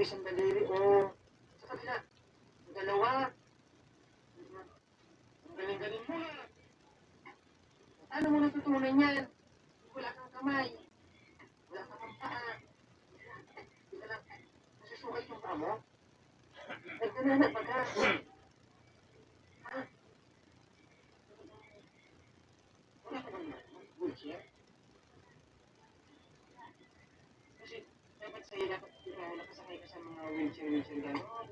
isang daliri o sa kabila. Dalawa. Ang galing-galing mo ha. Paano mo natutunan yan? Wala kang kamay. Wala kang paa. Hindi ka lang nasusukat yung paa mo. Nagtanana pa ka. Ha? Wala ka bang wheelchair? Kasi dapat sa'yo dapat nakasakay ka sa mga wheelchair gano'n.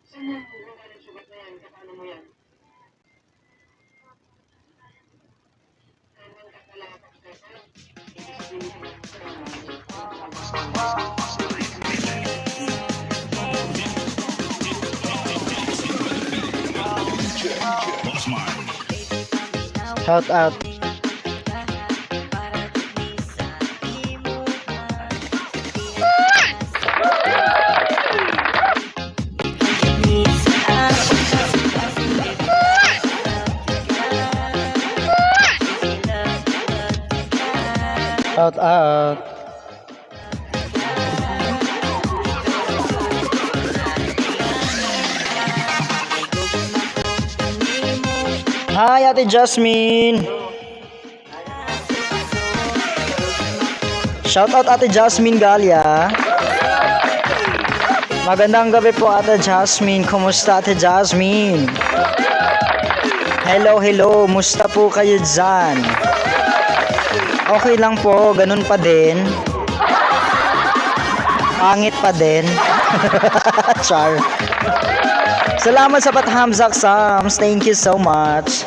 Saan yan? Kung anong sugat na yan? Paano mo yan? Hanggang kakalapak ka sa Shout out. Shout out. Hi, Ate Jasmine. Shout out Ate Jasmine Galia. Magandang gabi po Ate Jasmine. Kumusta Ate Jasmine? Hello, hello. Musta po kayo dyan? Okay lang po, ganun pa din. Pangit pa din. Char. Salamat sa pathamsak, Sams. Thank you so much.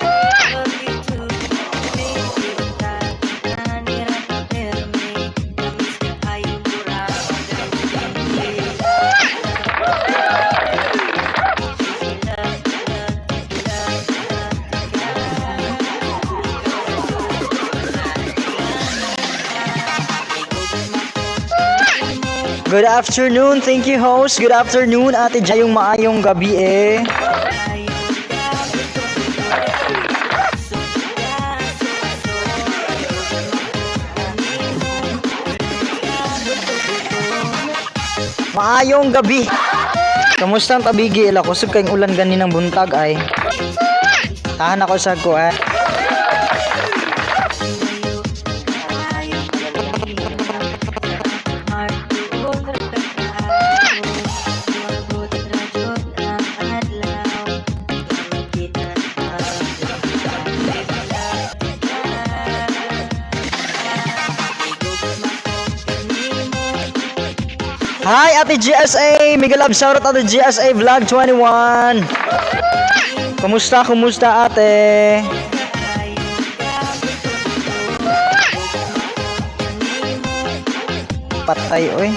Good afternoon, thank you host. Good afternoon, Ate Jayong maayong gabi eh. Maayong gabi. Kamusta ang tabigil ako? Kusog kayong ulan ganinang buntag ay. Tahan ako sa ko eh. Hi Ate GSA, mega love shoutout Ate GSA Vlog 21. Kumusta ate? Patay oy.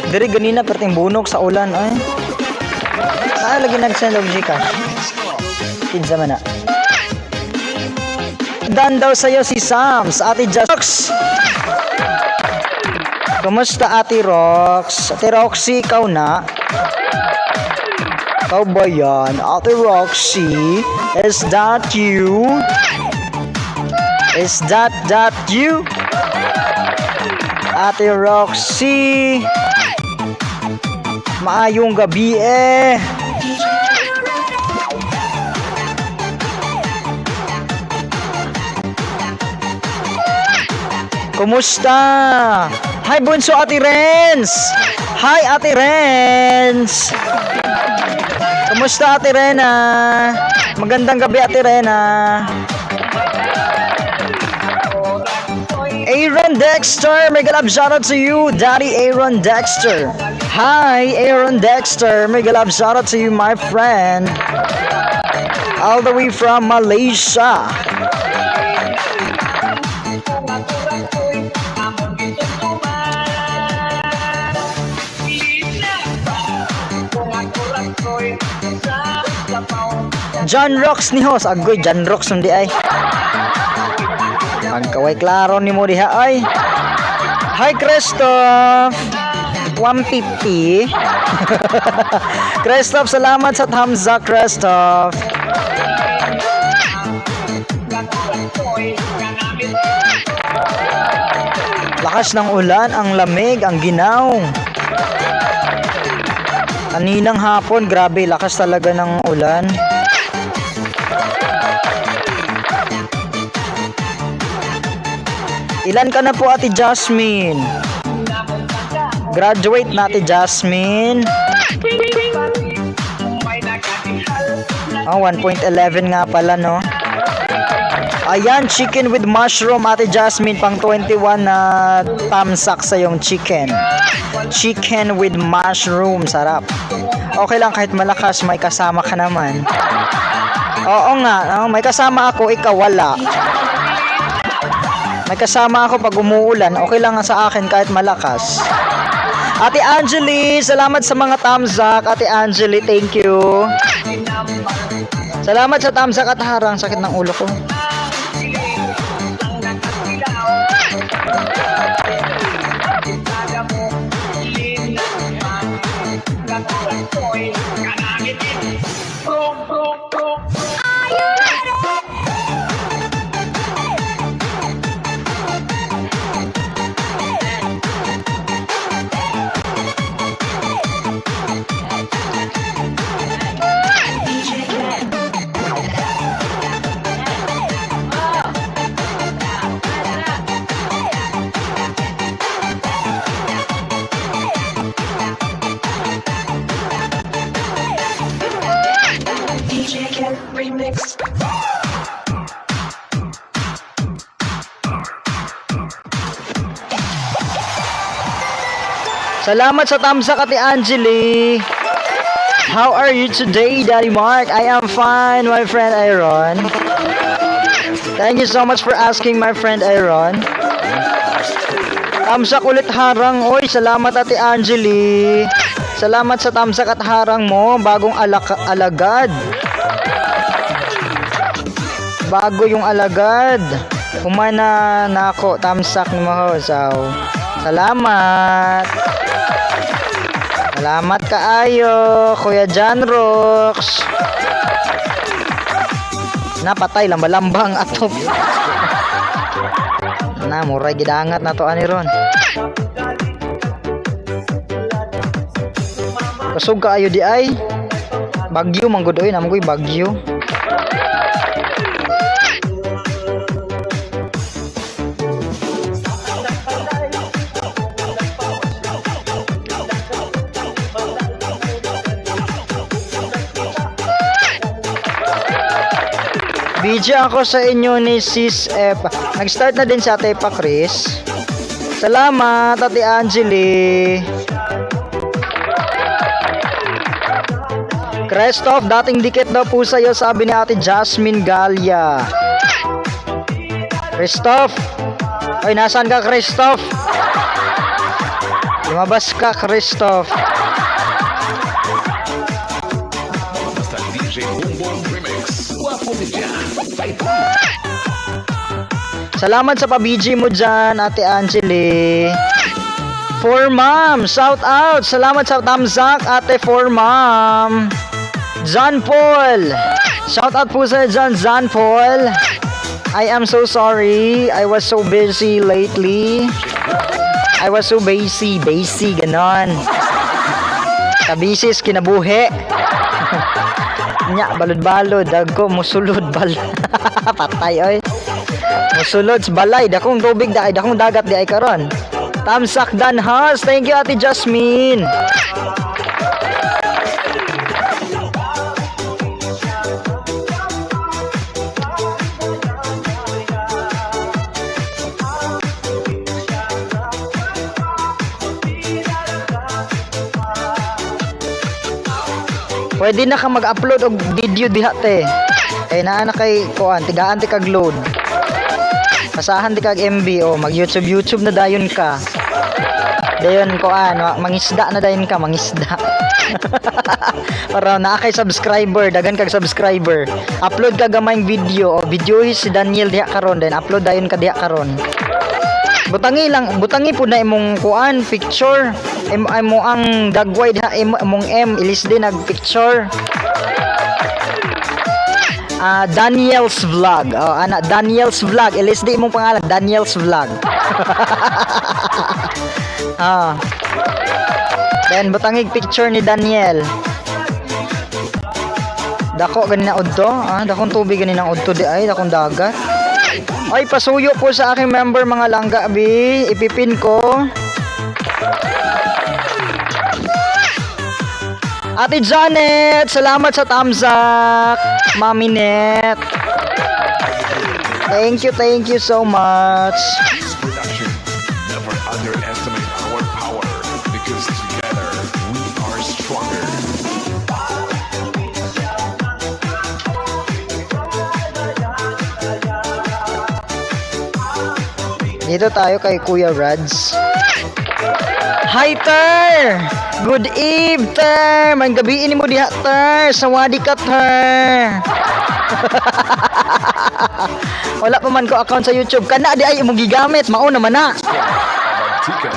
Diri ganina perting bunok sa ulan oy. Lagi nag-send og Gcash. Pizza man na. Dan daw sa'yo si Sams, Ate Jox. Kumusta Ate Rox? Ate Roxy, ikaw na? Ikaw ba yan? Ate Roxy, is that you? Is that you? Ate Roxy, maayong gabi eh. Kumusta? Hi bunso Ate Renz. Hi Ate Renz. Kumusta Ate Rena? Magandang gabi Ate Rena. Aaron Dexter, mega love shoutout to you, Daddy Aaron Dexter. Hi Aaron Dexter, mega love shoutout to you, my friend. All the way from Malaysia. John Rocks ni host, agoy John Rocks hindi ay. Pagkaway klaro ni mo diha ay. Hi Christoph. 150. Christoph, salamat sa thumbs up Christoph. lakas ng ulan, ang lamig, ang ginaw. Kaninang hapon, grabe, lakas talaga ng ulan. Ilan ka na po, Ate Jasmine? Graduate na, Ate Jasmine. Oh, 1.11 nga pala, no? Ayan, chicken with mushroom, Ate Jasmine, pang 21 na tamsak sa yung chicken. Chicken with mushroom, sarap. Okay lang kahit malakas, may kasama ka naman. Oo nga, may kasama ako, ikaw wala. May kasama ako pag umuulan, okay lang nga sa akin kahit malakas. Ate Angeli, salamat sa mga tamsak. Ate Angeli, thank you. Salamat sa tamsak at harang, sakit ng ulo ko. Salamat sa tamsak, Ate Angeli. How are you today, Daddy Mark? I am fine, my friend Aaron. Thank you so much for asking, my friend Aaron. Tamsak ulit harang. Oy, salamat, Ate Angeli. Salamat sa tamsak at harang mo. Bagong alagad. Bago yung alagad. Umana na ako. Tamsak ni Mahosaw. Salamat. Salamat kaayo, Kuya John Rocks. Napatay, lamba-lambang atop. Na, muray gidangat na to ani ron. Kusog kaayo di ay. Bagyo manggod oy, namoy bagyo. Video ako sa inyo ni Sis F. Nag-start na din sa Ate Pa Chris. Salamat, Ate Angeli. Christoph, dating dikit daw po sa'yo, sabi ni Ate Jasmine Galia. Christoph. Oy, nasaan ka, Christoph? Lumabas ka, Christoph. Salamat sa pa-BG mo dyan, Ate Angeli. For Mom, shout out. Salamat sa tamsak, Ate For Mom. John Paul, shout out po sa dyan, John Paul. I am so sorry. I was so busy lately. I was so busy, ganon. Kabisis, kinabuhi. Nya, balod-balod. Dagko, musulod, patay, oy. Musulod sa balay, dakong tubig da, dakong dagat di ay karon. Tamsak Dan Has, thank you, Ate Jasmine. Pwede na ka mag-upload og video diha te. Kay naa na kay kuan, tigaan ti kag load. Pasahan di kag MB o mag YouTube na dayon ka. Dayon kuan, mangisda na dayon ka, mangisda. Para naa kay subscriber, dagan kag subscriber. Upload ka gamayng video o video si Daniel diha karon, then upload dayon ka diha karon. Butangi po na imong kuan picture. Imo ang dagway diha imong ilis din nag picture. Daniel's Vlog. Daniel's Vlog. LSD mong pangalan, Daniel's Vlog. Ah. Then butangig picture ni Daniel. Dako ganina udto, dakong tubig ganina udto di ay dakong dagat. Ay pasuyo po sa aking member mga langga bi, ipipin ko. Ate Janet, salamat sa thumbs up. Mami Net. Thank you so much. Production. Never underestimate our power because together we are stronger. Dito tayo kay Kuya Rads. Hi, Ter! Good eve, Ter! May gabiin mo diha, Ter! Sawadi ka, Ter! Wala pa man ko account sa YouTube. Kana di ay imong gigamit. Mao naman na. Dikitan.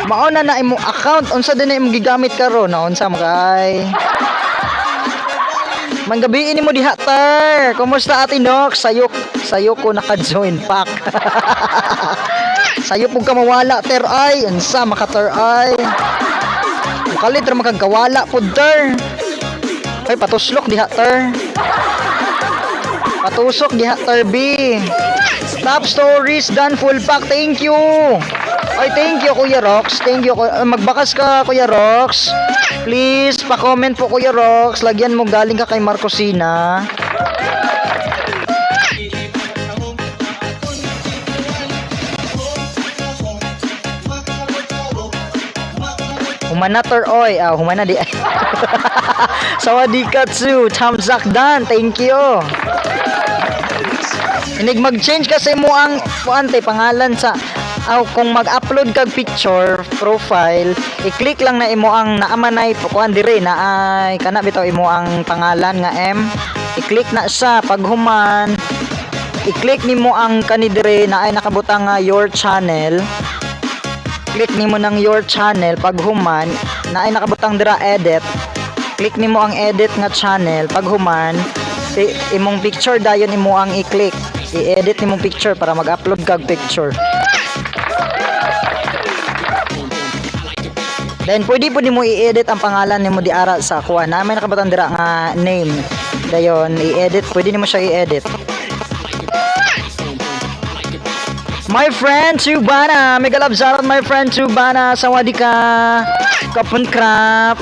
Mao na na imong account. Unsa din na imong gigamit karon? Unsa makay? Manggabiin mo diha, Ter! Kumusta Ate Nox? Sayo ko naka-join pack. Sayo pug ka mawala, Ter ay. Unsa maka Ter ay? Kalit ra makagkawala pud, Ter. Ay patuslok diha, Ter. Patusok diha, Ter B. Top stories done full pack. Thank you. Ay thank you Kuya Rox. Thank you. Magbakas ka Kuya Rox. Please pa-comment po Kuya Rox. Lagyan mo galing ka kay Markusina. Humana Ter oy. Humana di. Sawadikatsu. Thumbs up dan. Thank you. Inig mag-change kasi mo ang puante pangalan sa kung mag-upload kag picture profile, i-click lang na imo ang naamanay kuan dire na ay kana bitaw imo ang pangalan nga i-click na sa paghuman, i-click nimo ang kani dire na ay nakabutang nga your channel. Click nimo ng your channel paghuman na ay nakabutang dira edit. Click nimo ang edit nga channel paghuman imong picture dayon imo ang i-click. I-edit nimong picture para mag-upload kag picture. Then pwede mo i-edit ang pangalan nimo di ara sa kuha na may nakabutang dira nga name. Dayon i-edit, pwede nimo siya i-edit. My friend Subana, mega love shout out my friend Subana. Sawadee ka. Kapun crap.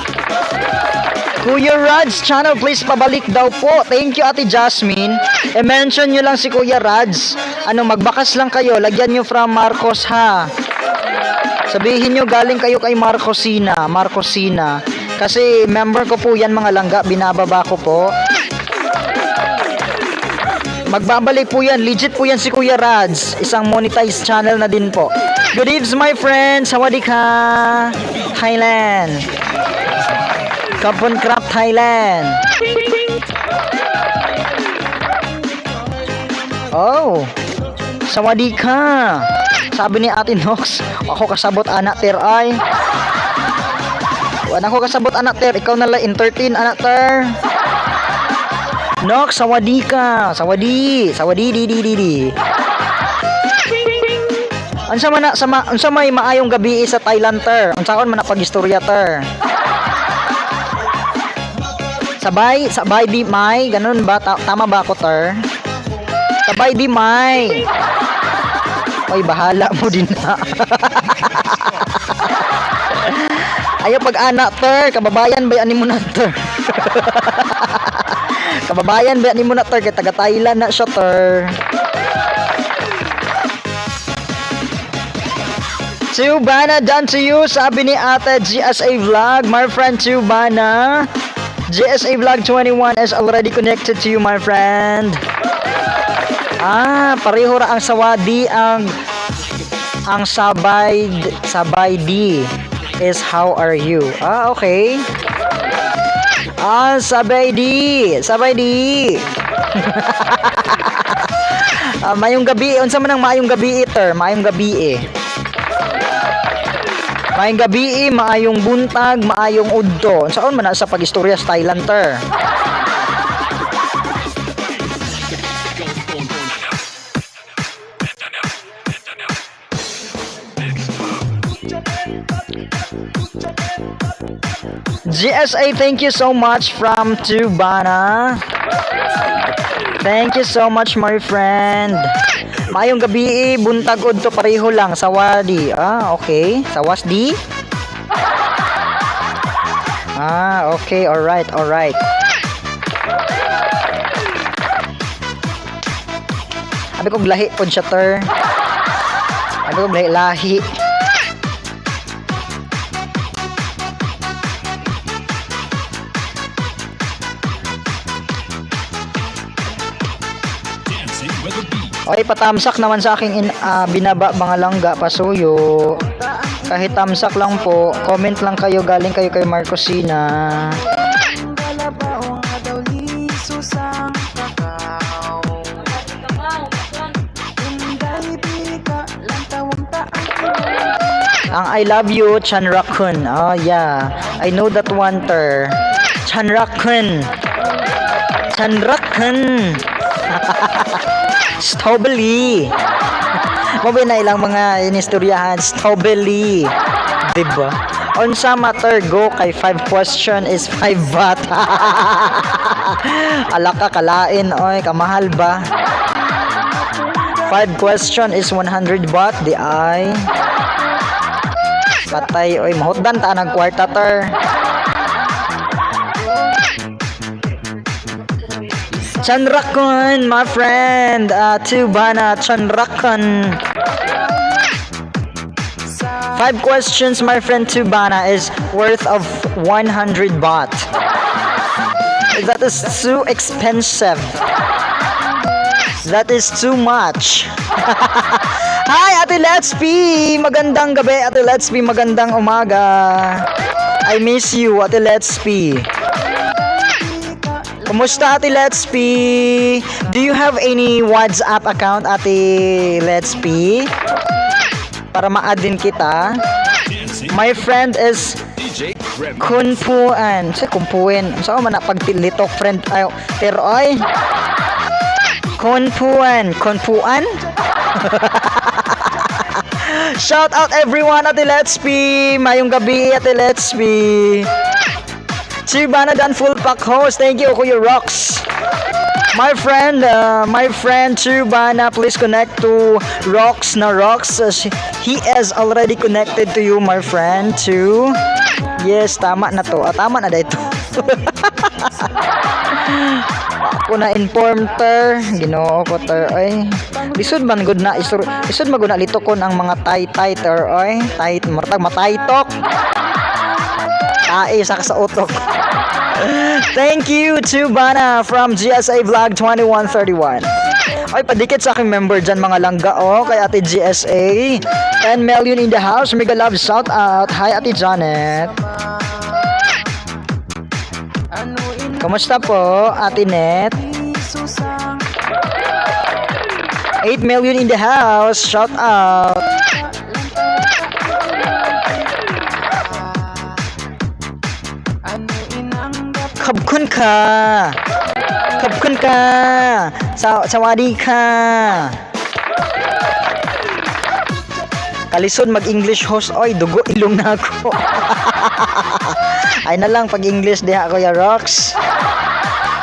Kuya Rad's channel, please pabalik daw po. Thank you Ate Jasmine. I-mention nyo lang si Kuya Rad's. Magbakas lang kayo. Lagyan nyo from Marcos ha. Sabihin nyo galing kayo kay Markusina. Kasi member ko po yan mga langga. Binababa ko po. Magbabalik po yan. Legit po yan si Kuya Rad's. Isang monetized channel na din po. Good evening my friends. Sawadee ka. Thailand. Kapon Crap Thailand. Oh. Sawadee ka. Sabi ni Ate Nox, ako kasabot anak Ter ay. Wala ko kasabot anak Ter, ikaw na lang entertain anak Ter. Nox, sawadee ka. Sawadee di. Unsa may maayong gabi sa Thailand Ter. Unsaon man pag-istorya Ter. Sabay di may, ganun ba? Tama ba ako, Ter? Sabay di may. Oy, bahala mo din na. Ayaw pag-anak, Ter. Kababayan ba yan mo na, Ter? Kababayan ba yan mo na, Ter? Kaya taga-Thailand na siya, Ter. Subana, done to you. Sabi ni Ate GSA Vlog. My friend Subana. GSA Vlog 21 is already connected to you, my friend. Pareho ra ang sawadi ang sabay di is how are you? Okay. Sabay di. Mayong gabi, unsa man ang maayong gabi Ter? Maayong gabi Maayong gabi, maayong buntag, maayong udto. Saan man na sa pag-istorya sa Thailand, Ter? GSA, thank you so much from Tubana. Thank you so much, my friend. Mayong gabi, buntag udto pareho lang sa Wadi. Okay. Sa Wasdi? Okay. Alright. Abi kong lahi po siya, ter. Abi kong lahi. Okay, patamsak naman sa aking binaba mga langga, pasuyo. Kahit tamsak lang po, comment lang kayo, galing kayo kay Markusina. Ang I love you, Chanrakun. Oh yeah, I know that one, ter. Chanrakun. Stobely. Mabay na ilang mga inistoryahan. Stobely. Diba? Unsa matter go kay 5 question is 5 baht. Alaka kalain oy, kamahal ba? 5 question is 100 baht di ay. Patay oy, mahutdan ta nag kwarta ter. Chanrakun, my friend. Tubana, Chanrakun. 5 questions, my friend Tubana, is worth of 100 baht. That is too expensive. That is too much. Hi, Ate Let's Be. Magandang gabi, Ate Let's Be. Magandang umaga. I miss you, Ate Let's Be. Kumusta, Ate Let's Be? Do you have any WhatsApp account, Ate Let's Be? Para ma-add din kita. My friend is Kunpuan. Sa Kunpuin. Saan man na pagtilitok, friend? Ay, pero ay. Kunpuan. Shout out everyone, Ate Let's Be. Mayong gabi, Ate Let's Be. Chibana Dan full pack host. Thank you, Kuya Rocks. My friend Chibana, please connect to Rocks na Rocks. He is already connected to you, my friend. To yes, tama na to. Tama na dito. Ako na inform ter, Ginoo ko ter ay. Lisod man gud na lisod maguna litokon ang mga tay ter ay. Tight martag mataytok. Sa utok. Thank you to Bana from GSA Vlog 2131. Ay, padikit sa aking member dyan mga langga kay Ate GSA. 10 million in the house. Mega love shout out. Hi Ate Janet. Kamusta po Ate Net? 8 million in the house. Shout out. Kabkun ka. Sawadi ka. Kalisod mag-English host. Oy, dugo ilong na ako. Ay na lang pag-English diha Kuya Rocks.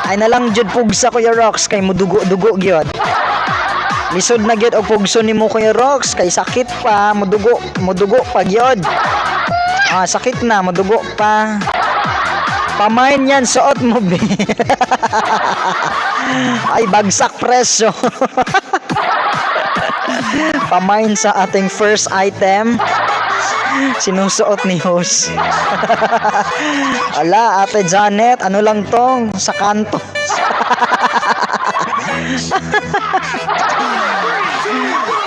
Ay na lang jud pugsa Kuya Rocks kay mudugo gyud. Lisod na gyud og pugso nimo Kuya Rocks kay sakit pa, mudugo pa gyud. Sakit na, mudugo pa. Pamain yan, suot mo, be. Ay, bagsak presyo. Pamain sa ating first item. Sinusuot ni host. Ala, Ate Janet, ano lang tong sa kanto.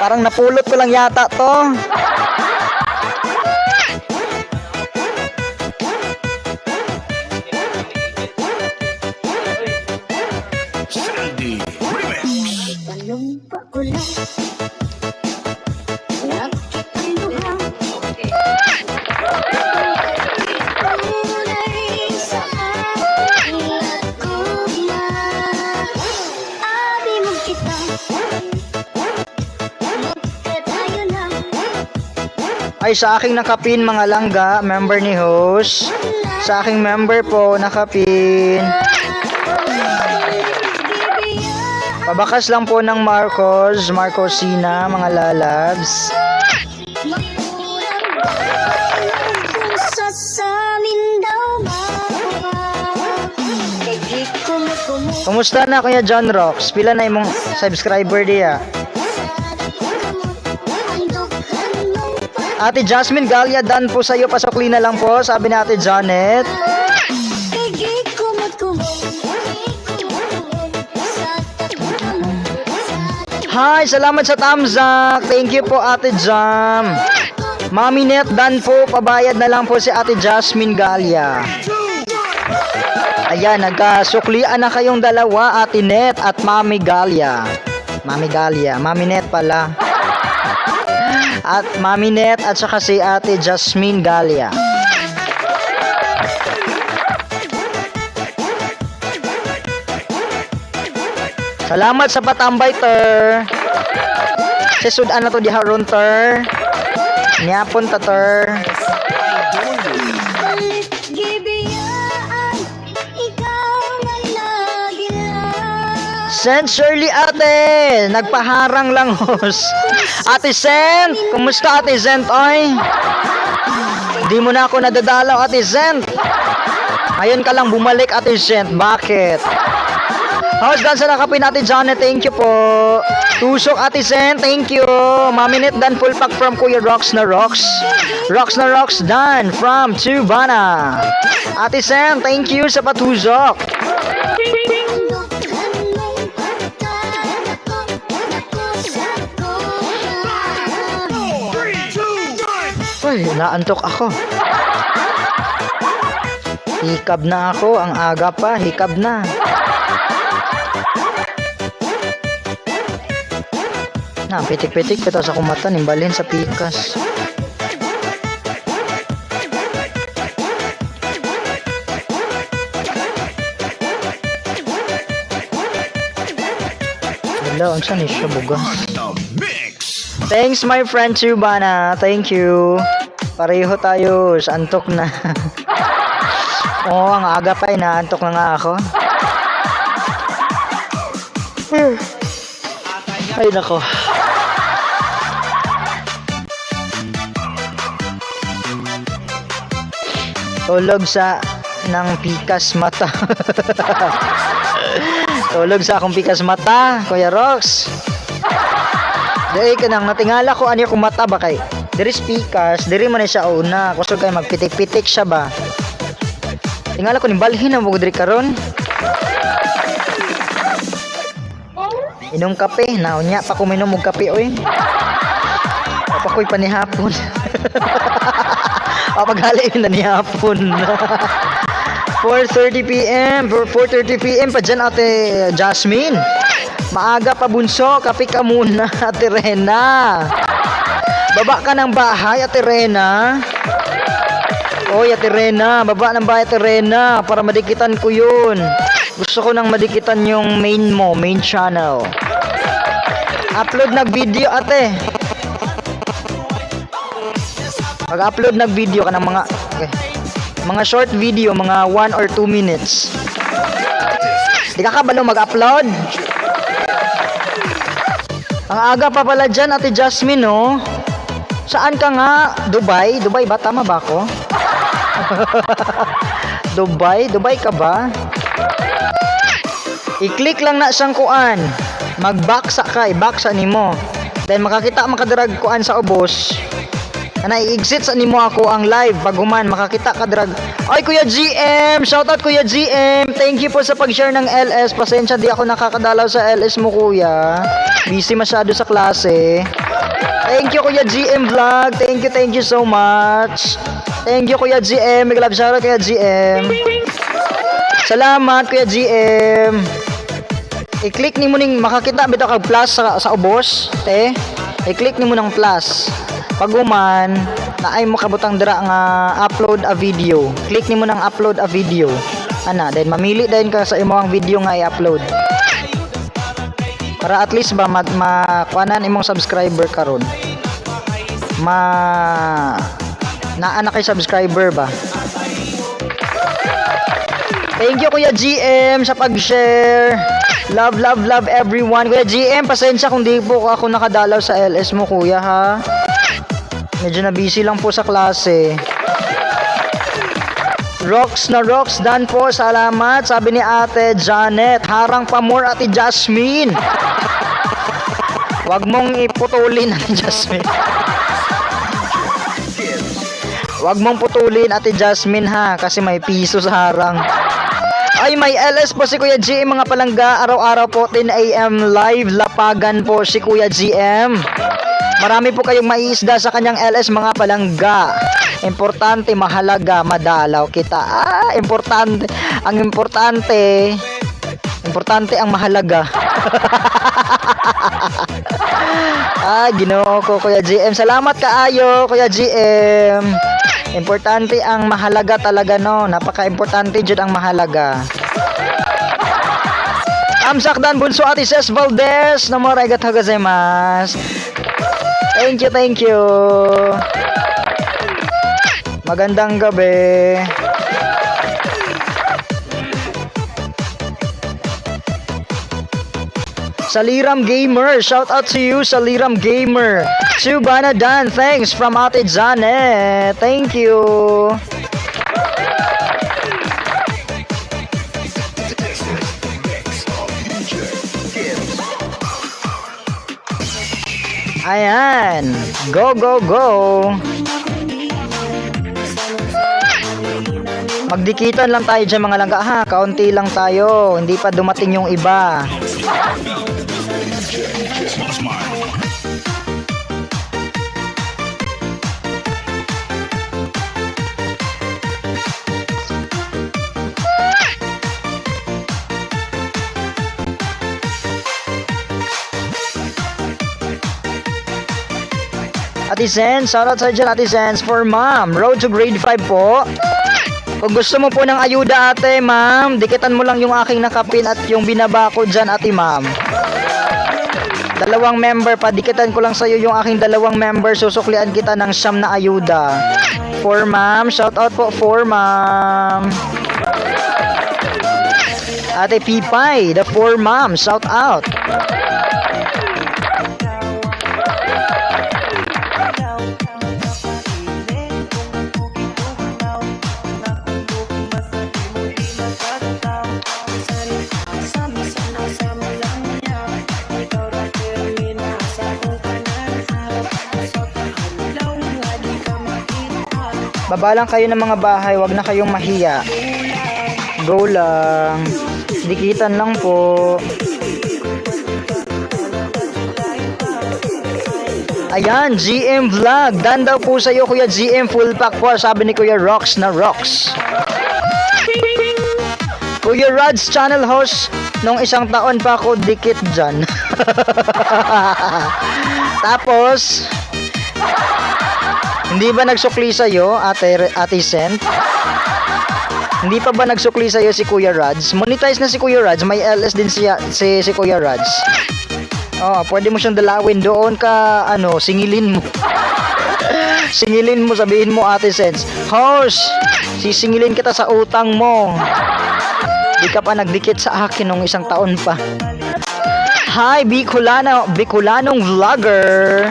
Parang napulot ko lang yata to. Ay, sa aking nakapin mga langga, member ni host. Sa aking member po, nakapin. Pabakas lang po ng Markusina, mga lalabs. Kumusta na Kuya John Rocks? Pila na imong subscriber diya? Ate Jasmine Galia, dan po sa'yo. Pasokli na lang po, sabi ni Ate Janet. Hi, salamat sa thumbs up. Thank you po Ate Jam. Mami Net, dan po. Pabayad na lang po si Ate Jasmine Galia. Ayan, nagkasuklian na kayong dalawa, Ate Net at Mami Galia. Mami Net pala. At Mami Net at saka si Ate Jasmine Galia. Salamat sa patambay, ter. Sisudan na to diharon, ter. Niyapon ta, ter. Sen Shirley ate, nagpaharang lang hos. Ate Sen, kumusta Ate Sen, oy? Di mo na ako nadadalaw Ate Sen. Ngayon ka lang bumalik Ate Sen, bakit? How's dan sa nakapin Ate Janet, thank you po. Tusok Ate Sen, thank you. Mami Net dan full pack from Kuya Rocks na Rocks. Rocks na Rocks dan from Tubana. Ate Sen, thank you sa patusok. Uy, naantok ako. Hikab na ako, ang aga pa, hikab na. Na, pitik-pitik pito sa kumata, nimbalin sa pikas. Hello, ang saan siya bugas? Thanks my friend Tubana, thank you. Pareho tayo, antok na. Oo, ang aga pa, inaantok na nga ako. Ay nako. Tulog sa ng pikas mata. Tulog sa akong pikas mata, Kuya Rox. Dahil ka nang natingala ko ano yung mata ba kay? Diri pikas, diri man siya una. Kusog kay magpitik-pitik siya ba? Tingala ko ni balhin na mo diri karon. Inom kape, naunya pa ko minom og kape oy. Pa ko'y panihapon. Paghali na ni hapon. 4:30 PM, 4:30 PM pa dyan Ate Jasmine. Maaga pa bunso, kape ka muna Ate Rena. Baba ka ng bahay Ate Rena. Oy Ate Rena, baba ng bahay Ate Rena para madikitan ko yun. Gusto ko nang madikitan yung main mo, main channel. Upload nag video ate. Mag-upload nag video ka ng mga short video, mga 1 or 2 minutes. Di ka kabalo mag-upload? Ang aga pa pala dyan, Ate Jasmine, no? Saan ka nga? Dubai? Dubai ba? Tama ba ako? Dubai? Dubai ka ba? I-click lang na siyang kuan. Mag-baksa ka, i-baksa nimo. Then makakita makadrag kuan sa ubos. Na i-exit sa nimo ako ang live pag human makakita ka drag. Ay Kuya GM, shout out Kuya GM. Thank you po sa pag-share ng LS. Pasensya di ako nakakadalaw sa LS mo Kuya. Busy masyado sa klase. Thank you Kuya GM Vlog. Thank you so much. Thank you Kuya GM. May love shout out Kuya GM. Salamat Kuya GM. I-click ni mo ning makakita bitaw kag plus sa ubos, te. I-click ni mo ng plus. Pag human na ay mo kabutang dira nga upload a video. Click ni mo ng upload a video. Ana, then mamili din ka sa imong video nga i-upload. Para at least ba kuanan imong subscriber karon. Naa na kay subscriber ba? Thank you Kuya GM sa pag-share. Love, love, love everyone. Kuya GM, pasensya kung di po ako nakadalaw sa LS mo kuya ha. Medyo na busy lang po sa klase. Rocks na rocks, Dan po, salamat. Sabi ni Ate Janet, harang pa more Ate Jasmine. Wag mong iputulin Ate Jasmine. Wag mong putulin Ate Jasmine ha, kasi may piso sa harang. Ay, may LS po si Kuya GM mga palangga. Araw-araw po 10 AM live. Lapagan po si Kuya GM. Marami po kayong maiisda sa kanyang LS mga palangga. Importante, mahalaga, madalaw kita. Importante. Ang importante ang mahalaga. Ginoo ko Kuya GM. Salamat kaayo Kuya GM. Importante ang mahalaga talaga no. Napaka-importante jud ang mahalaga. Sakdan bunso Ate Ces Valdez. Namo arigatou gozaimasu. Thank you. Magandang gabi. Saliram Gamer, shout out to you Saliram Gamer. Subana Dan, thanks from Ate Janet. Thank you. Ayan, go. Magdikitan lang tayo dyan mga langga ha. Kaunti lang tayo, hindi pa dumating yung iba. Ate Zen, shoutout sa dyan Ate Zen for ma'am. Road to grade 5 po. Kung gusto mo po ng ayuda ate ma'am, dikitan mo lang yung aking nakapin at yung binaba ko dyan ate ma'am. Dalawang member pa, dikitan ko lang sa'yo yung aking dalawang member. Susuklian kita ng siyam na ayuda. For ma'am, shoutout po for ma'am. Ate Pipay, the for ma'am, shoutout. Baba lang kayo ng mga bahay, wag na kayong mahiya. Go lang. Dikitan lang po. Ayan, GM Vlog. Dan daw po sa'yo, Kuya GM. Full pack po, sabi ni Kuya Rocks na Rocks. Kuya Rod's channel host, nung isang taon pa ako dikit dyan. Tapos, hindi ba nagsukli sa'yo, Ate Cent? Hindi pa ba nagsukli sa'yo si Kuya Rods? Monetize na si Kuya Rods. May LS din si Kuya Rods. Pwede mo siyang dalawin. Doon ka, singilin mo. Singilin mo, sabihin mo Ate Cent, host, sisingilin kita sa utang mo. Di ka pa nagdikit sa akin nung isang taon pa. Hi, Bicolanong vlogger.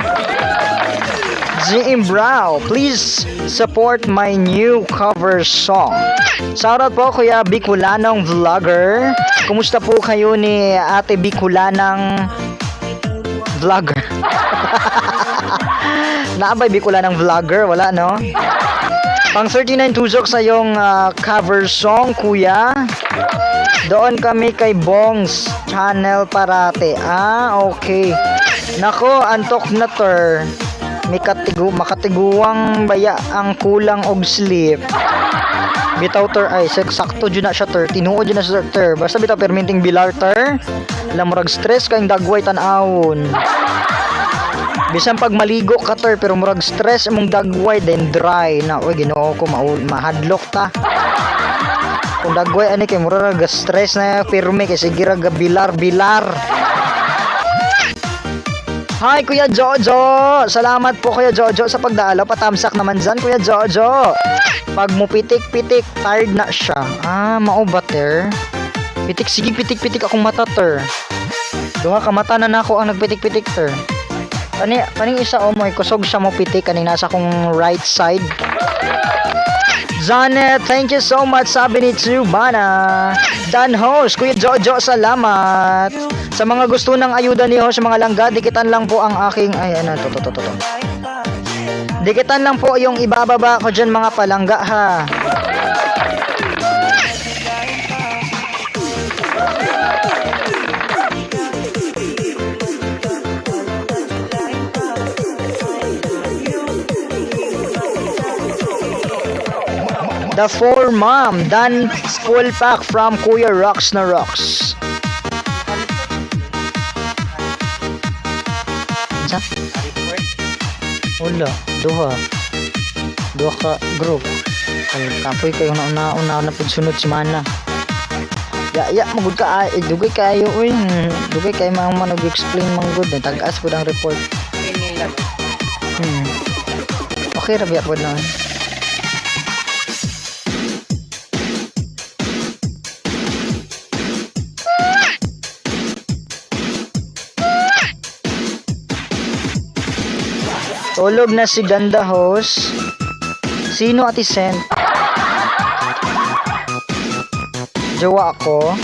GM Brow, please support my new cover song. Shoutout po Kuya Bicolanong vlogger. Kumusta po kayo ni Ate Bicolanang vlogger? Naabay Bicolanang vlogger? Wala no? Pang 39 tusok sa yung cover song Kuya. Doon kami kay Bong's channel parate. Okay. Nako, antok na ter. Makatiguang baya ang kulang og sleep. Bitaw ter ay sakto jud na siya ter. Tinuod jud na siya ter. Basta bitaw perminting bilar ter. Alam mo rag stress kayong dagway tan-awon. Bisan pag maligo ka ter pero murag stress imong dagway then dry na. Oy Ginoo ko mahadlok ta. Kung dagway ani kay murag stress na pirme kay sige ra bilar. Hi, Kuya Jojo! Salamat po, Kuya Jojo, sa pagdalaw. Patamsak naman dyan, Kuya Jojo. Pag mo pitik-pitik, tired na siya. Mao ba, ter? Pitik, sige, pitik-pitik akong mata, ter. Duha ka mata na nako ang nagpitik-pitik, ter. Kaning isa, mo'y kusog siya mo pitik. Kaning nasa kong right side. Janet, thank you so much. Sabi ni Chubana. Dan host, Kuya Jojo, salamat. Sa mga gusto ng ayuda ni host, mga langga, dikitan lang po ang aking, to. Dikitan lang po yung ibababa ko dyan, mga palangga, ha. The 4 Mom, done full pack from Kuya Rocks na Rocks. Wala, duha ka group. Ay, kapoy kayo na po sunod si Mana. Magud ka, dugay kayo, uy. Dugay kayo mga nag-explain manggod. Tag-as po ang report. Okay, rabiya po na. Tulog na si Ganda host. Sino Ate Sen? Jowa ako.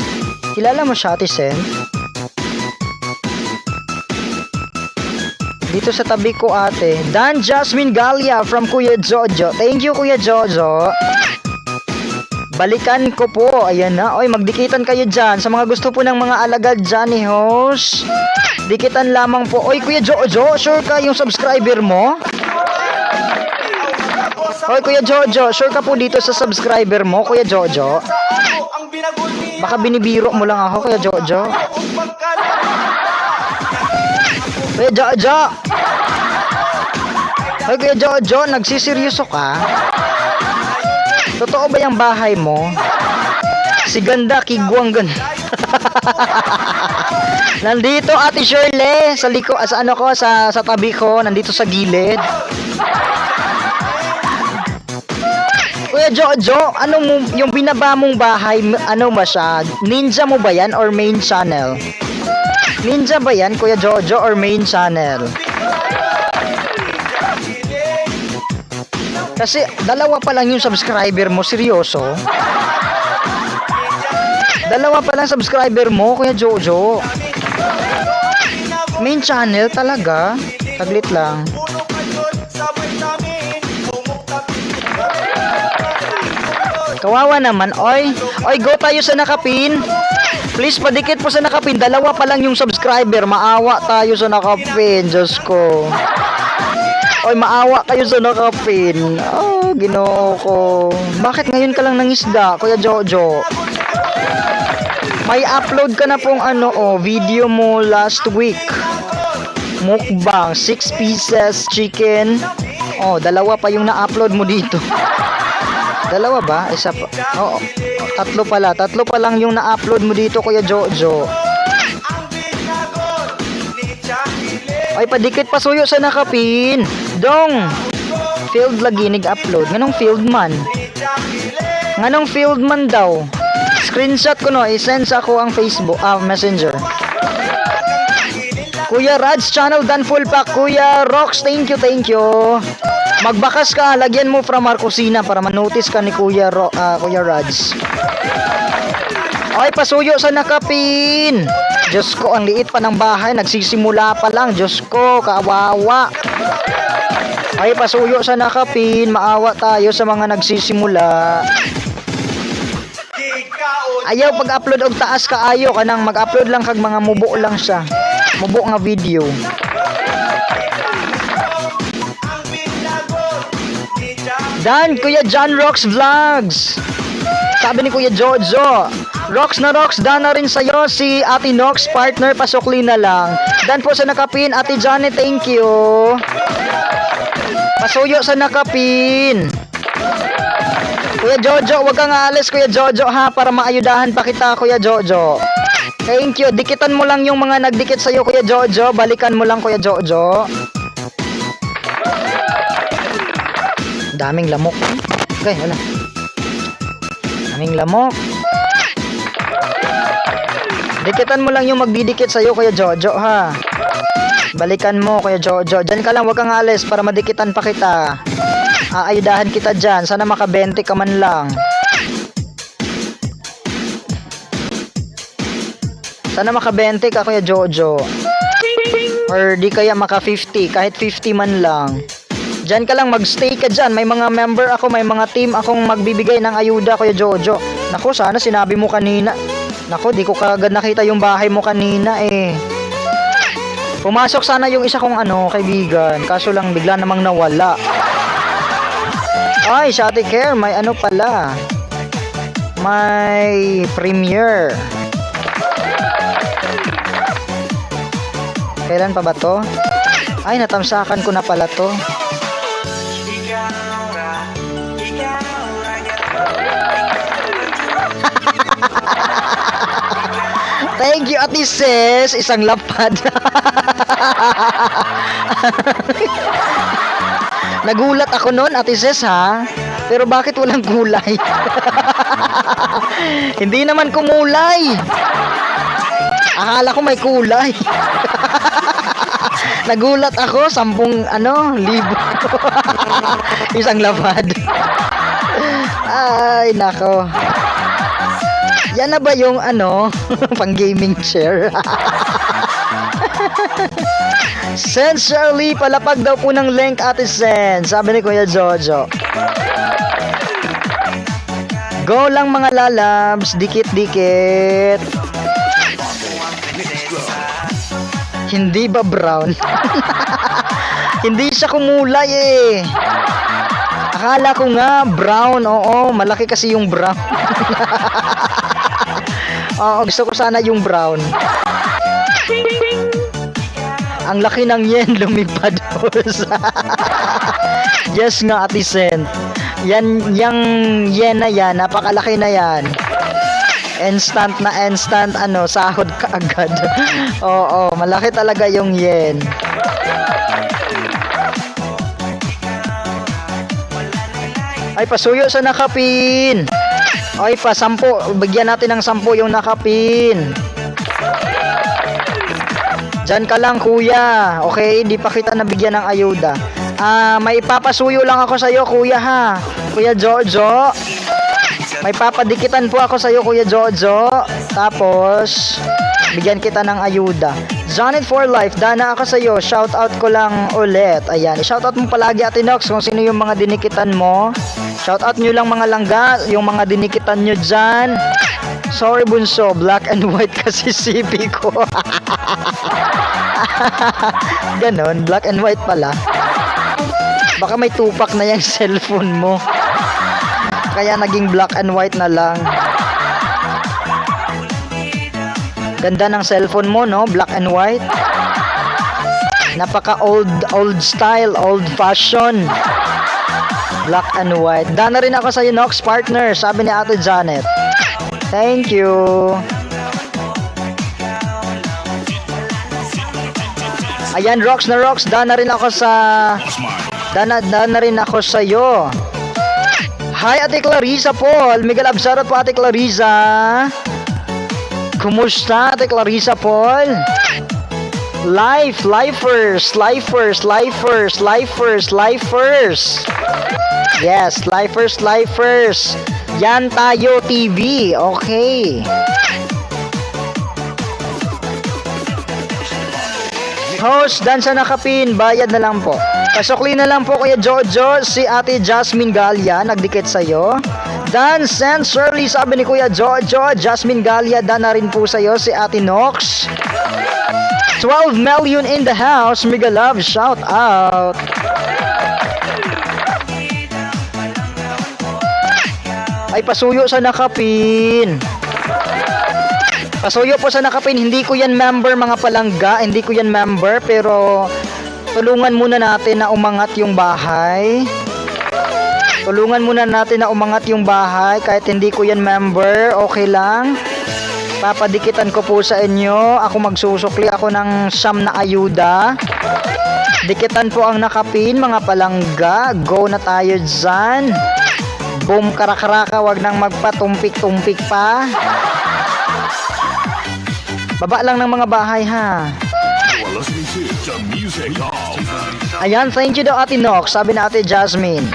Kilala mo siya, Ate Sen? Dito sa tabi ko, ate. Dan Jasmine Galia from Kuya Jojo. Thank you, Kuya Jojo. Balikan ko po. Ayan na. Oy, magdikitan kayo dyan. Sa mga gusto po ng mga alagad dyan ni host. Dikitan lamang po. Oy, Kuya Jojo, sure ka yung subscriber mo? Oy, Kuya Jojo, sure ka po dito sa subscriber mo, Kuya Jojo? Baka binibiro mo lang ako, Kuya Jojo. Kuya Jojo! Oy, Kuya Jojo, nagsiseryoso ka? Totoo ba yung bahay mo? Si Ganda, kigwang ganda. Nandito Ate Shirley sa sa tabi ko, nandito sa gilid. Kuya Jojo, yung binaba mong bahay, ano ba siya? Ninja mo ba yan or main channel? Ninja ba yan, Kuya Jojo, or main channel? Kasi dalawa pa lang yung subscriber mo, seryoso? Dalawa pa lang subscriber mo, Kuya Jojo. Main channel talaga. Saglit lang. Kawawa naman. Oy, go tayo sa nakapin. Please, padikit po sa nakapin. Dalawa pa lang yung subscriber. Maawa tayo sa nakapin. Diyos ko. Oy, maawa kayo sa nakapin. Oh, Ginoo ko. Bakit ngayon ka lang nangisda, Kuya Jojo? May upload ka na pong video mo last week. Mukbang, 6 pieces chicken. Oh, dalawa pa yung na-upload mo dito. Dalawa ba? Isa pa. Oo, tatlo pala. Tatlo pa lang yung na-upload mo dito, Kuya Jojo. Ay, padikit pasuyo sa nakapin. Dong! Field lagi nag-upload. Nganong field man? Nganong field man daw? Screenshot ko no, i-send sa ako ang Facebook, Messenger. Kuya Raj channel done full pack. Kuya Rox, thank you. Magbakas ka, lagyan mo from Markusina para manotice ka ni Kuya Raj. Ay, pasuyo sa nakapin. Diyos ko, ang liit pa ng bahay, nagsisimula pa lang. Diyos ko, kawawa. Ay, pasuyo sa nakapin, maawa tayo sa mga nagsisimula. Ayaw pag-upload og taas kaayo kanang mag-upload lang kag mga mubo lang siya. Mubo nga video. Dan, Kuya John Rocks Vlogs. Sabi ni Kuya Jojo, Rocks na Rocks, dan na rin sa'yo si Ate Nox, partner, pasukli na lang. Dan po sa nakapin, Ate Janet, thank you. Pasuyo sa nakapin. Kuya Jojo, wag kang aalis, Kuya Jojo, ha, para maayudahan pa kita, Kuya Jojo. Thank you. Dikitan mo lang yung mga nagdikit sa'yo, Kuya Jojo. Balikan mo lang, Kuya Jojo. Daming lamok. Okay, wala. Daming lamok. Dikitan mo lang yung magdidikit sa'yo, Kuya Jojo, ha. Balikan mo, Kuya Jojo. Diyan ka lang, wag kang alis para madikitan pa kita. Aayudahan kita dyan. Sana maka-20 ka man lang. Sana maka-20 ka, Kuya Jojo. Or di kaya maka-50. Kahit 50 man lang. Diyan ka lang, magstay ka dyan. May mga member ako, may mga team akong magbibigay ng ayuda, Kuya Jojo. Naku, sana sinabi mo kanina. Naku, di ko kagad nakita yung bahay mo kanina eh. Pumasok sana yung isa kong kaibigan. Kaso lang bigla namang nawala. Ay, si Ate Care, may pala. May premiere. Kailan pa ba to? Ay, natamsakan ko na pala to. Thank you, Ate Sis. Isang lapad. Nagulat ako noon, Ate Sis, ha? Pero bakit walang kulay? Hindi naman kumulay. Akala ko may kulay. Nagulat ako, 10,000. Isang lapad. Ay, nako. Yan na ba yung pang gaming chair? Sincerely, palapag daw po ng link, Ate Sen. Sabi ni Kuya Jojo. Go lang mga lalabs, dikit-dikit. Hindi ba brown? Hindi siya kumulay eh. Akala ko nga brown, oo, malaki kasi yung brown. Oo, gusto ko sana yung brown. Ang laki ng yen, lumipad. Yes nga, Ate Sen. Yan, yung yen na yan, napakalaki na yan. Instant na instant, sahod ka agad. Oo, malaki talaga yung yen. Ay, pasuyo sa nakapin. Ay, 10. Bigyan natin ng 10 yung nakapin. Diyan ka lang, kuya. Okay, hindi pa kita nabigyan ng ayuda. May ipapasuyo lang ako sa iyo, kuya, ha. Kuya Jojo. May papadikitan po ako sa iyo, Kuya Jojo. Tapos bigyan kita ng ayuda. Janet for life, dana ako sa iyo. Shout out ko lang ulit. Ayan, i-shout out mo palagi, Ate Nox, kung sino yung mga dinikitan mo. Shout out nyo lang mga langga, yung mga dinikitan nyo dyan. Sorry bunso, black and white kasi CP ko. Ganon, black and white pala. Baka may tupak na yung cellphone mo. Kaya naging black and white na lang. Ganda ng cellphone mo, no? Black and white. Napaka old style, old fashion. Black and white. Dana rin ako sa iyo, Nox partner, sabi ni Ate Janet. Thank you. Ayan, rocks na rocks. Dana rin ako sa Dana rin ako sa iyo. Hi, Ate Clarissa Paul. Miguel Absarot po, Ate Clarissa. Kumusta, Ate Clarissa Paul? Lifers. Yes, lifers. Yan tayo TV. Okay. Host, dan sa nakapin, bayad na lang po. Pasokli na lang po, Kuya Jojo. Si Ate Jasmine Galia, nagdikit sa'yo. Dan Shirley, sabi ni Kuya Jojo. Jasmine Galia, dan na rin po sa'yo. Si Ate Nox. 12 million in the house. Mega love, shout out. Ay, pasuyo sa nakapin. Pasuyo po sa nakapin. Hindi ko yan member, mga palangga. Hindi ko yan member, pero tulungan muna natin na umangat yung bahay. Tulungan muna natin na umangat yung bahay. Kahit hindi ko yan member, okay lang. Papadikitan ko po sa inyo. Ako magsusukli ako ng siyam na ayuda. Dikitan po ang nakapin, mga palangga. Go na tayo dyan. Boom, karakaraka, wag nang magpatumpik-tumpik pa. Baba lang ng mga bahay, ha. You are listening to the music of Ayan, thank you daw Ate Nox, sabi na Ate Jasmine.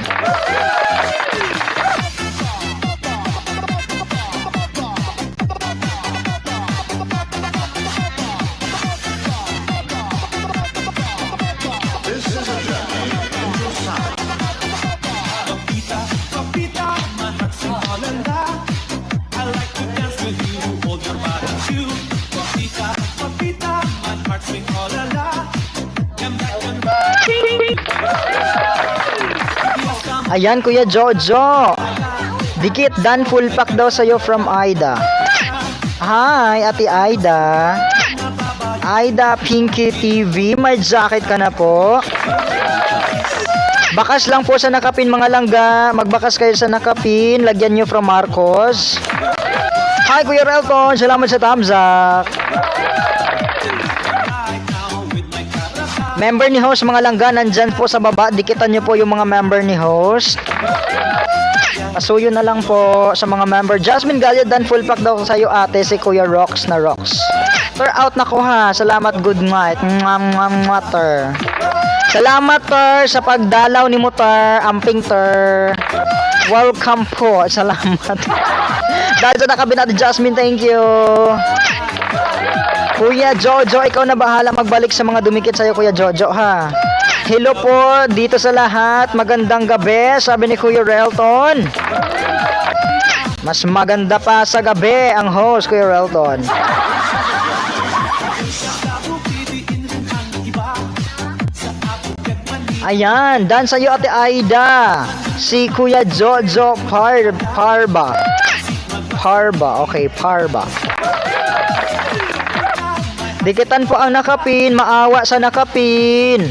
Ayan, Kuya Jojo. Dikit, dan full pack daw sa'yo from Aida. Hi, Ate Aida. Aida Pinky TV, may jacket ka na po. Bakas lang po sa nakapin, mga langga. Magbakas kayo sa nakapin. Lagyan nyo from Marcos. Hi, Kuya Relton. Salamat sa thumbs up. Member ni host, mga langga, nandyan po sa baba. Dikitan nyo po yung mga member ni host. Pasuyo na lang po sa mga member. Jasmine Gallia, dan full pack daw sa'yo ate, si Kuya Rox na Rox. Tur out na ko ha. Salamat, good night. Ter. Salamat Ter sa pagdalaw ni mo Ter. Amping Ter. Welcome po. Salamat. Dahil sa nakabinat Jasmine, thank you. Kuya Jojo, ikaw na bahala magbalik sa mga dumikit sa'yo, Kuya Jojo, ha? Hello po dito sa lahat. Magandang gabi, sabi ni Kuya Relton. Mas maganda pa sa gabi ang host, Kuya Relton. Ayan, dan sa'yo Ate Aida. Si Kuya Jojo Parba. Okay, Parba. Dikitan po ang nakapin, maawa sa nakapin.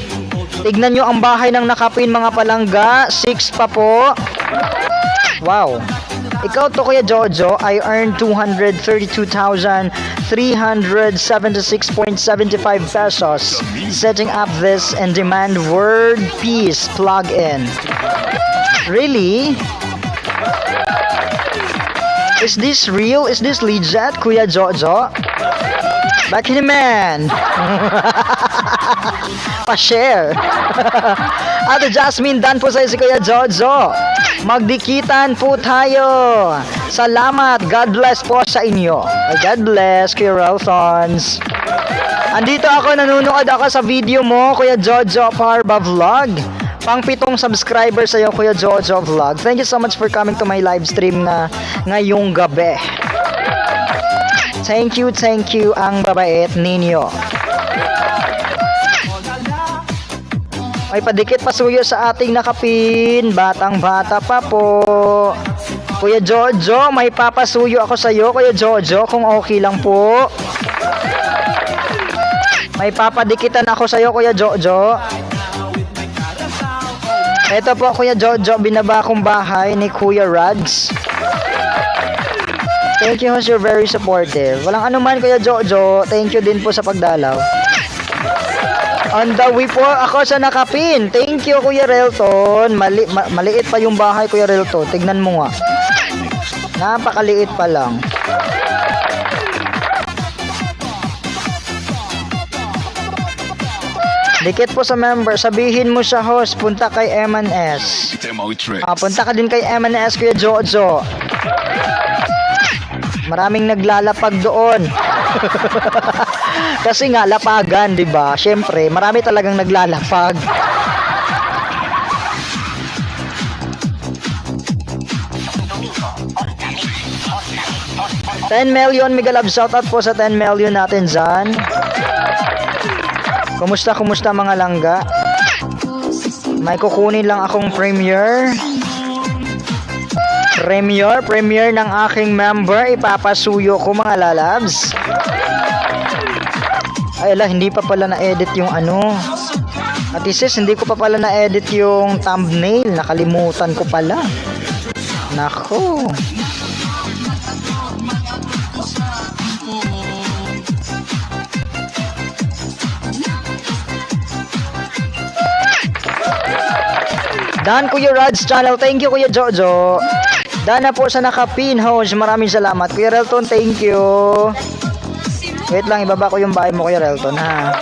Tignan nyo ang bahay ng nakapin, mga palangga. 6 pa po. Wow. Ikaw to, Kuya Jojo, I earned 232,376.75 pesos setting up this in-demand word peace plugin. Really? Is this real? Is this legit, Kuya Jojo? Bakit naman? Pa-share. Ate Jasmine, dan po sa'yo si Kuya Jojo. Magdikitan po tayo. Salamat. God bless po sa inyo. God bless, Kuya Relthons. Andito ako, nanonood ako sa video mo, Kuya Jojo Parba Vlog. Pang 7 subscriber sa'yo, Kuya Jojo Vlog. Thank you so much for coming to my live stream na ngayong gabi. Thank you ang babait ninyo. May padikit pasuyo sa ating nakapin. Batang bata pa po. Kuya Jojo, may papasuyo ako sa iyo, Kuya Jojo, kung okay lang po. May papadikitan ako sa iyo, Kuya Jojo. Ito po, Kuya Jojo, binaba kong bahay ni Kuya Rads. Thank you, you're very supportive. Walang anuman, Kuya Jojo. Thank you din po sa pagdalaw. On the way po ako sa nakapin. Thank you, Kuya Relton. Maliit pa yung bahay, Kuya Relton. Tignan mo nga. Napakaliit pa lang. Dikit po sa member. Sabihin mo sa host, punta kay M&S. Punta ka din kay M&S, Kuya Jojo. Maraming naglalapag doon. Kasi nga Lapagan, 'di ba? Syempre, marami talagang naglalapag. $10 million, mega love shoutout po sa 10 million natin dyan. Kumusta mga langga? May kukunin lang akong premiere ng aking member. Ipapasuyo ko, mga lalabs. Ay ala, hindi pa pala na-edit yung ano. At isis, hindi ko pa pala na-edit yung thumbnail. Nakalimutan ko pala. Nako. Dan Kuya Rad's channel. Thank you Kuya Jojo. Dan na po sa naka-pin host. Maraming salamat. Kuya Relton, thank you. Wait lang, ibaba ko yung bahay mo Kuya Relton ha.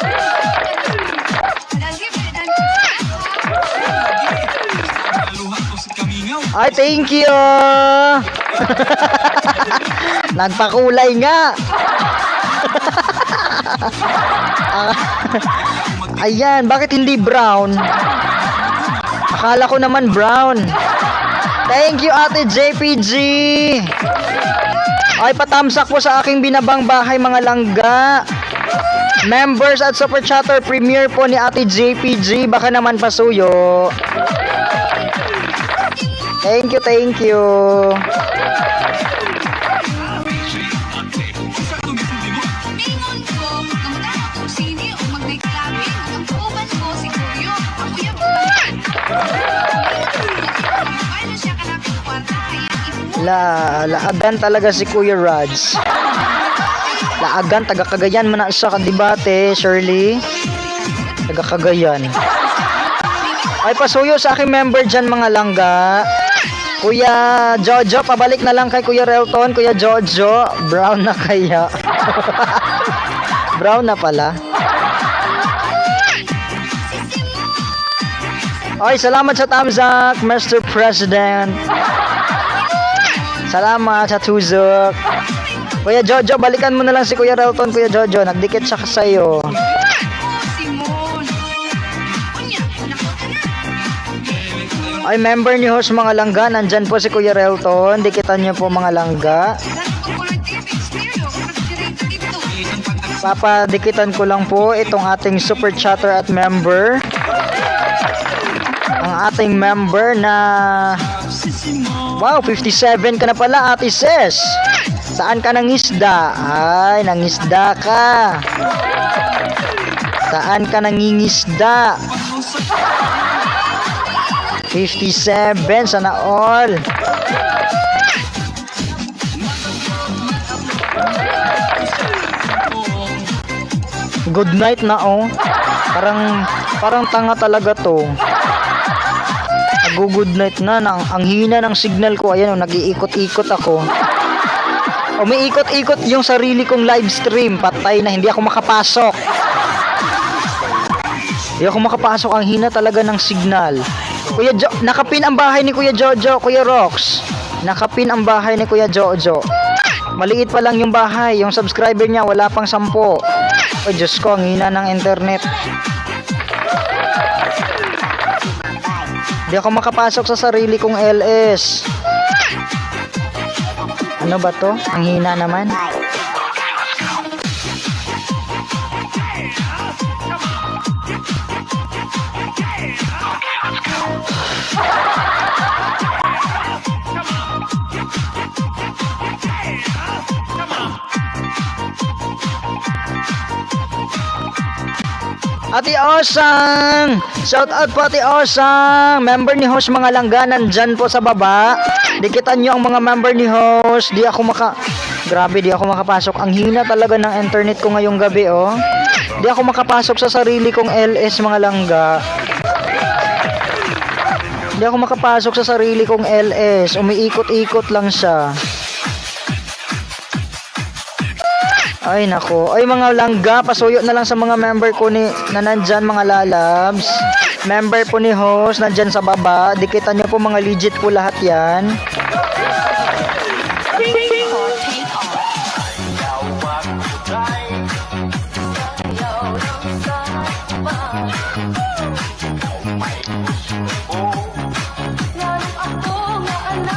Ay, thank you. Nagpakulay nga. Ayan, bakit hindi brown? Akala ko naman brown. Thank you Ate JPG. Ay, patamsak po sa aking binabang bahay mga langga. Members at super chatter premiere po ni Ate JPG. Baka naman pasuyo. Thank you, thank you. Laagan talaga si Kuya Raj. Laagan, taga Cagayan man na siya kadibate, Shirley. Taga Cagayan. Ay, pasuyo sa aking member dyan mga langga. Kuya Jojo, pabalik na lang kay Kuya Relton. Kuya Jojo, brown na kaya. Brown na pala. Ay, salamat sa thumbs up, Mr. President. Salamat sa tuzok. Kuya Jojo, balikan mo na lang si Kuya Relton, Kuya Jojo. Nagdikit siya sa'yo. Ay, member ni host mga langga. Nandyan po si Kuya Relton. Dikitan niyo po mga langga. Papadikitan ko lang po itong ating super chatter at member. Ang ating member na... Wow, 57 ka na pala, Ate Ses. Saan ka nangisda? Ay, nangisda ka. Saan ka nangingisda? 57, sana all. Good night na oh. Parang tanga talaga to. Good night na, ang hina ng signal ko. Ayan oh, nag-iikot-ikot ako. Umiikot-ikot yung sarili kong live stream. Patay na, hindi ako makapasok. Hindi ako makapasok, ang hina talaga ng signal. Kuya Jo, nakapin ang bahay ni Kuya Jojo, Kuya Rox. Nakapin ang bahay ni Kuya Jojo. Maliit pa lang yung bahay, yung subscriber niya wala pang 10. Oh Diyos ko, ang hina ng internet. Hindi ako makapasok sa sarili kong LS. Ano ba to? Ang hina naman. Ate Osang! Shout out po Ate Osang! Member ni host mga langga, nandyan po sa baba. Dikitan nyo ang mga member ni host. Grabe, di ako makapasok. Ang hina talaga ng internet ko ngayong gabi oh. Di ako makapasok sa sarili kong LS mga langga. Di ako makapasok sa sarili kong LS. Umiikot-ikot lang siya. Ay nako, ay mga langga, pasuyo na lang sa mga member ko na nandyan mga lalabs. Member po ni host, nandyan sa baba. Dikitan nyo po mga legit po lahat yan.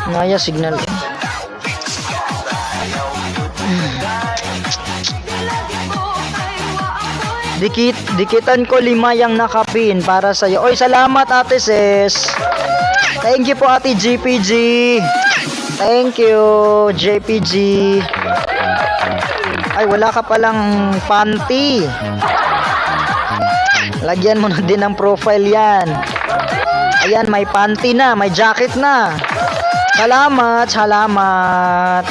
Ngaya signal. Dikitan ko 5 yung nakapin para sa'yo. Oy, salamat Ate Ses. Thank you po Ate JPG. Thank you JPG. Ay, wala ka palang panty. Lagyan mo na din ng profile yan. Ayan, may panty na, may jacket na. Salamat, salamat.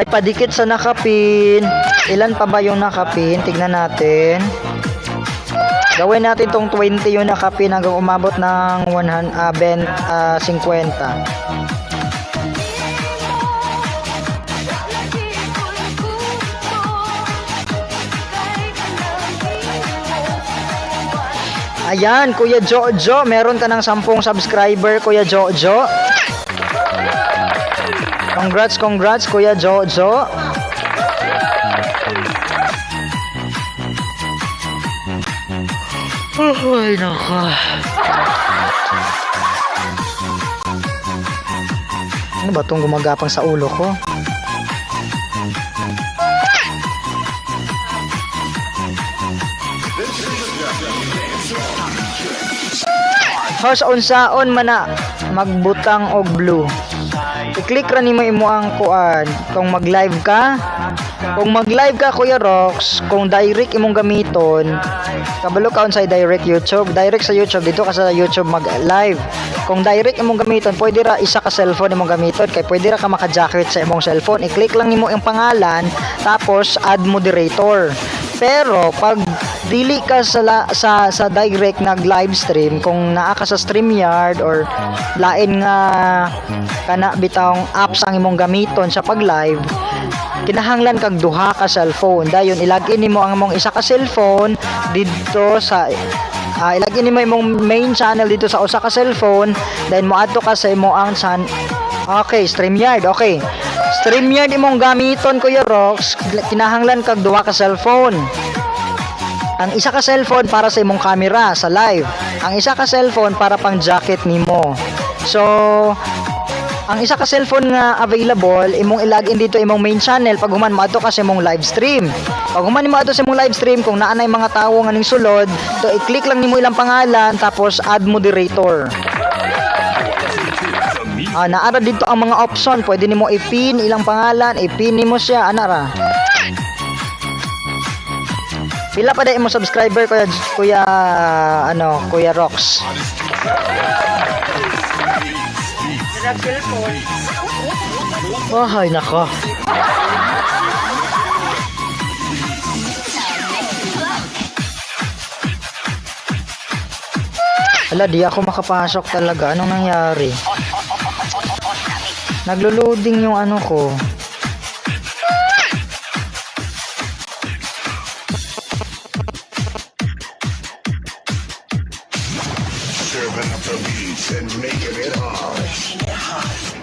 Ay, padikit sa nakapin. Ilan pa ba yung nakapin? Tignan natin. Gawin natin tong 20 yung nakapin hanggang umabot ng 50. Ayan, Kuya Jojo, meron ka ng 10 subscriber, Kuya Jojo. Congrats, Kuya Jojo. Ay, naka. Ano ba itong gumagapang sa ulo ko? House unsaon mana magbutang og blue. I-click ra nimo imo ang kuan kung mag-live ka. Kung mag-live ka Kuya Rox, kung direct imong gamiton, kabalo ka unsay direct YouTube, direct sa YouTube dito ka sa YouTube mag-live. Kung direct imong gamiton, pwede ra isa ka cellphone imong gamiton kay pwede ra ka maka-jacket sa imong cellphone. I-click lang nimo ang pangalan tapos add moderator. Pero pag dili ka sa direct nag live stream, kung naa ka sa StreamYard or lain nga kana bitawng apps ang imong gamiton sa pag live, kinahanglan kag duha ka cellphone. Dayon ilagin nimo ang imong isa ka cellphone dito sa ilagin nimo imong main channel dito sa usa ka cellphone, then moadto ka sa imo ang okay, StreamYard. Okay, StreamYard imong gamiton Kuya Rox, kinahanglan kag duha ka cellphone. Ang isa ka cellphone para sa imong camera sa live, ang isa ka cellphone para pang jacket nimo. So ang isa ka cellphone nga available imong ilagin dito imong main channel pag human moadto ka sa imong live stream. Pag human nimo adto sa imong live stream, kung naa nay mga tawo nga ning sulod, to i-click lang nimo ilang pangalan tapos add moderator. Naara dito ang mga option, pwede nimo i-pin ilang pangalan, i-pin nimo siya anara. Pila pa dai mo subscriber Kuya Rox? Ay, nako. Ala, di ako makapasok talaga. Anong nangyari? Naglo-loading yung ano ko. Serving up the beats and making it hard.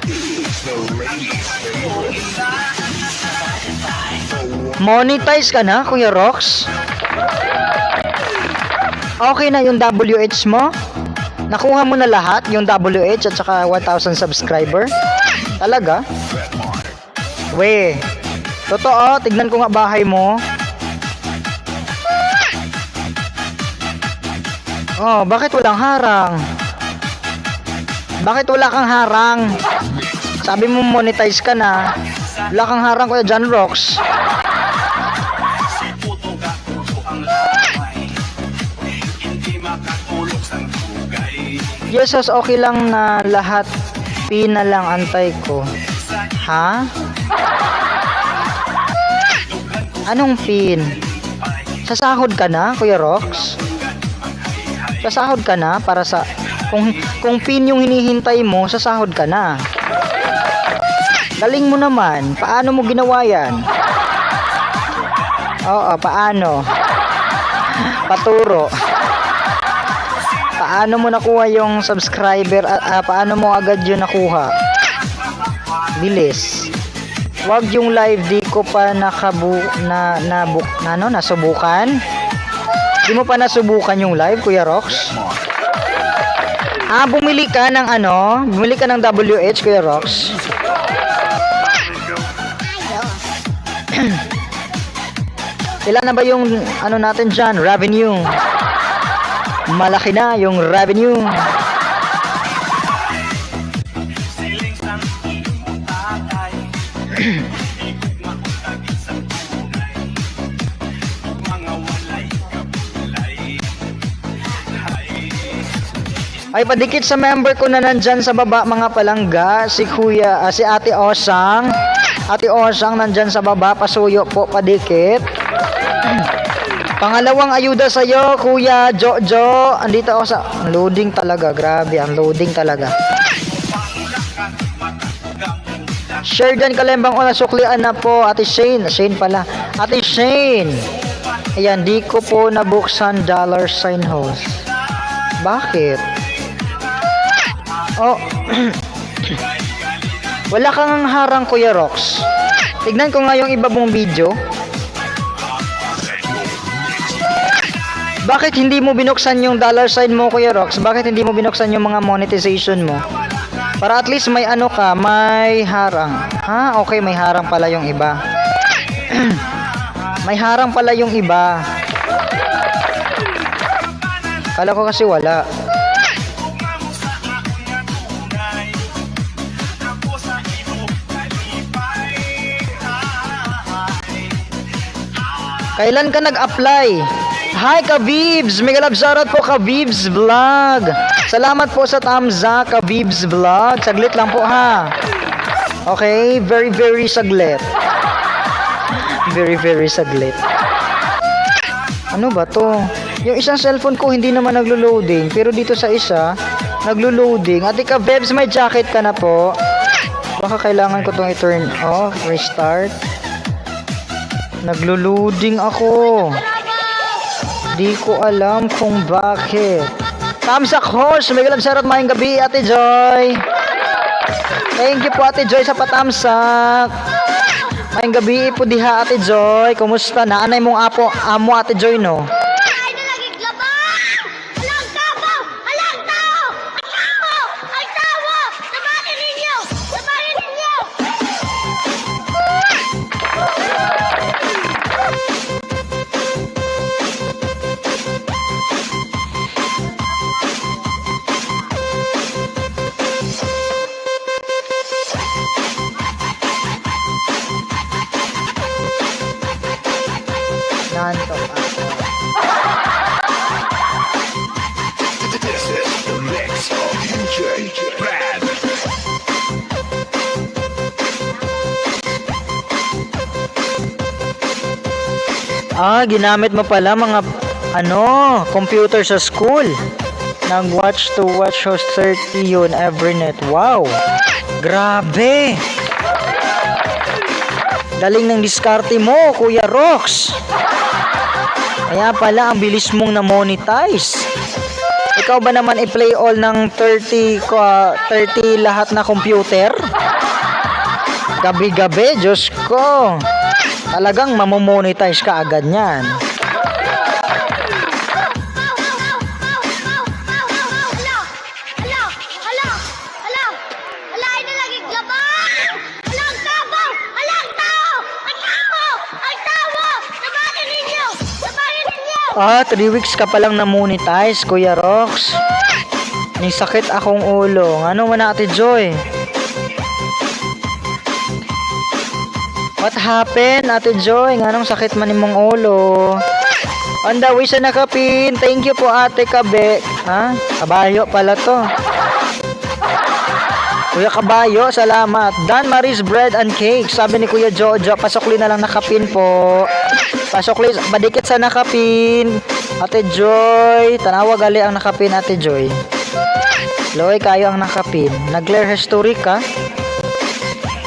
It's the ladies' favorite. Monetize ka na, Kuya Rox? Okay na yung WH mo? Nakuha mo na lahat, yung WH at saka 1,000 subscriber? Talaga? We, totoo, tignan ko nga bahay mo. Oh, bakit walang harang? Bakit wala kang harang? Sabi mo monetize ka na. Wala kang harang Kuya John Rox. Jesus, okay lang na lahat. Pina lang antay ko. Ha? Anong pin? Sasahod ka na, Kuya Rox? Sasahod ka na para sa kung pin yung hinihintay mo, sasahod ka na. Galing mo naman. Paano mo ginawa yan? Oo, paano? Paturo. Paano mo nakuha yung subscriber? Paano mo agad yun nakuha? Bilis. Wag yung live, di ko pa nasubukan. Di mo pa nasubukan yung live, Kuya Rox? Bumili ka ng bumili ka ng WH, Kuya Rox. Ilan na ba yung natin dyan? Revenue. Malaki na yung revenue. Ay, padikit sa member ko na nandyan sa baba mga palangga, si Ate Osang. Ate Osang nandyan sa baba, pasuyo po, padikit. Pangalawang ayuda sa'yo, Kuya Jojo. Andito ako sa loading talaga. Grabe, ang loading talaga. Sheridan Kalembang o nasuklian na po. Ate Shane. Shane pala. Ate Shane. Ayan, di ko po nabuksan $sign host. Bakit? Oh. Wala kang harang, Kuya Rox. Tignan ko nga yung iba mong video. Bakit hindi mo binuksan yung $sign mo, Kuya Rox? Bakit hindi mo binuksan yung mga monetization mo? Para at least may ano ka, may harang. Ha? Okay, may harang pala yung iba. May harang pala yung iba. Kala ko kasi wala. Kailan ka nag-apply? Hi, Kabibs! Mega love shoutout po, Kabibs Vlog. Salamat po sa thumbs up, Kabibs Vlog. Saglit lang po, ha? Okay? Very, very saglit. Very, very saglit. Ano ba to? Yung isang cellphone ko hindi naman naglo-loading. Pero dito sa isa, naglo-loading. Ate Kabibs, may jacket ka na po. Baka kailangan ko itong i-turn off. Restart. Naglo-loading ako. Di ko alam kung bakit. Tamsak host, may galang shoutout, mayang gabi, Ate Joy. Thank you po, Ate Joy, sa patamsak. Mayang gabi po diha, Ate Joy. Kumusta? Naanay mong amo, Ate Joy, no? Nantok ako. This is the mix of DJ Brad. Ginamit mo pala mga computer sa school. Nag-watch to watch host 30 yun every net. Wow! Grabe! Galing ng diskarte mo, Kuya Rox. Kaya pala, ang bilis mong na-monetize. Ikaw ba naman i-play all ng 30 lahat na computer? Gabi-gabi, Diyos ko. Talagang mamomonetize ka agad niyan. Ah, 3 weeks ka palang na-monetize, Kuya Rox. May sakit akong ulo. Ano man Ate Joy? What happened, Ate Joy? Anong sakit man imong ulo? On the way sa nakapin. Thank you po, Ate Kabe. Ha? Kabayo pala to. Kuya Kabayo, salamat. Dan Maris Bread and Cake. Sabi ni Kuya Jojo, pasokli na lang nakapin po. Pasokli, badikit sa nakapin. Ate Joy, tanawa gali ang nakapin, Ate Joy. Loy, kayo ang nakapin. Nag-clear history ka?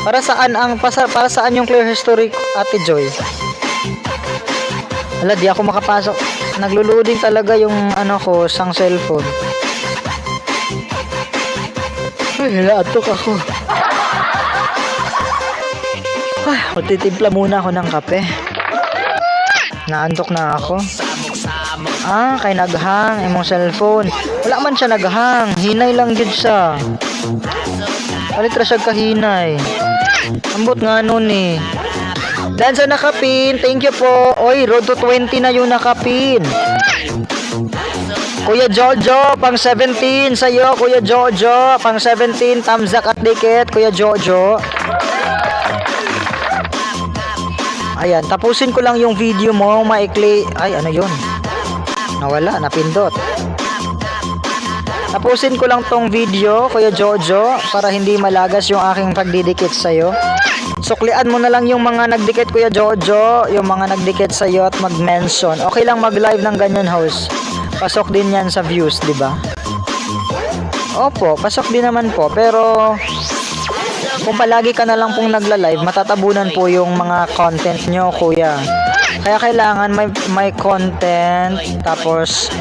Para saan yung clear history, Ate Joy? Wala, di ako makapasok. Naglo-loading talaga yung sang cellphone. Ay, naatok ako. Ay, magtitimpla muna ako ng kape. Naantok na ako. Kay naghang imong cellphone. Wala man siya naghang. Hinay lang gid siya. Alitra siya kahinay. Ambot nga nun eh. Dan sa nakapin, thank you po. Oy, road to 20 na yung nakapin. Kuya Jojo, pang 17 sa'yo, Kuya Jojo. Pang 17, tamzak at dikit, Kuya Jojo. Ayan, tapusin ko lang yung video mo, maikli. Ay, ano yun? Nawala, napindot. Tapusin ko lang tong video, Kuya Jojo, para hindi malagas yung aking pagdidikit sa'yo. Suklian mo na lang yung mga nagdikit Kuya Jojo, yung mga nagdikit sa iyo at mag-mention. Okay lang mag-live ng ganyan, host. Pasok din yan sa views, di ba? Opo, pasok din naman po. Pero kung palagi ka na lang pong nagla-live, matatabunan po yung mga content nyo, kuya. Kaya kailangan may content, tapos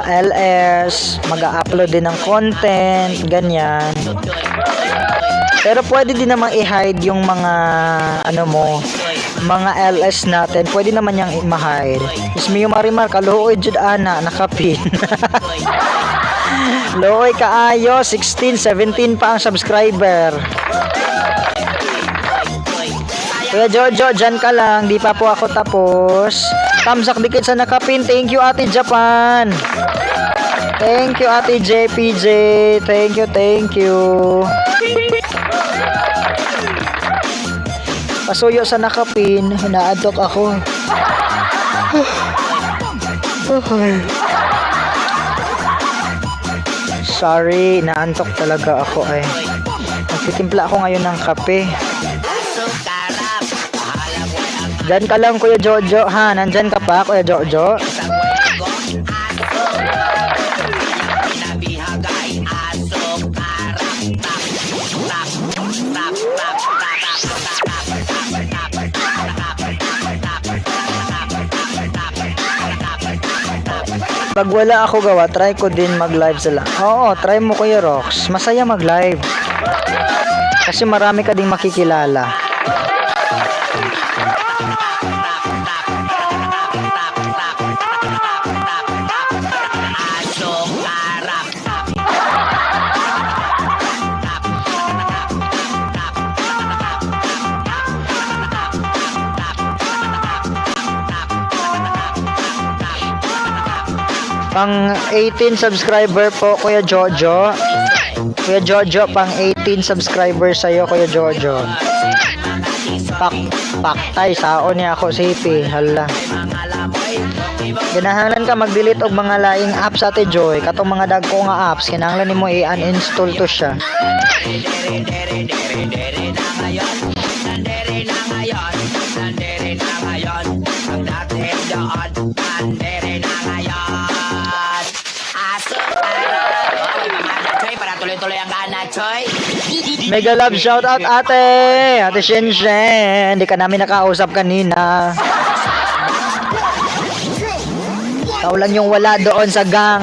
LS, mag-upload din ng content, ganyan. Pero pwede din namang i-hide yung mga mga LS natin. Pwede naman yang i-hide. Ismi yung marimar, kaluoy jud ana, nakapin. Looy kaayo, 16, 17 pa ang subscriber. Kuya Jojo, dyan ka lang. Di pa po ako tapos. Tamsak dikit sa nakapin. Thank you, Ate Japan. Thank you, Ate JPJ. Thank you, thank you. Pasuyo sa nakapin. Hinaadok ako. Sorry, naantok talaga ako eh. Nagtitimpla ako ngayon ng kape. Diyan ka lang Kuya Jojo ha, nandyan ka pa Kuya Jojo. Pag wala ako gawa, try ko din mag-live sila. Oo, try mo Kuya Rox. Masaya mag-live. Kasi marami ka ding makikilala. Pang 18 subscriber po Kuya Jojo. Kuya Jojo, pang 18 subscriber sa'yo Kuya Jojo. Paktay, saon niya ako sipi. Hala. Ganahanan ka mag-delete og mga laing apps Ate Joy. Katong mga dagko nga apps, kinahanglan nimo i-uninstall to siya. Mega love shoutout ate Shen Shen. Hindi ka namin nakausap kanina. Ikaw lang yung wala doon sa gang.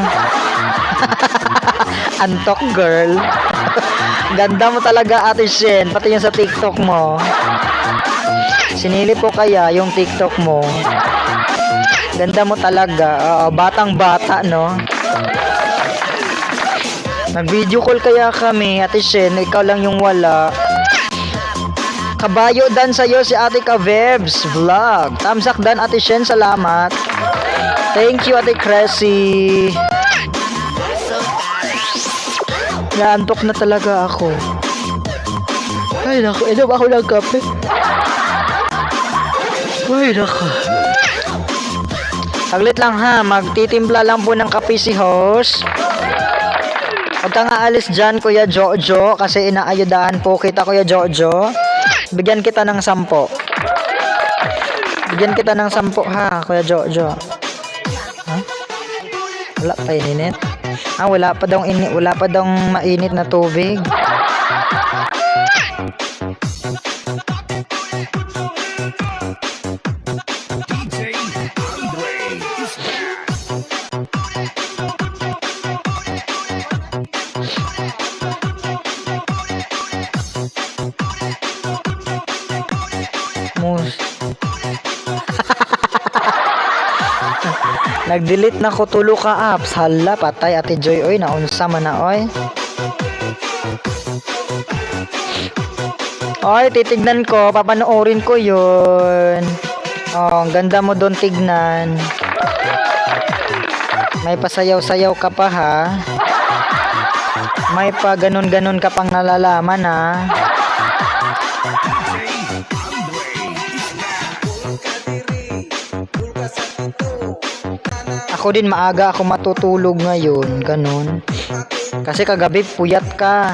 Antok girl. Ganda mo talaga Ate Shen. Pati yung sa TikTok mo. Sinili po kaya yung TikTok mo. Ganda mo talaga. Batang bata no. Nag-video call kaya kami, Ate Shen, ikaw lang yung wala. Kabayo dan sa'yo si Ate Kavebs Vlog. Tamsak dan Ate Shen, salamat. Thank you Ate Cressy. Naantok na talaga ako. Ay naku, inom ako ng kape. Ay naku. Saglit lang ha, magtitimpla lang po ng kape si host. Huwag ka nga alis dyan, Kuya Jojo, kasi inaayudahan po kita, Kuya Jojo. Bigyan kita ng 10. Bigyan kita ng 10, ha, Kuya Jojo. Ha? Wala pa ininit? Wala pa daw mainit na tubig. Nag-delete na ko tulo ka apps. Hala, patay Ate Joy. Oy, naunsa man na, oy. Oy, titignan ko. Papanoorin ko yun. Oh, ang ganda mo doon tignan. May pasayaw-sayaw ka pa, ha? May pa ganun-ganun ka pang nalalaman, ha? Ako din maaga ako matutulog ngayon, ganun. Kasi kagabi puyat ka.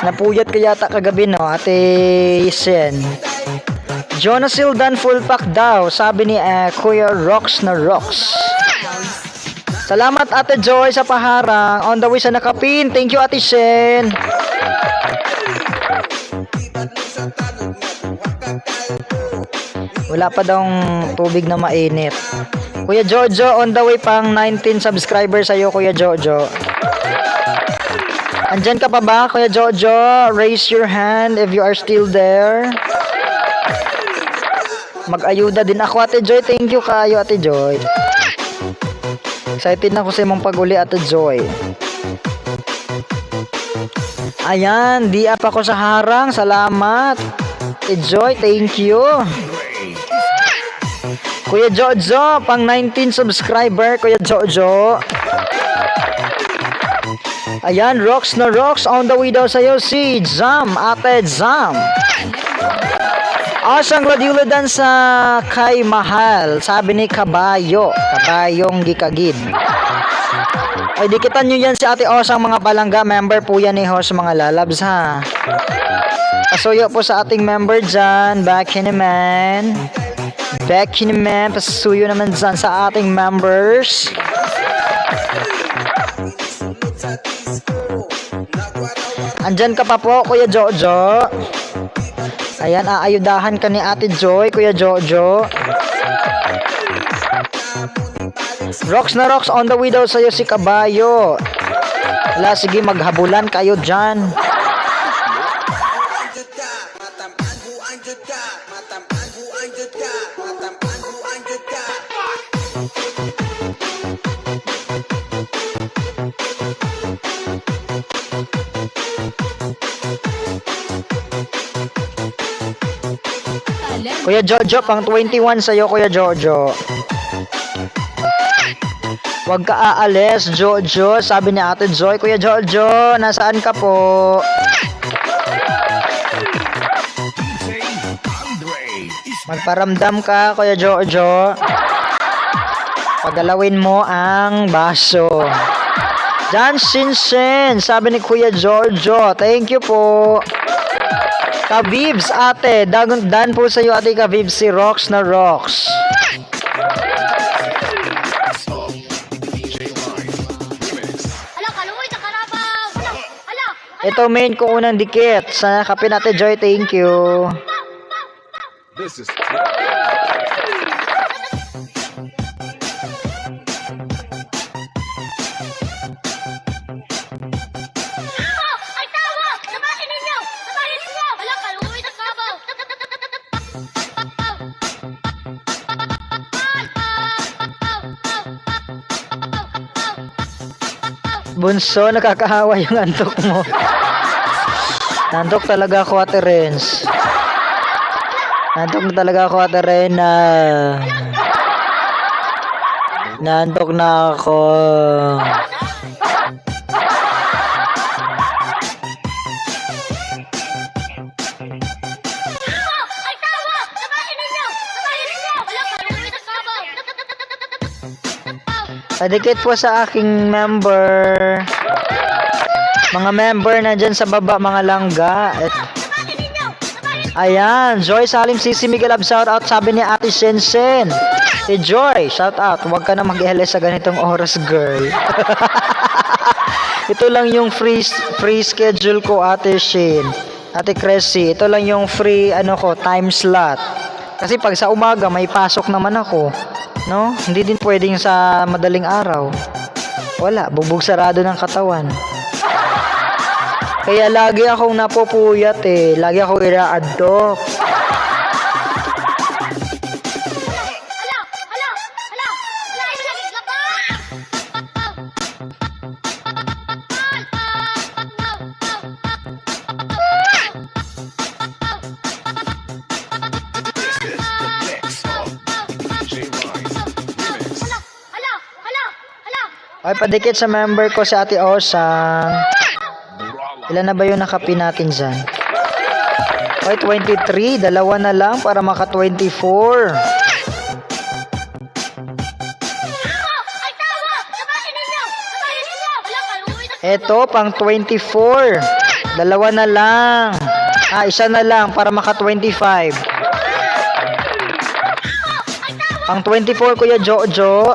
Napuyat ka yata kagabi, no, Ate Sen. Jonas Isdaan full pack daw, sabi ni Kuya Rox na Rox. Salamat Ate Joy sa paharang. On the way sa nakapin. Thank you Ate Sen. Wala pa daw tubig na mainit. Kuya Jojo, on the way pang 19 subscribers sa'yo, Kuya Jojo. Andyan ka pa ba, Kuya Jojo? Raise your hand if you are still there. Mag-ayuda din ako, Ate Joy. Thank you kayo, Ate Joy. Excited na ako sa imong pag-uli, Ate Joy. Ayan, di up ako sa harang. Salamat. Ate Joy, thank you. Kuya Jojo, pang 19 subscriber, Kuya Jojo. Ayan, Rox na Rox, on the way daw sa'yo si Jam, Ate Jam. Asang radiuladan sa kay Mahal, sabi ni Kabayo, Kabayong Gikagid. Ay, dikitan nyo yan si Ate Osang mga palangga, member po yan ni Host mga lalabs ha. Pasuyo po sa ating member dyan, Becky naman, pasuyo naman dyan sa ating members. Andyan ka pa po, Kuya Jojo. Ayan, aayudahan ka ni Ate Joy, Kuya Jojo. Rox na Rox, on the way daw sa'yo si Kabayo. Wala, sige, maghabulan kayo dyan. Kuya Jojo, pang 21 sa'yo, Kuya Jojo. Huwag ka aalis, Jojo, sabi ni Ate Joy. Kuya Jojo, nasaan ka po? Magparamdam ka, Kuya Jojo. Pagalawin mo ang baso. Jan Shinsen, sabi ni Kuya Jojo. Thank you po. Kabibs, ate. Dan po sa'yo, ate Kabibs, si Rox na Rox. Ito main ko unang dikit. Sa kape natin, Joy. Thank you. This is Bunso, nakakahawa yung antok mo. Nantok talaga ako, Ate Renz. Nantok na talaga ako, Ate Rena. Nantok na ako. Padikit po sa aking member. Mga member na dyan sa baba, mga langga. Ayan, Joy Salim Sisi Miguel Ab, shout out, sabi ni Ate Sensen. Si Joy, shout out. Huwag ka na mag-LS sa ganitong oras, girl. Ito lang yung free schedule ko, Ate Shin. Ate Cressy, ito lang yung free time slot. Kasi pag sa umaga may pasok naman ako. No? Hindi din pwedeng sa madaling araw. Wala, bubog sarado ng katawan. Kaya lagi akong napupuyat eh. Lagi akong ira-adok. Ay, padikit sa member ko si Ate Osang. Ilan na ba yung nakapi natin dyan? Ay, 23. Dalawa na lang para maka 24. Eto, pang 24. Dalawa na lang. Isa na lang para maka 25. Pang 24, Kuya Jojo.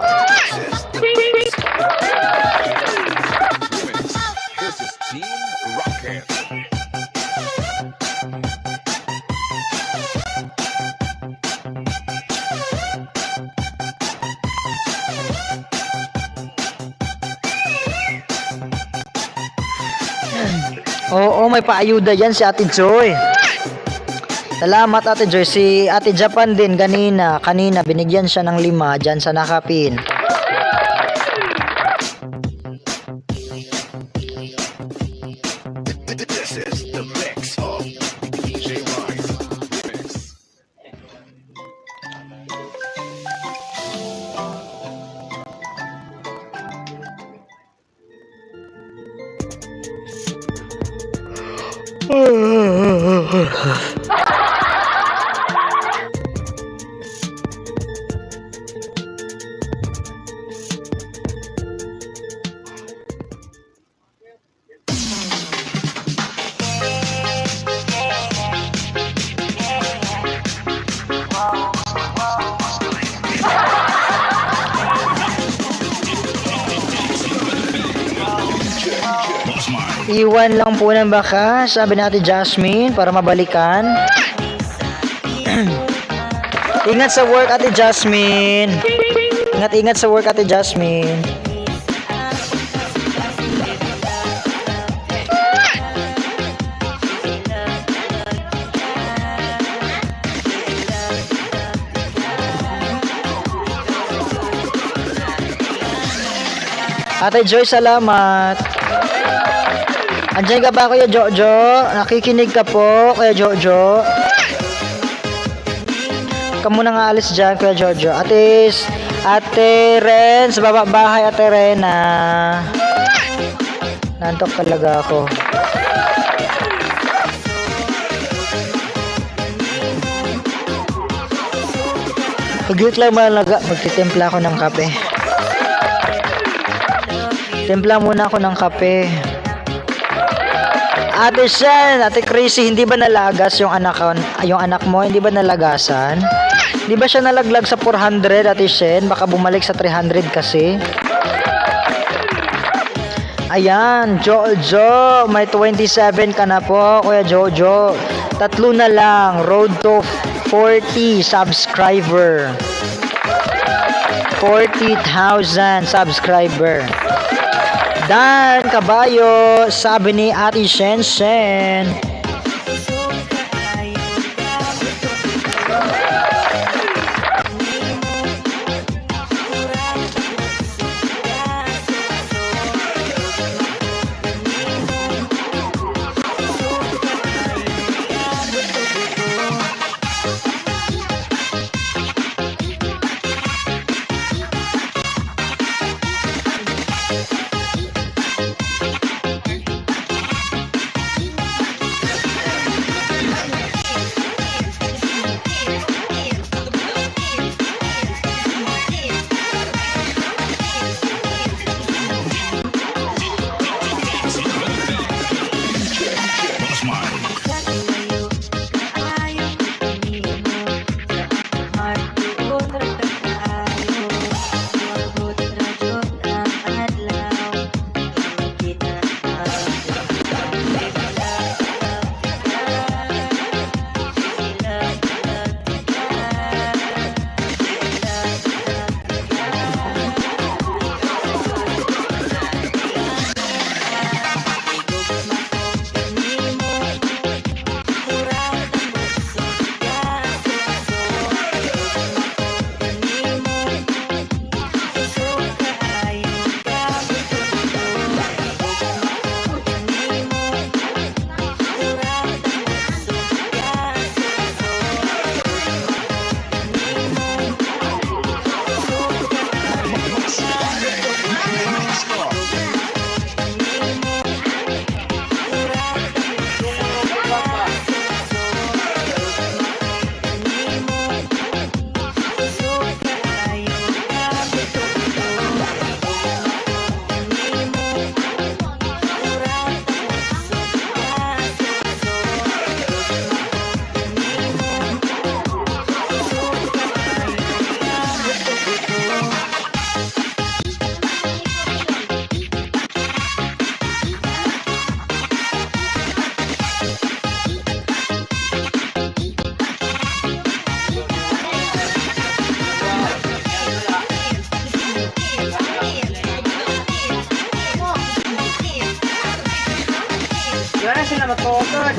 Oo, may paayuda yan si Ate Joy. Salamat Ate Joy. Si Ate Japan din kanina binigyan siya ng 5 dyan sa nakapin. This is the mix of DJ Rise Remix. Iwan lang po ng baka, sabi natin Jasmine, para mabalikan. Ingat sa work, Ate Jasmine. Ingat sa work, Ate Jasmine. Ate Joy, salamat. Andiyan ka ba, Kuya Jojo? Nakikinig ka po, Kuya Jojo? Ka muna nga alis dyan, Kuya Jojo. Ate Ren, sa baba bahay, Ate Rena. Nantok talaga ako. Pag-wait lang malaga, magtitimpla ako ng kape. Timpla muna ako ng kape. Ate Shen, Ate Crazy, hindi ba nalagas yung anak mo? Hindi ba nalagasan? Hindi ba siya nalaglag sa 400, Ate Shen? Baka bumalik sa 300 kasi. Ayan, Jojo, may 27 ka na po, Kuya Jojo. 3 na lang, road to 40 subscriber. 40,000 subscriber. Dan Kabayo, sabi ni Ate Shen Shen. Di ba na sila matutod?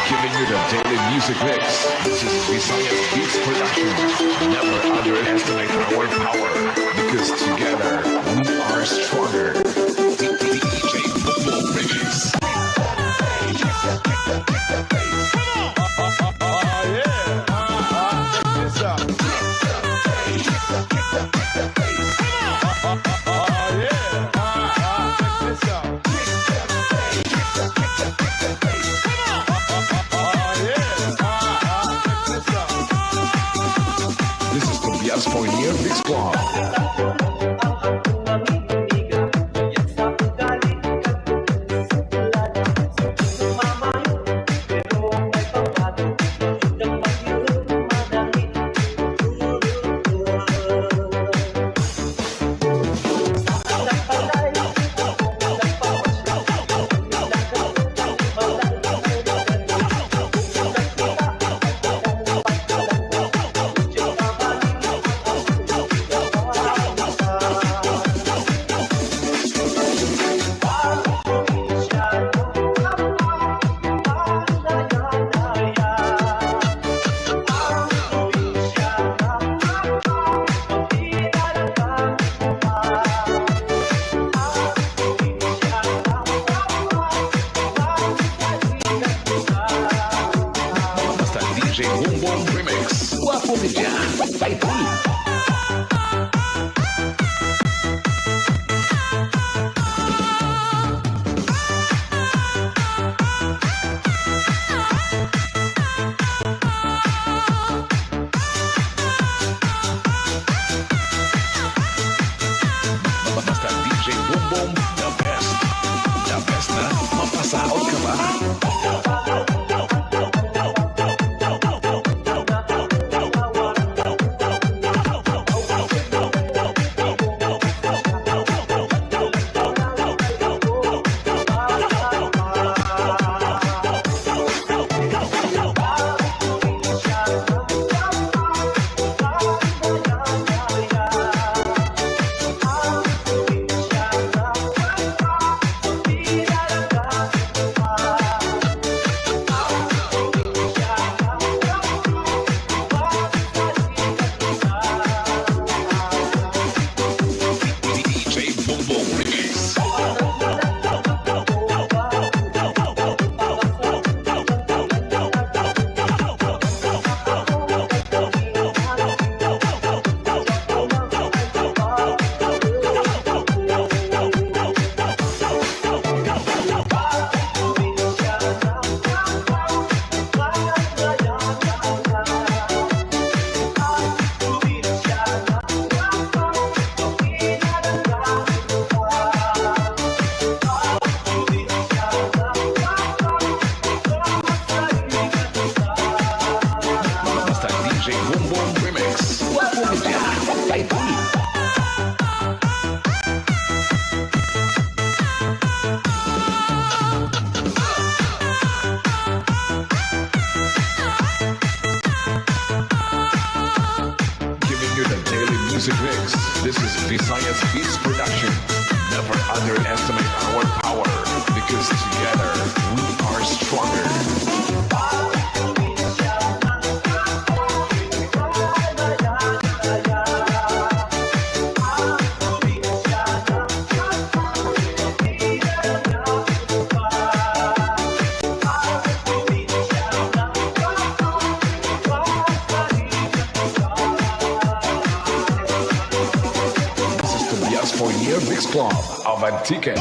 Giving you the daily music mix. This is Visayas Beats Production. Never underestimate our power, because together we are stronger. DJ Football Remix. This is Tobias Fournier Big Squad. DJ Boom Boom Remix. Guapo Media. Title. Basta DJ Boom Boom, the best. The best na mapasaot ka ba? DJ Boom Boom Remix. Basta DJ Boom Boom Remix. Guapo Media. Title. Giving you the daily music mix. This is Visayas Beats Production. Never underestimate our power because together we are stronger. This is Tobias for Year Mix Club of Antiken.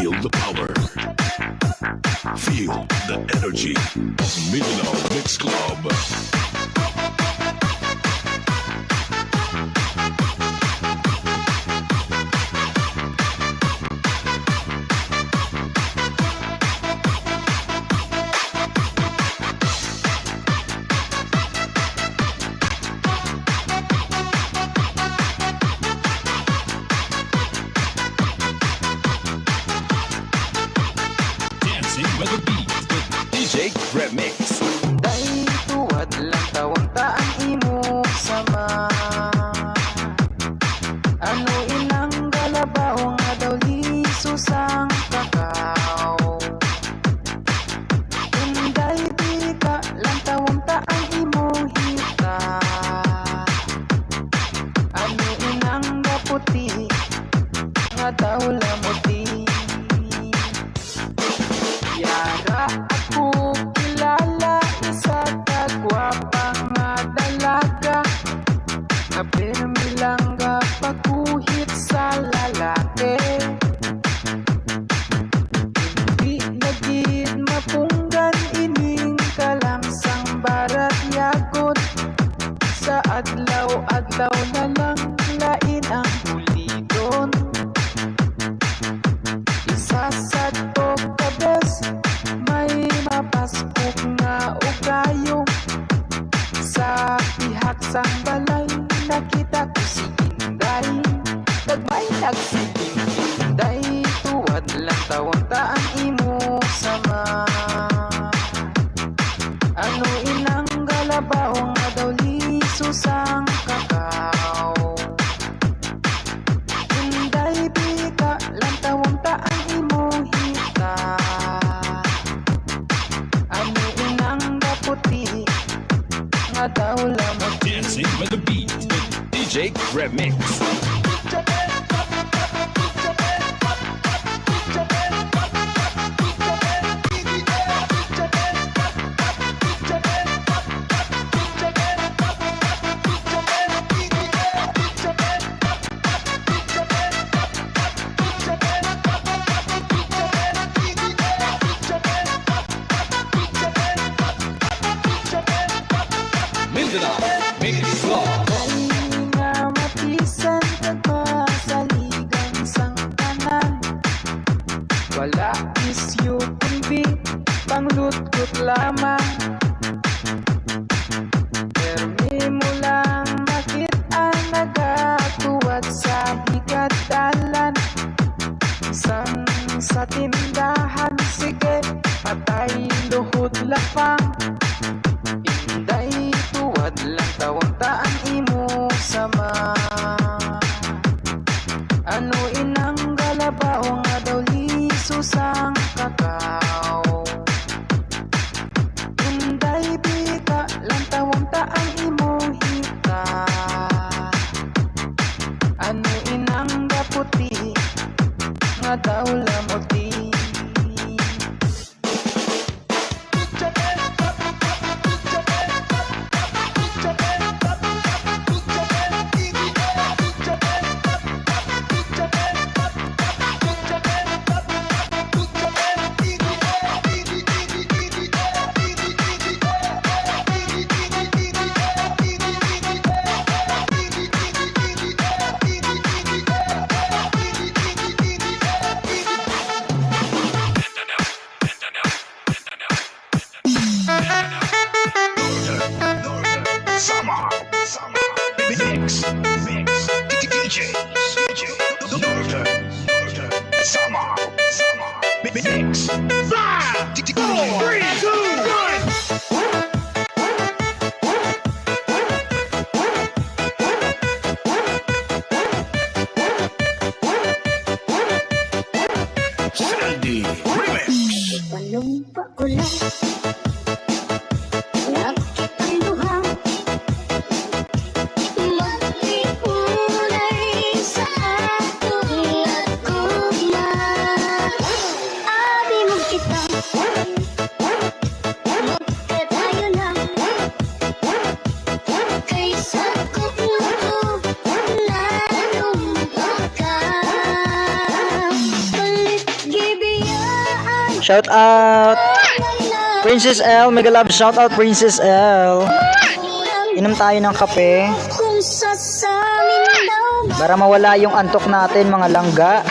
Feel the power. Feel the energy of Mindanao Mix Club. Dancing with the beat with DJ Remix. Dahil tuwad lang tawang taang imo sama. Ano ilang galabaw nga daw lisusang kakao. Inday di ka lang tawang taang imo hita. Ano inang gaputi nga daw lamuti. Yara ako kilala isa kagwapang nga dalaga. Kapirmi lang ga pagkuhit sa lalaki. Hindi nagid mapunggan ining kalamsang barat yagot. Sa adlaw-adlaw na lang lain ang pulidon. Isa sa kabes may mapaskog nga ugayo. Sa pihak sang balay nakita ko si Inday. Nagmay nagsiling Inday. Tuwad lang tawang taang imo sama. Ano inang galabaw nga daw lisusang kakao. Inday bika lang tawang taang imo hita. Ano inang gaputi nga daw lamot. Dancing with the beat with DJ Remix. Mindanao Mix Club. Dahil nga matisan ka pa sa ligang sang tanan. Wala isyu kundi panglutgot lamang. Permi mo lang makita nagatuwad sa higadalan. Isang sa tindahan, sige, patay luhod lapang. Inday tuwad lang tawang taang imo sama. Ano inang galabaw nga daw lisusang kakao. Inday bika lang tawang taang imo hita. Ano inang gaputi nga daw lamuti. Summer Mix DJ Northern Summer Mix 5, 4, 3, 2, 1 Sandy Remix. Walong paulan, nakitang duha. Magtikulay sa atong laguna. Abi mong kita, magkatayo lang. Kaysa kukuto, lalong baka. Palit gibi Shout out Princess L, mega love shout out Princess L. Inom tayo ng kape Kung sasamin daw para mawala yung antok natin mga langga.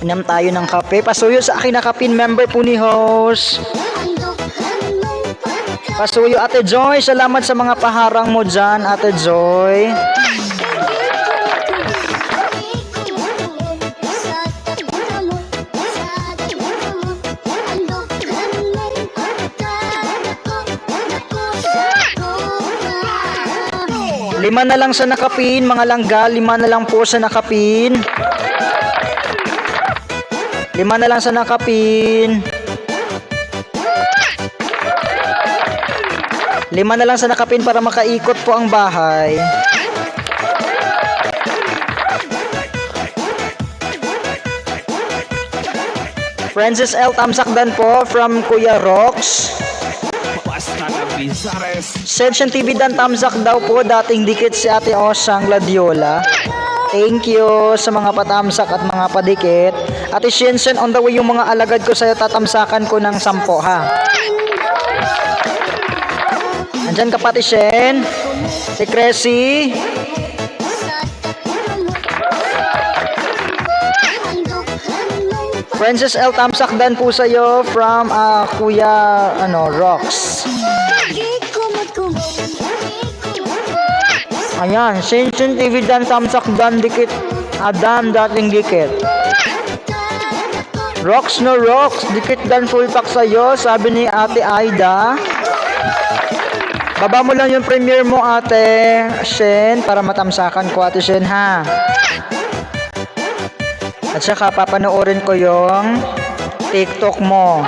Inom tayo ng kape. Pasuyo sa akin na kapin member po ni host. Andokan mong pagka Pasuyo Ate Joy, salamat sa mga paharang mo dyan Ate Joy. Lima na lang sa nakapin mga langga, 5 na lang po sa nakapin. 5 na lang sa nakapin. 5 na lang sa nakapin para makaikot po ang bahay. Princess L Tamsakdan po from Kuya Rox. Basta na Bizares. Sensyon TV Dan Tamsak daw po, dating dikit si Ate Osang Gladiola. Thank you sa mga patamsak at mga padikit. Ate Shensen, on the way yung mga alagad ko sa'yo, tatamsakan ko ng 10 ha. Andyan ka pati Shen, si Cressy. Princess L Tamsakdan po sa'yo from Kuya Rox. Ayan, Sensyon TV Dan Tamsakdan dikit Adam dating dikit. Rox no Rox, dikit Dan full pack sa'yo, sabi ni Ate Aida. Baba mo lang yung premiere mo Ate Shen para matamsakan ko Ate Shen ha. At saka papanoorin ko yung TikTok mo.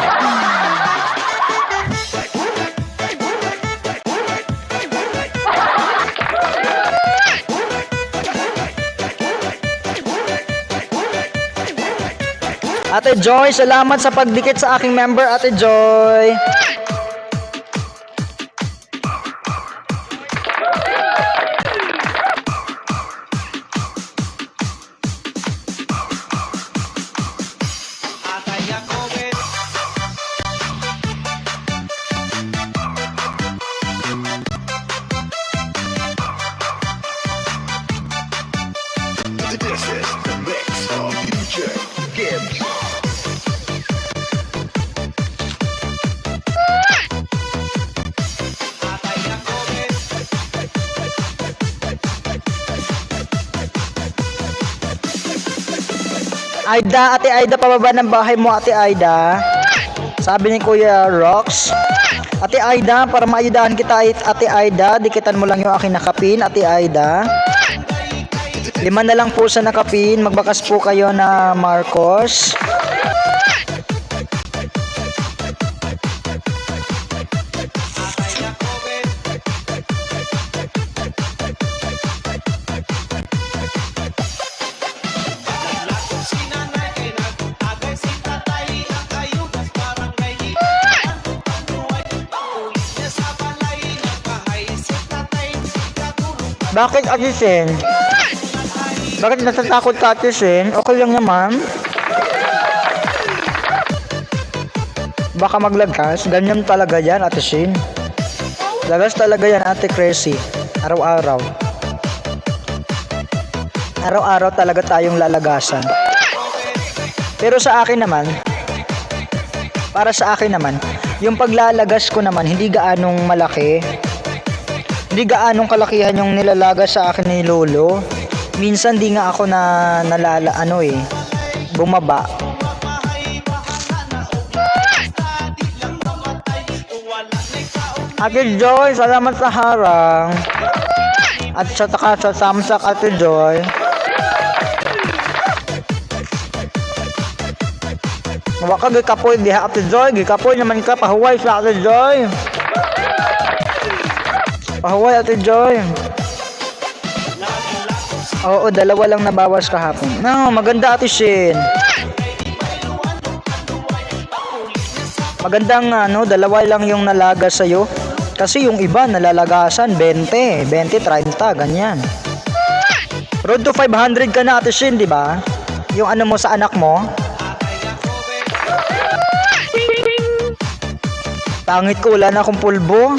Ate Joy, salamat sa pagdikit sa aking member, Ate Joy. This is the mix of future Gibbs. Aida, Ate Aida, pababa ng bahay mo, Ate Aida. Sabi ni Kuya Rox. Ate Aida, para maayudahan kita, Ate Aida, dikitan mo lang yung aking nakapin, Ate Aida. 5 na lang po sa nakapin. Magbakas po kayo na Marcos. Bakit Ate Sen? Bakit natatakot ka Ate Sen? Okay lang naman. Baka maglagas. Ganyan talaga yan Ate Sen. Lagas talaga yan Ate Cressy. Araw-araw. Araw-araw talaga tayong lalagasan. Pero sa akin naman, para sa akin naman, yung paglalagas ko naman hindi gaanong malaki. Hindi gaanong kalakihan yung nilalagas sa akin ni Lolo. Minsan di nga ako bumaba. Ate Joy, salamat sa harang. At sa tamsak Ate Joy. Waka gikapoy diha Ate Joy, gikapoy naman ka pahuway sa Ate Joy. Pahuway Ate Joy. Oo, 2 lang nabawas kahapon. No, maganda Ate Shin. Magandang 2 lang yung nalagas sa'yo. Kasi yung iba nalalagasan 20, 30, ganyan. Road to 500 ka na Ate Shin, di ba? Yung mo sa anak mo. Pangit ko, wala na akong pulbo.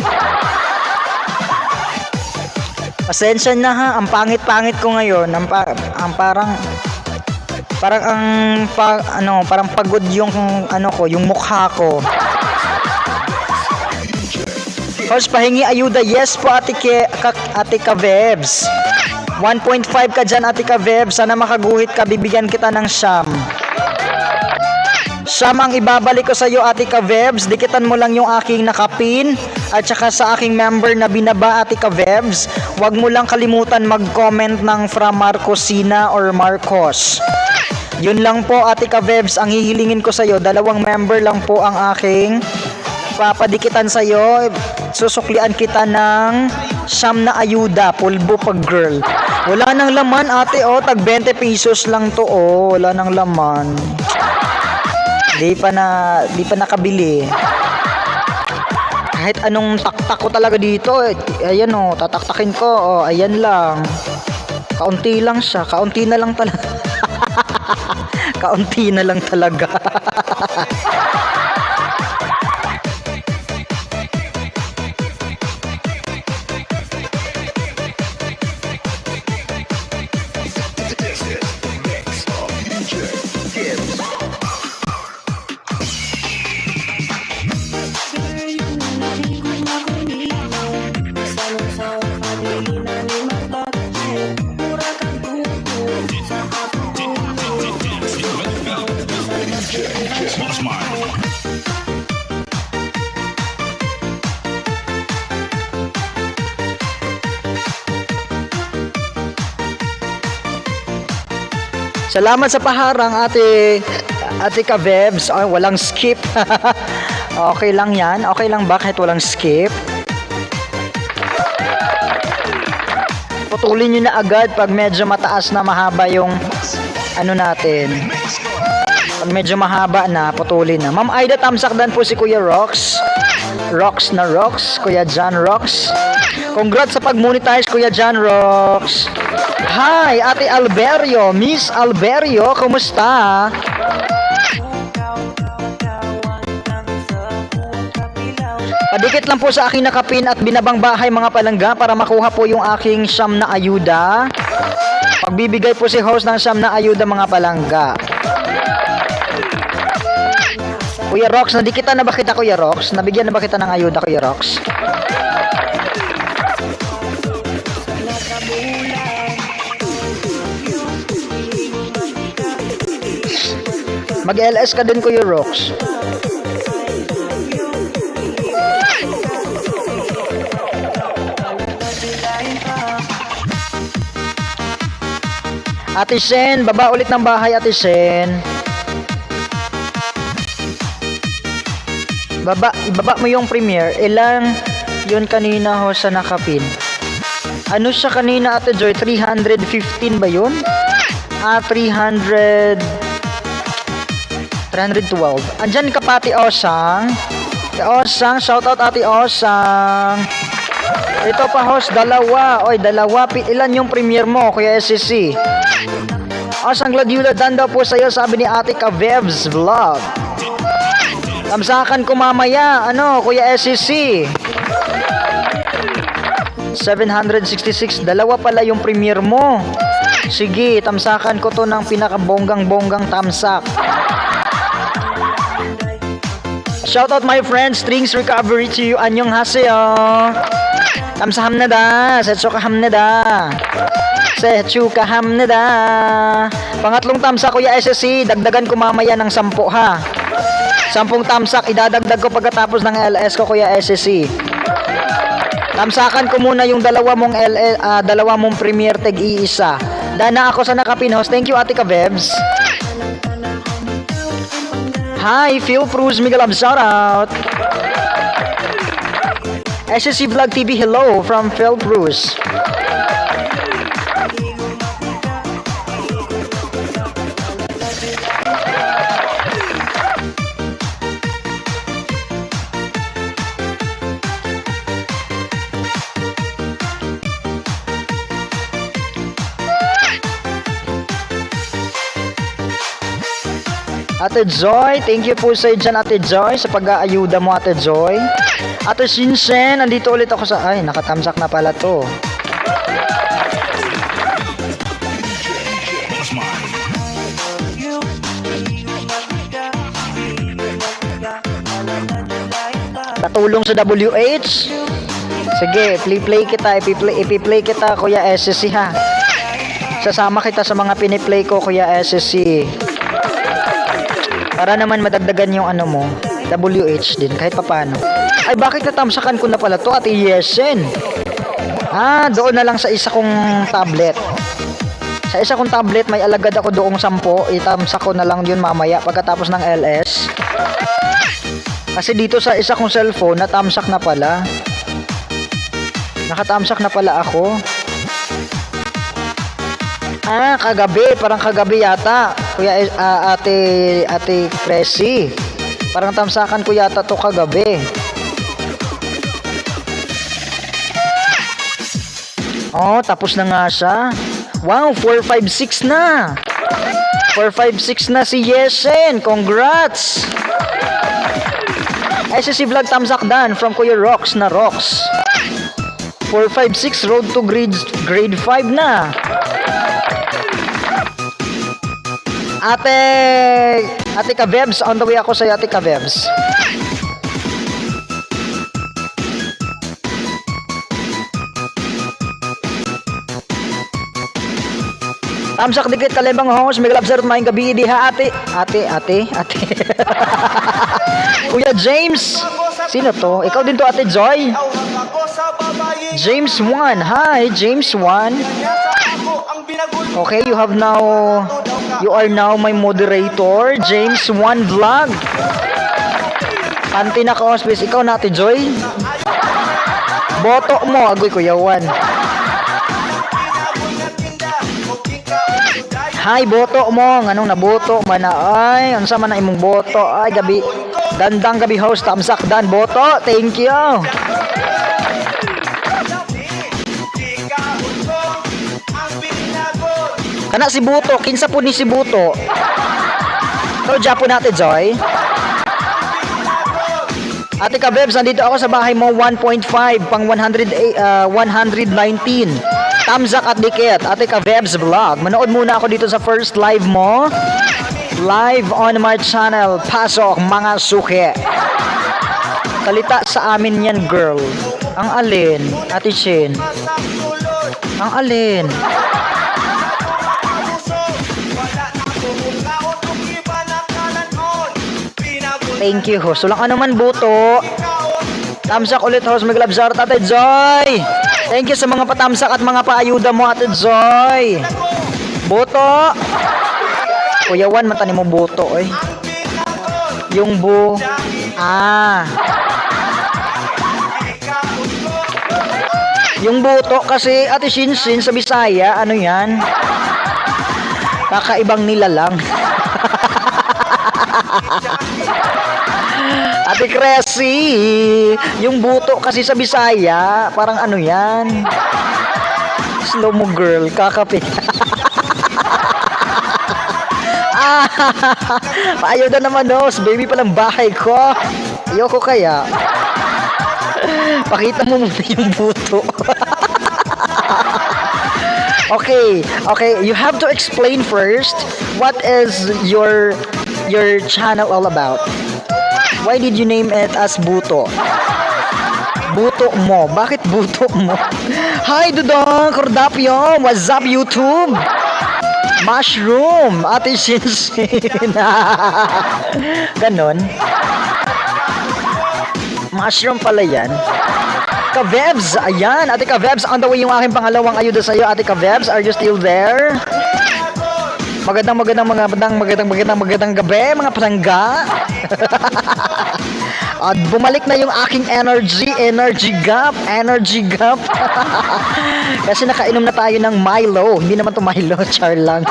Pasensya na ha, ang pangit-pangit ko ngayon. Ang parang parang pagod yung yung mukha ko. Host, pahingi ayuda. Yes po, Ate Ka-Vebs. 1.5 ka dyan, Ate Ka-Vebs. Sana makaguhit ka, bibigyan kita ng siyam. Siyam ang ibabalik ko sa iyo, Ate Ka-Vebs. Dikitan mo lang yung aking nakapin at saka sa aking member na binaba, Ate Ka-Vebs. Huwag mo lang kalimutan mag-comment ng from Markusina or Marcos. Yun lang po, Ate Ka-Vebs, ang hihilingin ko sa iyo. 2 member lang po ang aking papadikitan sa iyo. Susuklian kita ng siyam na ayuda, pulbo pag girl. Wala nang laman, ate, oh, tag 20 pesos lang to, oh. Wala nang laman. Di pa nakabili. Kahit anong taktak ko talaga dito, ayan, oh, tataktakin ko, oh, ayan lang. Kaunti lang siya, kaunti na lang talaga. Kaunti na lang talaga. Salamat sa paharang, Ate Ka-Vebs. Ay, walang skip. Okay lang yan. Okay lang ba kahit walang skip? Putulin nyo na agad pag medyo mataas na mahaba yung natin. Pag medyo mahaba na, putulin na. Ma'am Aida, tamsakdan po si Kuya Rox. Rox na Rox. Kuya John Rox. Congrats sa pag-monetize, Kuya John Rox. Hi, Ate Alberio. Miss Alberio, kumusta? Padikit lang po sa aking nakapin at binabang bahay, mga palangga, para makuha po yung aking siyam na ayuda. Pagbibigay po si host ng siyam na ayuda, mga palangga. Kuya Rox, nadikitan na ba kita, Kuya Rox? Nabigyan na ba kita ng ayuda, Kuya Rox? Mag-LS ka din, Kuya Rox. Ate Shen, baba ulit ng bahay, Ate Shen. Ibaba mo yung premiere. Ilang yun kanina ho sa nakapin? Ano siya kanina, Ate Joy? 315 ba yun? 312. Andyan ka pa, Ate Osang. Ate Osang, shoutout Ate Osang. Ito pa, host, 2. Oy, 2. Ilan yung premiere mo, Kuya SCC? Osang Gladiola, dan daw po sa'yo, sabi ni Ate Ka-Vebs Vlog. Tamsakan ko mamaya, Kuya SCC. 766, 2 pala yung premiere mo. Sige, tamsakan ko to ng pinakabonggang-bonggang tamsak. Shoutout my friend, Strings Recovery to you. Anyong haseyo. Tamsaham na da. Setso kaham na da. Setso kaham na da. Pangatlong tamsak, Kuya SSC. Dagdagan ko mamaya ng 10 ha. 10 tamsak. Idadagdag ko pagkatapos ng LS ko, Kuya SSC. Tamsakan ko muna yung 2 mong premiere tag iisa. Dana ako sa nakapin, host. Thank you, Ate Ka-Vebs. Hi, Phil Cruz, mega love shoutout. SSC Vlog TV, hello from Phil Cruz. Ate Joy, thank you po sa dyan, Ate Joy, sa pag-aayuda mo, Ate Joy. Ate Shinshen, nandito ulit ako sa... Ay, nakatamsak na pala to. Patulong sa WH. Sige, play kita, ipi-play kita, Kuya SSC ha. Sasama kita sa mga piniplay ko, Kuya SSC. Para naman madagdagan yung ano mo, WH din, kahit papano. Ay, bakit natamsakan ko na pala to, Ate Yesen? Doon na lang sa isa kong tablet. Sa isa kong tablet, may alagad ako doong 10. Itamsak ko na lang yun mamaya pagkatapos ng LS. Kasi dito sa isa kong cellphone, natamsak na pala. Nakatamsak na pala ako. Kagabi. Parang kagabi yata. Kuya, Ate Cressy. Parang tamsakan ko yata to kagabi. Oh, tapos na nga siya. Wow, 456 na. 456 na si Yesen. Congrats. SSC Vlog tamsak dan from Kuya Rocks na Rocks. 456 road to grade 5 na. Ate Kavebs, on the way ako sa Ate Kavebs. Tamsak dikit kalembang host, may galap sarot maing gabi diha ate. Kuya James, sino to? Ikaw din to, Ate Joy? James 1, hi James 1. Okay, you are now my moderator, James 1 Vlog. Panty na ka-hospice, ikaw na, Ate Joy? Boto mo, agoy Kuya 1. Hi, boto mo. Anong naboto man na? Ay, unsa man na imong boto? Ay, gabi. Dandang gabi host. Tamsak dan. Boto. Thank you. Kana si Buto. Kinsa po ni si Buto? Ito, Japo natin, Joy. Ate Kabebs, nandito ako sa bahay mo. 1.5 pang 119. Tamsak at dikit, Ate Kavebs Vlog. Manood muna ako dito sa first live mo. Live on my channel, Pasok, mga suke. Kalita sa amin yan, girl. Ang alin, Ate Shin? Ang alin? Thank you, host. Walang ano man, Buto. Tamsak ulit, host. Maglabsar, Ate Joy. Thank you sa mga patamsak at mga paayuda mo, Ate Joy. Boto. Kuya Juan, matanin mo boto, eh. Yung Yung boto kasi, Ate Shinshin, sa Bisaya, ano yan? Kakaibang nilalang. Ate Cressy, yung buto kasi sa Bisaya, parang ano yan? Slow mo girl, kakapit. Paayuda naman host, baby palang bahay ko. Ayoko kaya. Pakita mo muna yung buto. Okay, you have to explain first what is your channel all about. Why did you name it as Buto? Buto mo. Bakit buto mo? Hi, Dudong Cordapio. What's up, YouTube? Mushroom. Ate Shinshin. Ganon. Mushroom pala yan. Kavebs. Ayan. Ate Kavebs, on the way yung aking pangalawang ayuda sa'yo. Ate Kavebs, are you still there? Magandang gabi, mga palangga. At bumalik na yung aking energy gap. Kasi nakainom na tayo ng Milo. Hindi naman to Milo, char lang.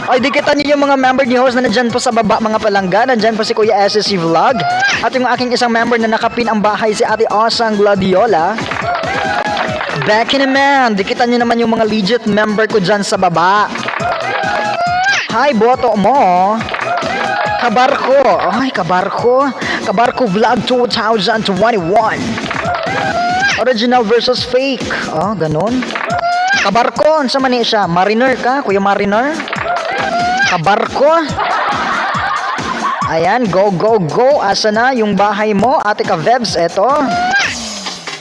Ay, dikitan niyo yung mga member ni host na nandyan po sa baba, mga palangga. Nandyan po si Kuya SSC Vlog. At yung aking isang member na nakapin ang bahay, si Ate Osang Gladiola. Becky naman, dikitan niyo naman yung mga legit member ko dyan sa baba. Hi, boto mo. Kabarko. Ay, Kabarko. Kabarko Vlog 2021. Original versus fake. Oh, ganun. Kabarko, sa mani siya? Mariner ka, Kuya Mariner? Kabarko. Ayan, go, go, go. Asa na yung bahay mo, Ate Kavebs? Eto.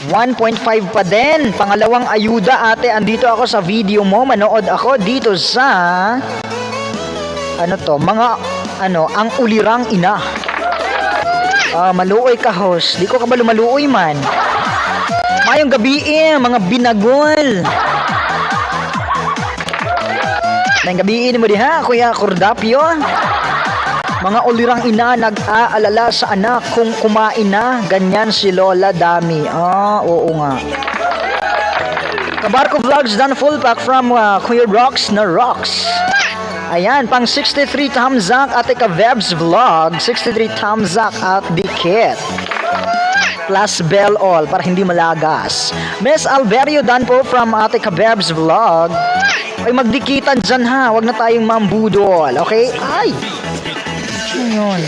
1.5 pa din. Pangalawang ayuda, ate. Andito ako sa video mo. Manood ako dito sa... Ano to? Ang ulirang ina. Maluoy ka, host. Di ko ka ba lumaluoy man? Mayong gabi mga binagol. Mayong gabi mo diha, Kuya Cordapio. Mga ulirang ina nag-aalala sa anak kung kumain na. Ganyan si Lola Dami. Oo nga. Kabarko Vlogs done full pack from Kuya Rocks na Rocks. Ayan, pang 63 thumbs up Ate Kavebs Vlog. 63 thumbs up at Dikit. Plus bell all para hindi malagas. Miss Alberio done po from Ate Kavebs Vlog. Ay, magdikitan dyan ha. Huwag na tayong mambudol. Okay? Ay! Yun.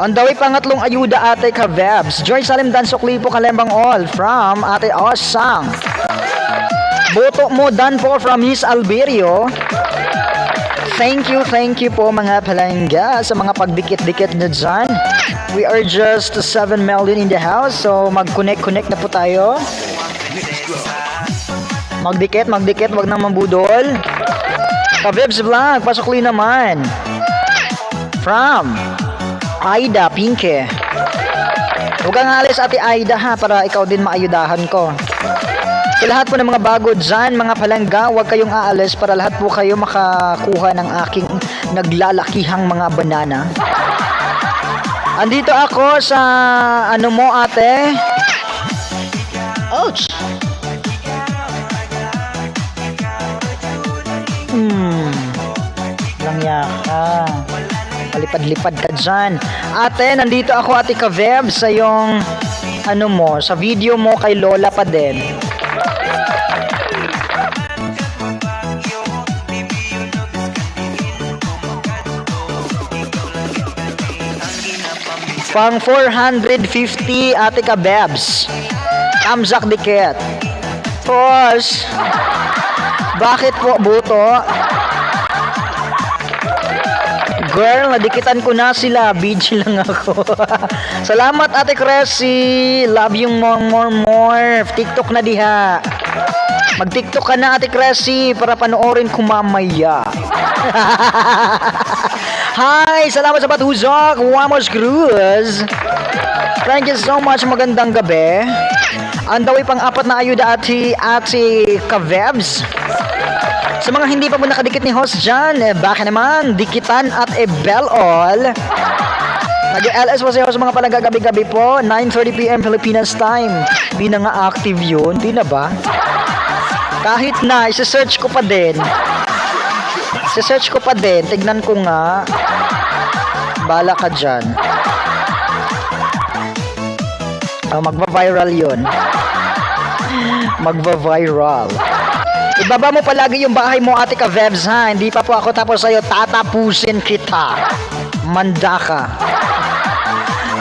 On the way, pangatlong ayuda, Ate Kavebs. Joy Salim Dan Soklipo Kalembang All from Ate Osang. Boto mo dan po from Miss Alberio. Thank you po mga palangga sa mga pagdikit-dikit nyo dyan. We are just 7 million in the house, so mag-connect na po tayo. Magdikit, wag nang mambudol. Kavebs Vlog, pasokli naman. From Aida Pinke. Huwag kang alis, Ate Aida ha, para ikaw din maayudahan ko. Sa lahat po ng mga bago dyan, mga palangga, huwag kayong aalis para lahat po kayo makakuha ng aking naglalakihang mga banana. Andito ako sa ano mo, ate? Ouch! Langya ka. Palipad-lipad ka dyan. Ate, nandito ako, Ate Kaveb, sa yung ano mo, sa video mo kay Lola pa din. Pang 450, Ate Kavebs. Tamzak Dikit. Pause. Bakit po, buto? Girl, nadikitan ko na sila. BG lang ako. Salamat, Ate Cressy. Love you more. TikTok na diha. Mag-TikTok ka na, Ate Cressy, para panoorin ko mamaya. Hi! Salamat sa patusok. Wamos Cruz. Thank you so much. Magandang gabi. Ang dawi pang apat na ayuda, Ate Kavebs. Sa mga hindi pa po nakadikit ni host dyan, baka naman, dikitan at bell all. Nag-LS po sa mga palangga gabi-gabi po, 9:30 PM Philippines time. Di na nga active yun, di na ba? Kahit na, isa-search ko pa din. Tignan ko nga. Bala ka dyan. Magva-viral yun. Magva-viral. Ibaba mo palagi yung bahay mo, Ate Kavebs, ha? Hindi pa po ako tapos sa'yo. Tatapusin kita. Manda ka.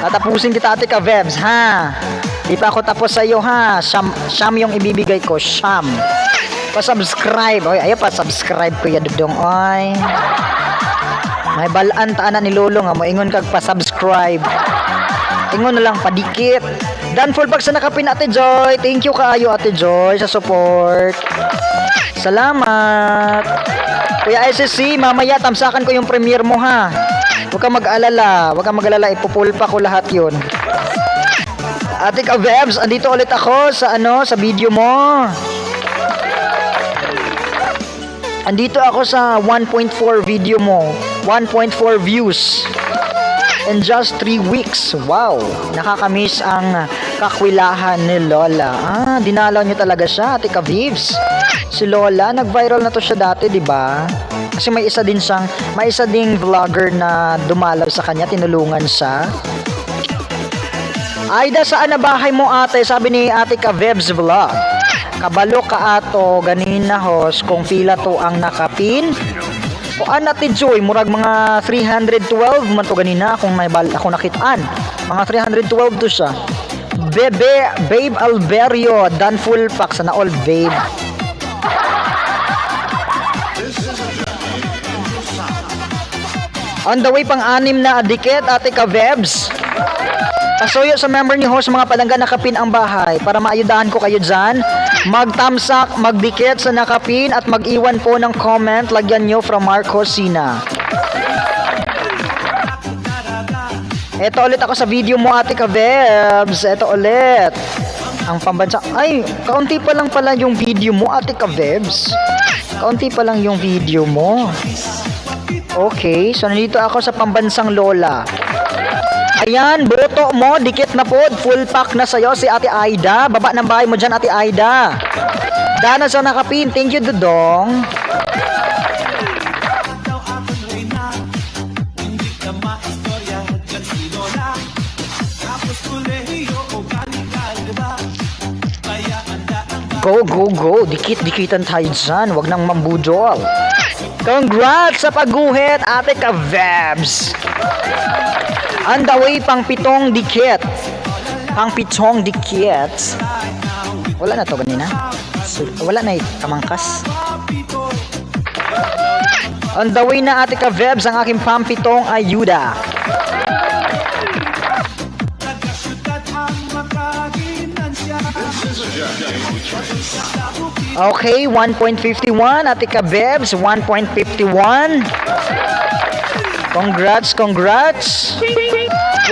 Tatapusin kita, Ate Kavebs, ha? Hindi pa ako tapos sa'yo, ha? Sham yung ibibigay ko. Sham. Pa-subscribe. Oy, ayaw pa-subscribe ko yan, dudong. Oy. May balaan taan na ni Lolo nga. Moingon kag pa-subscribe. Ingon na lang, padikit. Dan full pag sa nakapin, Ate Joy. Thank you kaayo, Ate Joy, sa support. Salamat. Kuya SSC, mamaya tamsakan ko yung premiere mo, ha. Huwag kang mag-alala. Ipupulpa ko lahat yun. Ate Kavebs, andito ulit ako sa sa video mo. Andito ako sa 1.4 video mo. 1.4 views. In just 3 weeks. Wow. Nakakamiss ang kakwilahan ni Lola. Dinalaw niyo talaga siya, Ate Kavebs. Si Lola, nag-viral na to siya dati, di ba? Kasi may isa ding vlogger na dumalaw sa kanya, tinulungan siya. Aida, saan na bahay mo, ate? Sabi ni Ate Kavebs Vlog. Kabalo ka ato ganina host kung pila to ang nakapin. Kuan natin Joy, murag mga 312 man to ganina kung ako nakitaan. Mga 312 to siya. Babe Alberio, done full pack sana all babe. On the way pang-anim na adikit, ate ka-Vebs. Pasuyo sa member ni host mga palangga nakapin ang bahay para maayudahan ko kayo dyan. Magtamsak, magdikit sa nakapin at mag-iwan po ng comment. Lagyan nyo from Markusina. Ito ulit ako sa video mo ate ka-Vebs. Ito ulit. Ang pambansa. Ay, kaunti pa lang pala yung video mo ate ka-Vebs. Kaunti pa lang yung video mo. Okay, so nandito ako sa pambansang Lola. Ayan, boto mo, dikit na po, full pack na sa'yo si Ate Aida. Baba ng bahay mo dyan, Ate Aida. Dana sa nakapin, thank you, Dudong. Go, dikit-dikitan tayo dyan, wag nang mambudol. Congrats sa pagguhit, ate ka-Vebs. On the way, pang pitong dikit. Wala na to ganina. Wala na kamangkas. On the way na ate ka-Vebs, ang aking pampitong ayuda. Okay, 1.51 ate ka-Bebs, 1.51. Congrats.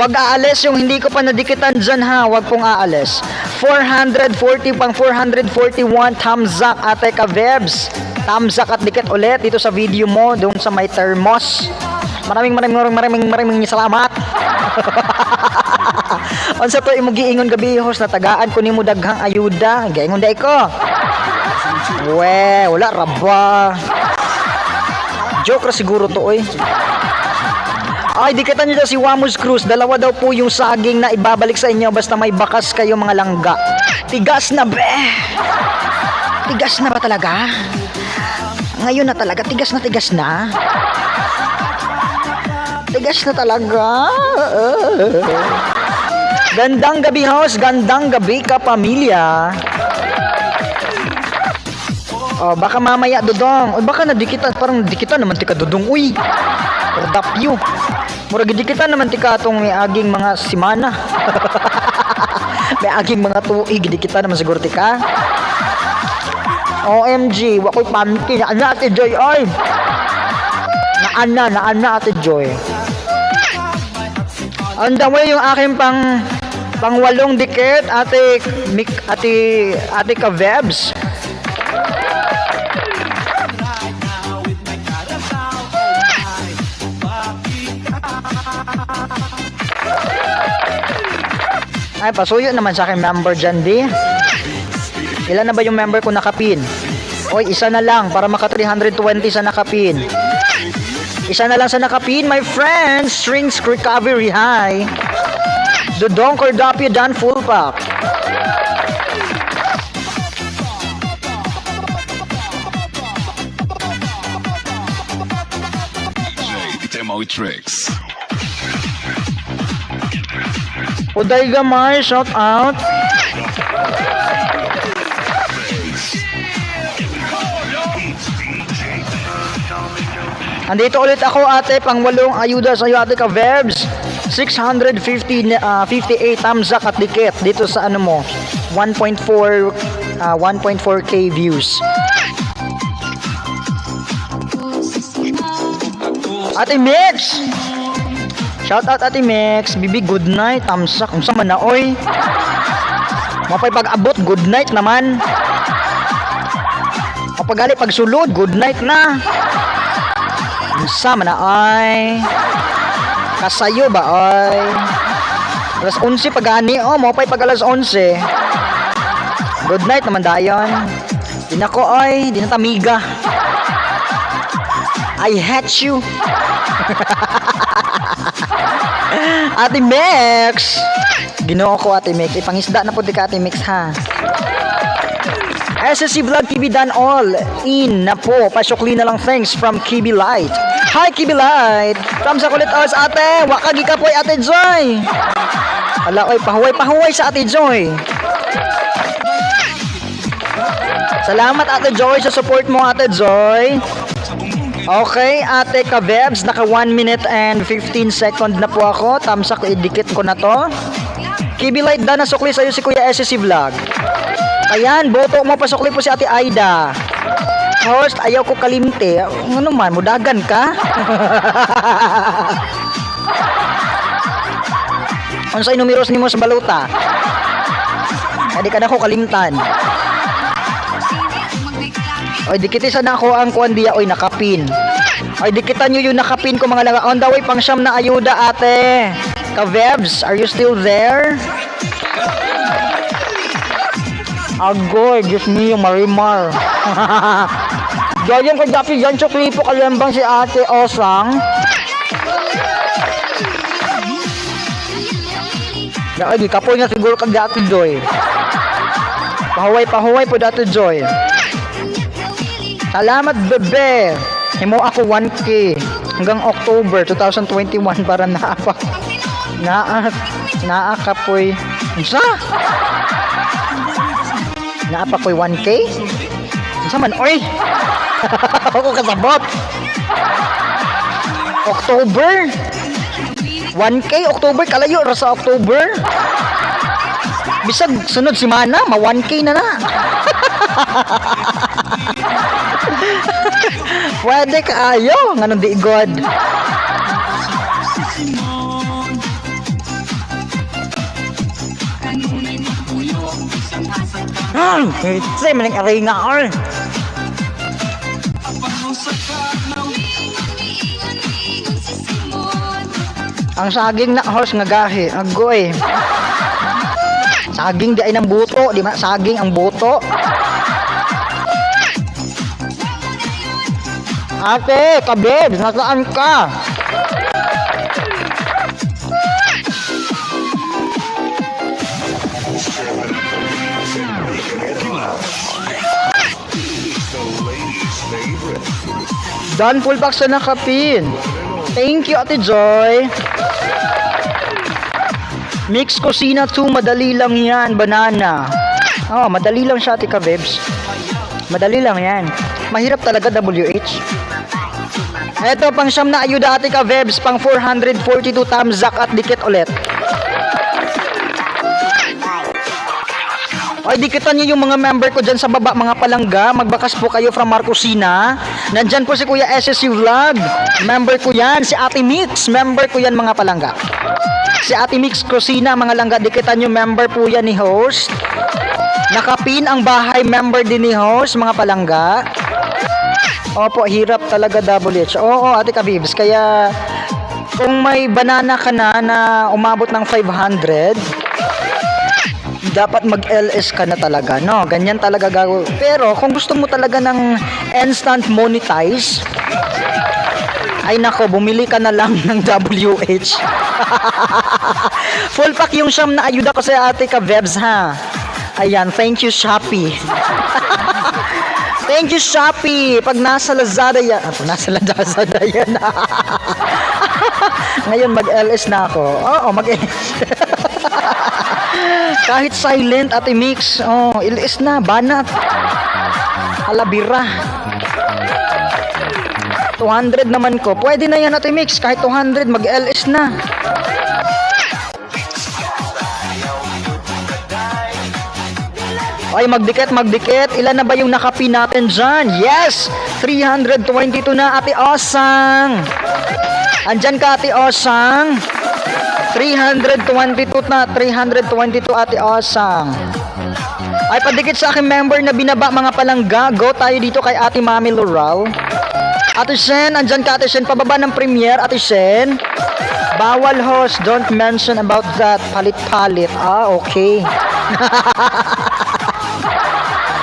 Wag aalis yung hindi ko pa nadikitan dyan ha, wag pong aalis. 440 pang 441 thumbs up ate ka-Bebs. Thumbs up at dikit ulit dito sa video mo doon sa may thermos. Maraming salamat. Unsa to imo giingon gabi host na tagaan ko nimo daghang ayuda. Giingon dai ko. Wala raba. Joke ra siguro to oy. Ay, dikitan nyo daw si Wamus Cruz. Dalawa daw po yung saging na ibabalik sa inyo basta may bakas kayo mga langga. Tigas na be. Tigas na ba talaga? Ngayon na talaga, tigas na. Tigas na talaga. Gandang gabi house, gandang gabi ka pamilya. Oh, baka mamaya Dudong. O baka nadikitan, parang dikitan naman tika Dudong. Uy, perdapyo. Mura gidikitan naman tika atong may aging mga simana. May aging mga tuig, dikitan naman siguro tika. OMG, wako'y panty. Naana ate Joy, oy. Naana ate Joy. On the way yung aking pangwalong dikit, ate ka-Vebs. Ay, pasuyo naman sa akin member dyan, di. Ilan na ba yung member ko nakapin? Oy, isa na lang para maka 320 sa nakapin. Isa na lang sa nakapin, my friends. Strings recovery high. Dudong Cordapio done full pack. Demo tricks. Uday gamay, shout out. Andito ulit ako ate, pangwalong ayuda sa iyo ate ka-Vebs. 658 thumbs up at dikit dito sa ano mo 1.4k views. Ate Mix, shout out ate Mix. Bibi good night, thumbs up. Unsa man na oy? Mapay pag-abot good night naman. Mapagali pag sulod good night na. Unsa man na ay? Kasayo ba ay? Alas 11 pag-ani, oh, mapay pag alas 11. Good night naman dayon. Di na ko ay, di na tamiga. I hate you. Ate Mix. Ginoo ko Ate Mix. Ipangisda na po di ka Ate Mix ha. SSC Vlog TV done all in na po. Pasokli na lang thanks from Kibi Light. Hi Kibi Light. Kamsa kulit os ate. Wakagi ka po ate Joy. Ala oy pahuway sa ate Joy. Salamat ate Joy sa support mo ate Joy. Okay, ate Kabebs, naka 1 minute and 15 second na po ako. Tamsak, idikit ko na to. Kibi Light na nasukli sa'yo si Kuya SSC Vlog. Ayan, boto mo, pasukli po si ate Aida. Host, ayaw ko kalimte. Ano man, mudagan ka? Ano sa'yo numeros ni mo sa baluta? Hindi ka na ko kalimtan. Oy, dikitisan na ako ang kuandiya. Oy, nakapin. Oy, dikitan nyo yung nakapin ko mga langga. On the way, pang siyam na ayuda ate. Kavebs, are you still there? Agoy, Diyos niyo, Marimar. Gayang kagapi dyan, choklipo kalembang si ate Osang. Ay, kapoy na siguro kagati Joy. Pahuway po dati Joy. Salamat bebe. Himo ako 1K hanggang October 2021 para naakapoy. Isa? Naapakoy 1K? Isa man, oy! Ako kasabot! October? 1K? October? Kalayo ra sa October? Bisag sunod si Mana, ma 1K na na. Pwede kaayo, nganong di god. Say maning aringa or. Ang saging na horse nga gahi, agoy. Saging di ay ng buto, di ba? Saging ang buto. Ate, kabeb, nasaan ka? Done full box na nakapin. Thank you Ate Joy. Mix Kusina 2, madali lang yan, banana. Oh, madali lang siya Ate Kabebs. Madali lang yan. Mahirap talaga WH. Eto, pang siyam na ayuda Ate Kabebs, pang 442 tamzak at dikit ulit. Ay, dikitan niyo yung mga member ko dyan sa baba, mga palangga. Magbakas po kayo from Markusina. Nandyan po si Kuya SSC Vlog. Member ko yan. Si Ate Mix. Member ko yan mga palangga. Si Ate Mix Kusina, mga langga. Dikitan nyo, member po yan ni host. Nakapin ang bahay, member din ni host, mga palangga. Opo, hirap talaga WH. Oo, Ate Kabibs. Kaya, kung may banana ka na umabot ng 500, dapat mag-LS ka na talaga, no? Ganyan talaga gagawin. Pero kung gusto mo talaga ng instant monetize, ay nako, bumili ka na lang ng WH. Full pack yung siyam na ayuda ko sa Ate Kabebs, ha? Ayan, thank you Shopee. Thank you Shopee. Pag nasa Lazada yan, nasa Lazada yan. Ngayon mag-LS na ako. Oo, mag-LS. Kahit silent Ate Mix, oh, ilis na, banat. Alabira. 200 naman ko. Pwede na yan Ate Mix, kahit 200 mag-LS na. Ay, magdikit. Ilan na ba yung nakapin natin dyan? Yes! 322 na Ate Osang. Andyan ka Ate Osang. 322 na, 322 Ate Osang. Ay, padikit sa aking member na binaba mga palangga. Go tayo dito kay Ate Mami Laurel. Ate Shen, andyan ka Ate Shen. Pababa ng premiere Ate Shen. Bawal host, don't mention about that. Palit-palit. Ah, okay.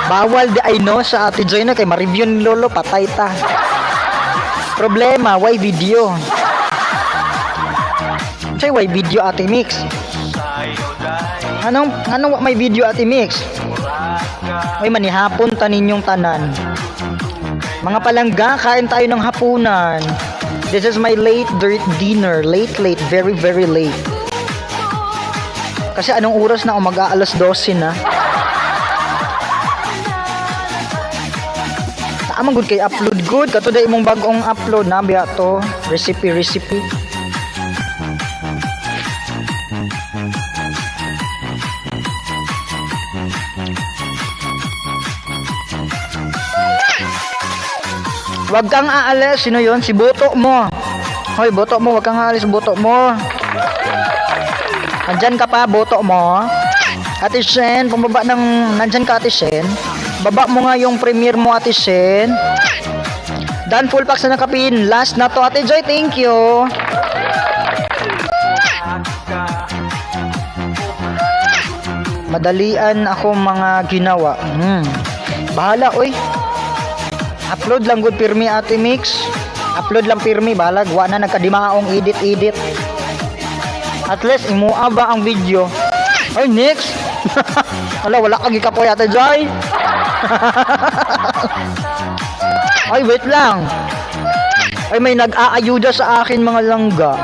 Bawal di ay no sa Ate Joy na kay ma-review ni Lolo, patay ta. Problema, why video? Say why video Ate Mix? Anong may video Ate Mix? Ay manihapon tanin yung tanan. Mga palangga, kain tayo ng hapunan. This is my late dinner. Late, very, very late. Kasi anong oras na mag-aalas 12 na. Naamang good kay upload good. Kato da imong bagong upload na biya to. Recipe. Wag kang aalis. Sino yon? Si Boto mo. Hoy, Boto mo. Wag kang aalis. Boto mo. Nandyan ka pa, Boto mo. Ate Shen, pambaba ng... Nandyan ka, Ate Shen. Baba mo nga yung premiere mo, Ate Shen. Dan full packs na nakapin. Last na to, Ate Joy. Thank you. Madalian ako mga ginawa. Bahala, oy. Upload lang good pirmi Ate Mix. Upload lang pirmi, bahala. Gawa na nagkadimaong edit. At least imua ba ang video? Ay, next. wala kagi ka po Ate Joy. Ay, wait lang. Ay, may nag-aayuda sa akin mga langga.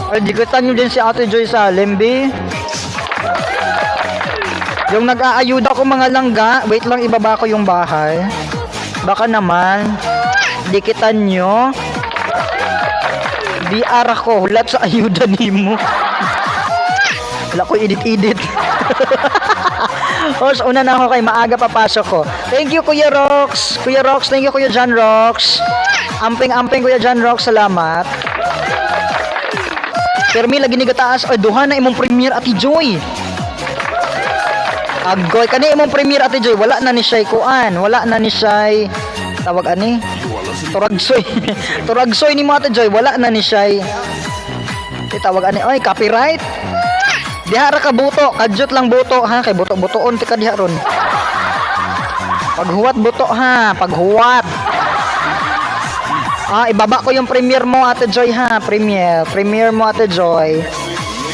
Ay, dikitan nyo din si Ate Joy Salim, B. Yung nag-aayuda ko mga langga, wait lang, ibaba ko yung bahay. Baka naman, dikitan nyo. VR ako, hulat sa ayuda ni mo. Wala ko edit. O, una na ako kay maaga papasok ko. Thank you Kuya Rox. Thank you Kuya John Rox. Amping Kuya John Rox, salamat. Permi lagi ni gataas. Ay, duha na imong premiere Ate Joy. Agoy kani imong premiere Ate Joy. Wala na ni siya kuan. Wala na ni siya tawag ani. Turagsoy ni mo Ate Joy. Wala na ni siya. Tawag ani. Ay, copyright. Dihara ka buto, kadyot lang buto ha, kay buto-butoon ti ka diha ron. Paghuwat buto ha, paghuwat. Ibaba ko yung premiere mo Ate Joy ha, premiere mo Ate Joy.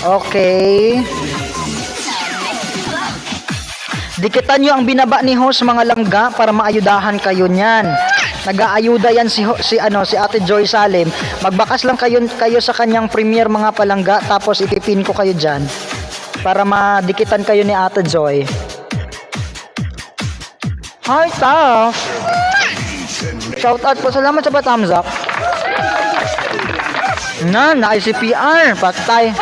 Okay. Dikitan nyo ang binaba ni host mga langga para maayudahan kayo niyan. Nag-aayuda yan si Ate Joy Salim. Magbakas lang kayo sa kanyang premiere mga palangga, tapos ipipin ko kayo diyan para madikitan kayo ni Ate Joy. Hi, Taf! Shout out po. Salamat sa thumbs up. Na-ICPR. Patay.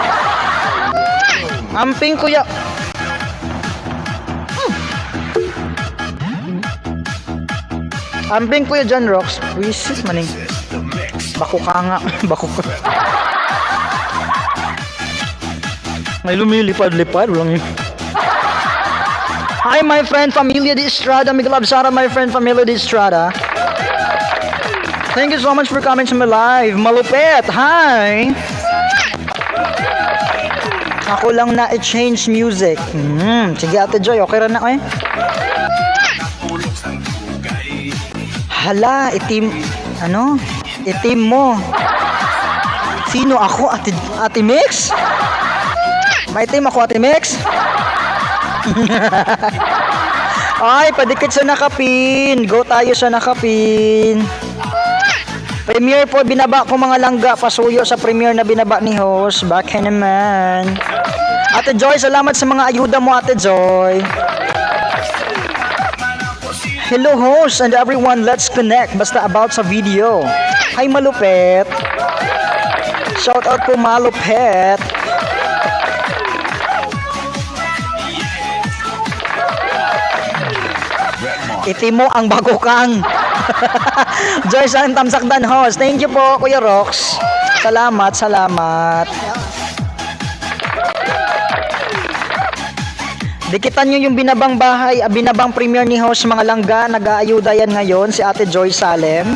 Amping kuya. Amping kuya John Rocks. Wisis maning. Bako ka nga. May lumilipad-lipad lang yun. Hi my friend Familia de Estrada. Miguel Absara, my friend Familia de Estrada. Thank you so much for coming to my live. Malupet, hi. Ako lang na i-change music. Sige Ate Joy, okay rin na eh. Hala, itim mo. Sino ako? Ate Mix? May team ako Ate Mix? Ay, padikit sa nakapin. Go tayo sa nakapin. Premiere po, binaba ko mga langga. Pasuyo sa premiere na binaba ni host. Baka naman. Ate Joy, salamat sa mga ayuda mo Ate Joy. Hello host and everyone, let's connect. Basta about sa video. Hi Malupet. Shout out po Malupet. Itim mo ang bago kang. Joyce ang tamsakdan host. Thank you po Kuya Rox. Salamat. Dikitan nyo yung binabang bahay, binabang premiere ni host mga langga. Nag-aayuda yan ngayon si Ate Joy Salem.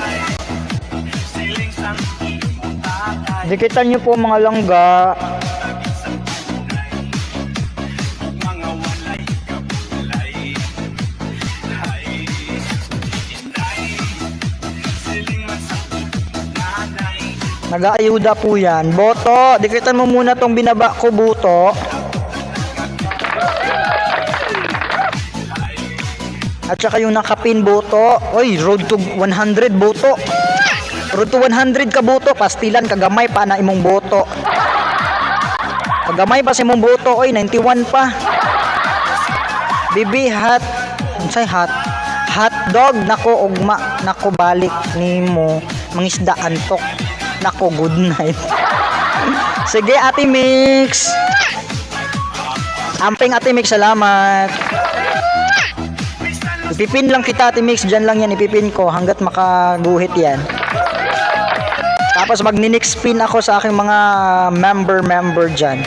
Dikitan nyo po mga langga. Nag-aayuda po yan. Boto, dikitan mo muna tong binaba ko, Boto. At saka yung nakapin boto. Oy, road to 100 boto. Road to 100 ka boto. Pastilan, kagamay pa na imong boto. Kagamay pa sa imong boto. Oy, 91 pa. Bibi, hot. Say hot. Hot dog. Nako, ugma. Nako, balik ni mo. Mangisdaan tok. Nako, good night. Sige, Ate Mix. Amping Ate Mix, salamat. Ipipin lang kita, Ate Mix. Diyan lang yan, ipipin ko hanggat makaguhit yan. Tapos magni-next spin ako sa aking mga member dyan.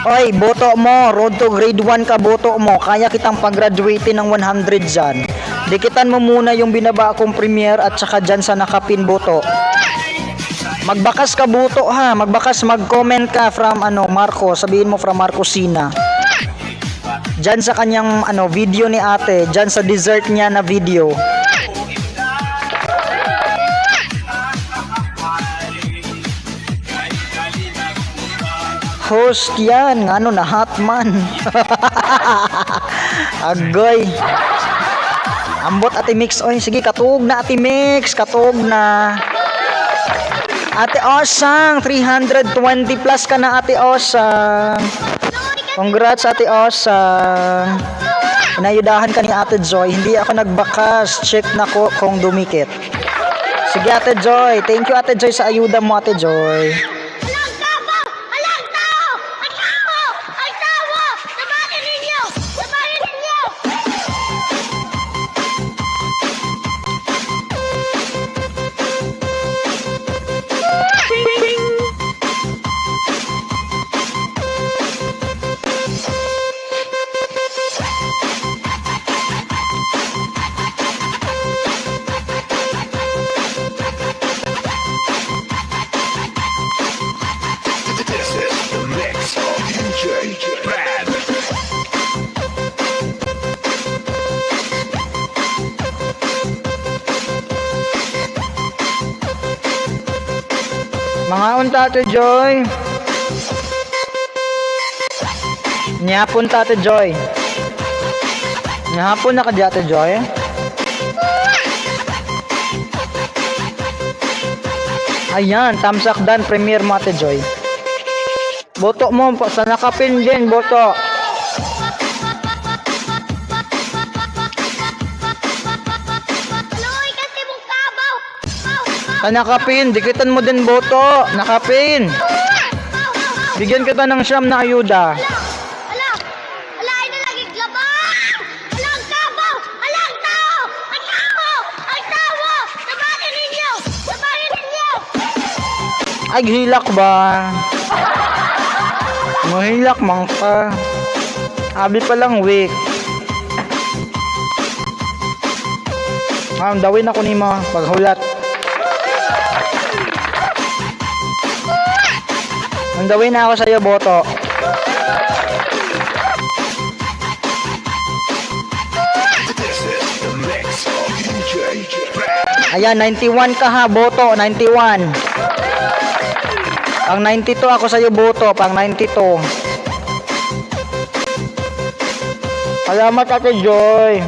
Oy, boto mo. Road to grade 1 ka, boto mo. Kaya kitang pag-graduatein ng 100 dyan. Dikitan mo muna yung binaba akong premiere at saka dyan sa nakapin boto. Magbakas ka boto ha. Magbakas, mag-comment ka from Marco. Sabihin mo from Markusina. Dyan sa kanyang video ni ate. Dyan sa dessert niya na video. Host yan, na hotman. Agoy. Ambot Ate Mix. Oy, sige, katug na Ate Mix, katug na. Ate Osang, 320 plus ka na Ate Osang. Congrats Ate Osang. Inayudahan ka ni Ate Joy. Hindi ako nagbakas. Check na ko kung dumikit. Sige Ate Joy. Thank you Ate Joy sa ayuda mo Ate Joy. Mga unta Ate Joy. Nyapon ta Ate Joy. Nyapon na ka di Ate Joy. Ayan, tamsak dan premiere mo Ate Joy. Boto mo sa nakapin din, boto. Sa nakapin, dikitan mo din boto. Nakapin. Bigyan kita ng siyam na ayuda. Ay, hilak ba? Mahilak man ka. Abi pa lang week. Dawin ako ni mo paghulat. Dawin na ako sa iyo, boto. Ayan, 91 ka ha, boto, 91. Pang 92 ako sa iyo, boto, pang 92. Salamat Ate Joy.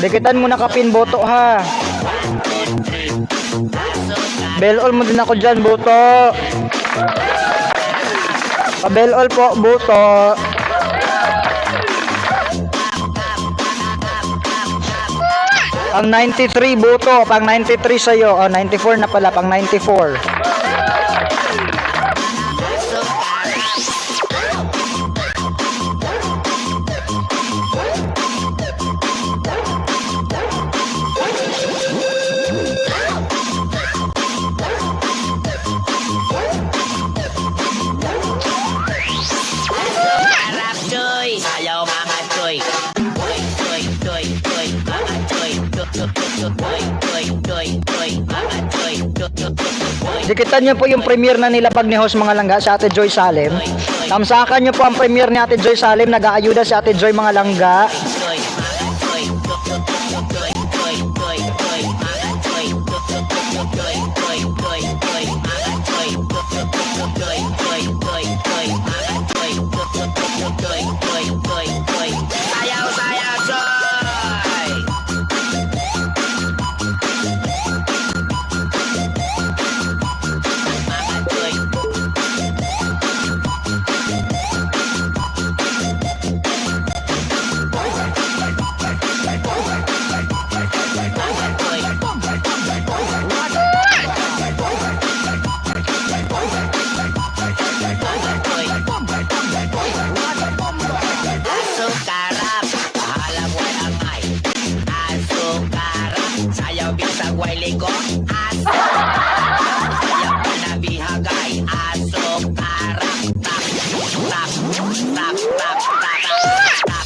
Dikitan mo na kapin boto ha. Bell all mo din ako dyan boto. Pa-bell all po boto. Pang 93 boto, pang 93 sa'yo. 94 na pala, pang 94. Dikitan nyo po yung premiere na nila pag ni host mga langga si Ate Joy Salim. Tamsakan nyo po ang premiere ni Ate Joy Salim. Nag-aayuda si Ate Joy mga langga.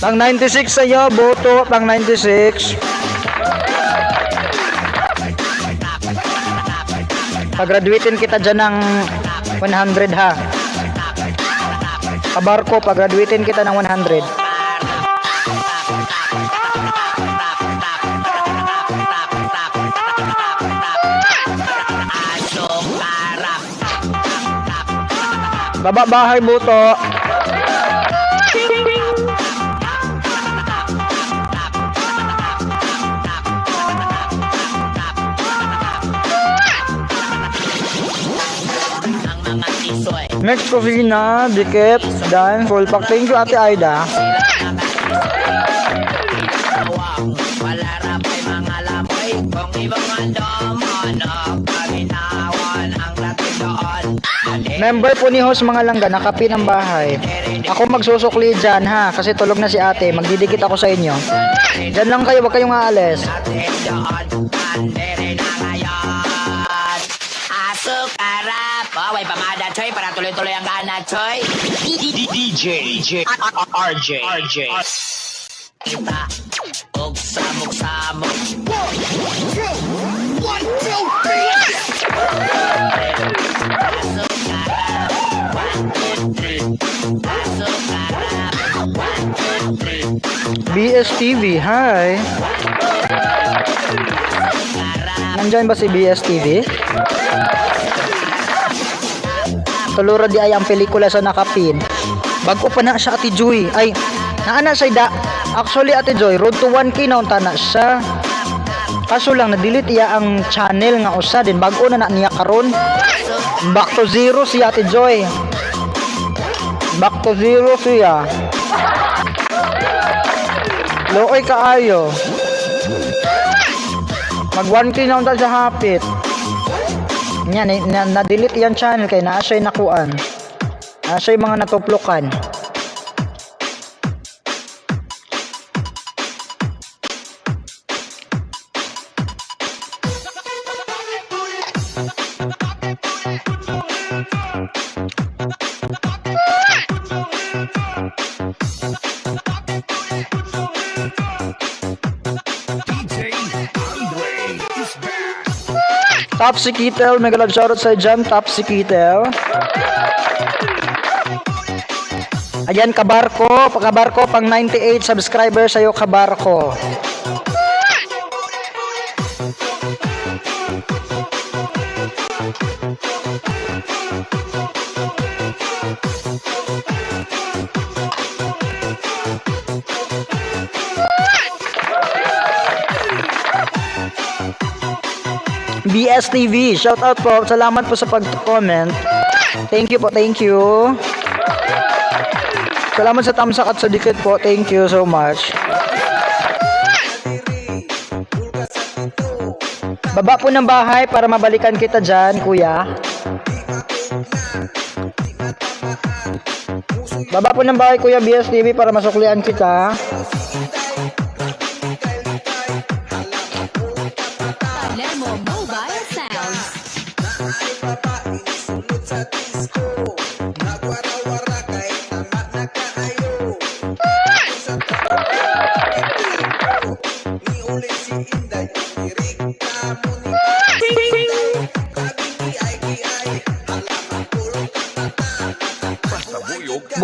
Pang 96 sa'yo, boto, pang 96. Pag-graduatein kita dyan ng 100 ha. Kabarko, pag-graduatein kita ng 100. Baba bahay, boto. Next Markusina, Dikit, Isdaan, full pack. Thank you Ate Aida. Member po ni host mga langga, nakapi ng bahay. Ako magsusukli dyan ha, kasi tulog na si ate. Magdidikit ako sa inyo. Dyan lang kayo, wag kayong aalis. May pamada, Choy, para tuloy-tuloy ang gana, Choy. DJ RJ kita og samok-samok. One, two, three. BSTV, hi. Nandiyan ba si BSTV? Tulura di ay ang pelikula sa nakapin. Bago pa na siya Ate Joy. Ay, naana siya da. Actually Ate Joy, road to 1K naunta na siya. Kaso lang na-delete iya ang channel nga usa din bago na niya karon. Back to zero siya Ate Joy. Back to zero siya. Looy kaayo. Mag 1K naunta sa hapit. Yan, na-delete yan channel kay naa siya'y nakuan. Naa siya'y mga natuplukan. Top si Kitel, mega love shoutout sa dyan, Top si Kitel. Ayan, Kabarko, pang 98 subscribers sa'yo, Kabarko. BSTV, shout out po. Salamat po sa pag-comment. Thank you po, thank you. Salamat sa tamsak at sa dikit po. Thank you so much. Baba po ng bahay para mabalikan kita dyan, kuya. Baba po ng bahay, kuya BSTV, para masuklian kita.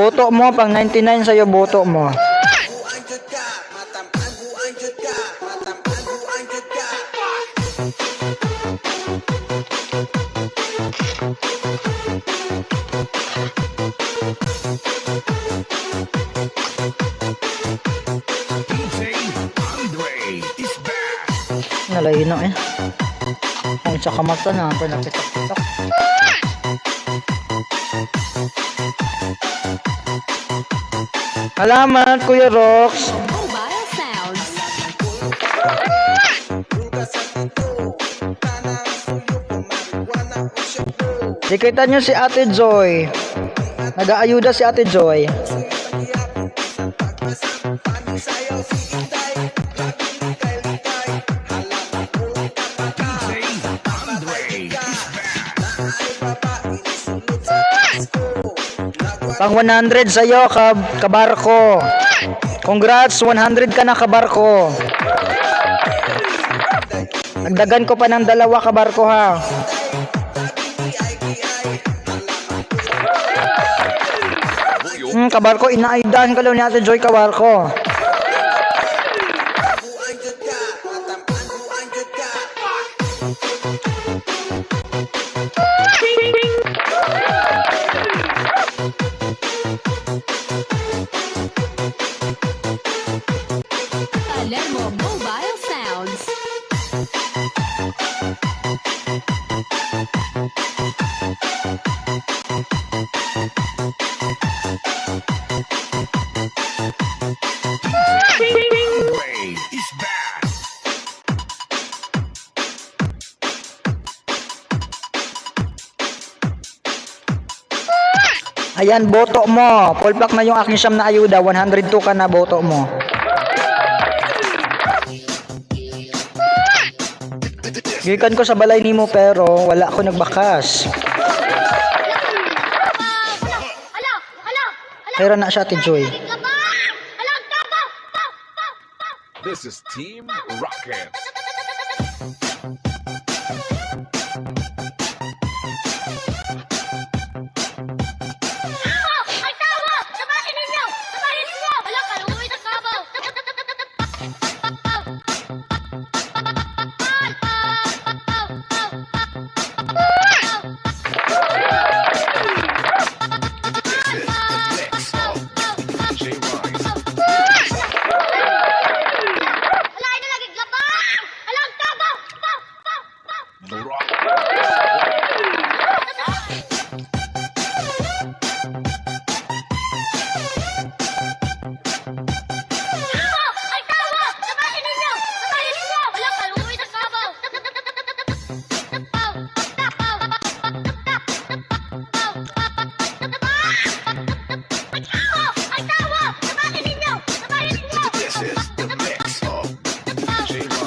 boto mo, pang 99 sa'yo, boto mo. DJ Andre is back. Nalayo na eh. Ang sa kamata na, pero napitak-pitak. Salamat, Kuya Rox. Mobile Sounds. Dikitan nyo si Ate Joy. Nag-aayuda si Ate Joy. DJ Andre is back. Pang 100 sa'yo, kabarko. Congrats, 100 ka na, kabarko. Nagdagan ko pa ng 2, kabarko ha. Kabarko, inaayudahan ka lang ni Ate Joy, kabarko. Palermo Mobile Sounds. Andre is back. Ayan, boto mo. Full pack na yung aking siyam na ayuda. 102 ka na, boto mo. Gikan ko sa balay nimo pero wala ako nagbakas. Pero na siya, Ate Joy. This is Team Rocket.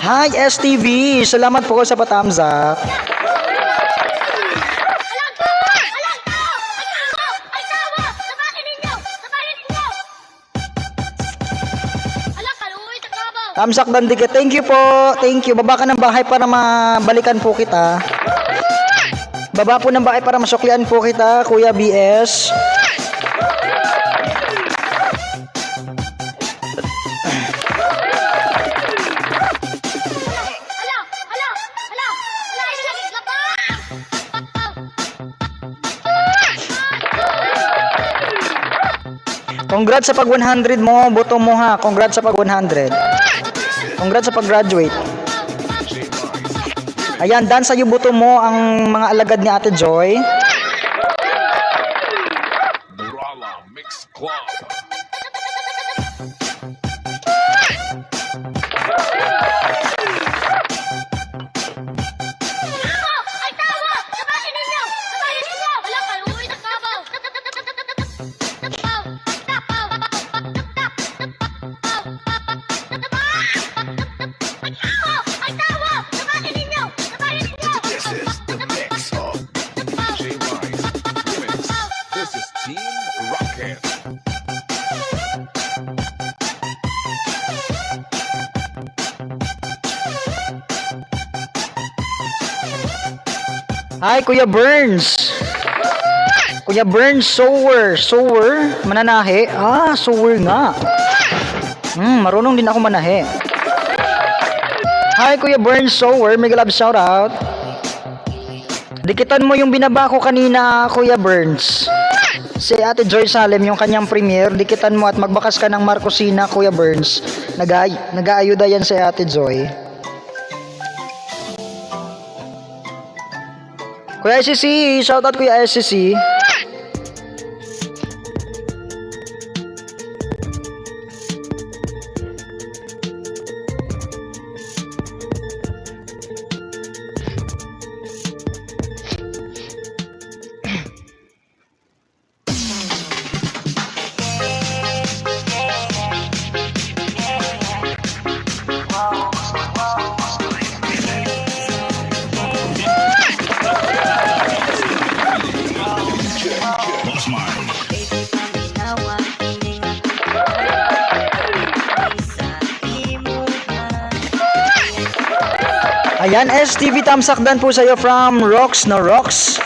Hi, STV! Salamat po sa pa-thumbs up. Thumbs up dan dikit. Thank you po. Thank you. Baba ka ng bahay para mabalikan po kita. Baba po ng bahay para masuklian po kita, Kuya BS. Congrats sa pag 100 mo, boto mo ha. Congrats sa pag 100. Congrats sa pag graduate. Ayan, dan sa'yo boto mo ang mga alagad ni Ate Joy. Murala Mix Club. This is the mix of DJ Rice Remix. This is Team Rocket. Hi, Kuya Burns. Kuya Burns, sower. Sower? Mananahe? Ah, sower nga. Marunong din ako manahe. Hi, Kuya Burns, sower. Mega love shoutout. Dikitan mo yung binaba ko kanina, Kuya Burns. Si Ate Joy Salem, yung kanyang premiere. Dikitan mo at magbakas ka ng Markusina, Kuya Burns. Nag-aayuda yan si Ate Joy. Kuya SCC, shoutout Kuya SCC. Ayan, STV tamsakdan po sa'yo from Rocks na Rocks.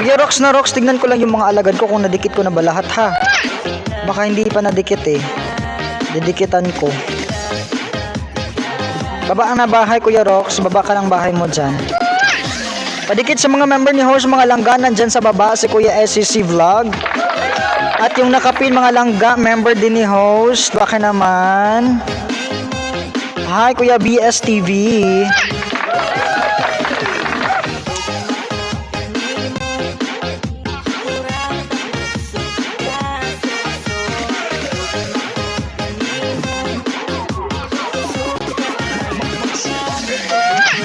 Kuya Rocks na Rocks, tignan ko lang yung mga alagad ko kung nadikit ko na ba lahat ha. Baka hindi pa nadikit eh. Didikitan ko. Baba ang na bahay, Kuya Rocks. Baba ka ng bahay mo dyan. Padikit sa mga member ni host, mga langga, nandyan sa baba si Kuya SCC Vlog. At yung nakapin mga langga, member din ni host. Baka naman. Hi, Kuya BSTV.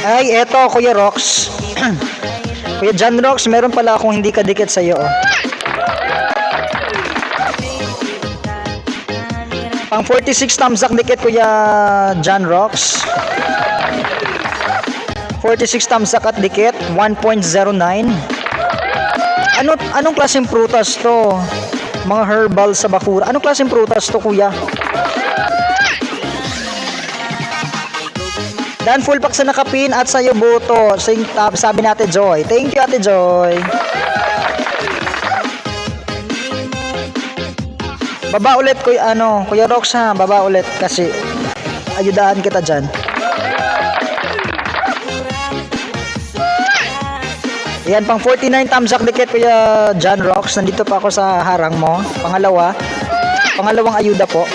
Ay, eto, Kuya Rox. Kuya John Rox, meron pala akong hindi kadikit sa'yo. Oh. Pang 46 thumbs up dikit, Kuya John Rox. 46 thumbs up at dikit, 1.09. Anong klaseng prutas to? Mga herbal sa bakura. Anong klaseng prutas to, Kuya? Dan full pack sa nakapin at sa'yo boto. Sabi natin Joy. Thank you, Ate Joy. Baba ulit, Kuya Rox ha. Baba ulit kasi ayudaan kita dyan. Yan, pang 49 thumbs up dikit, Kuya John Rox. Nandito pa ako sa harang mo. Pangalawang ayuda po.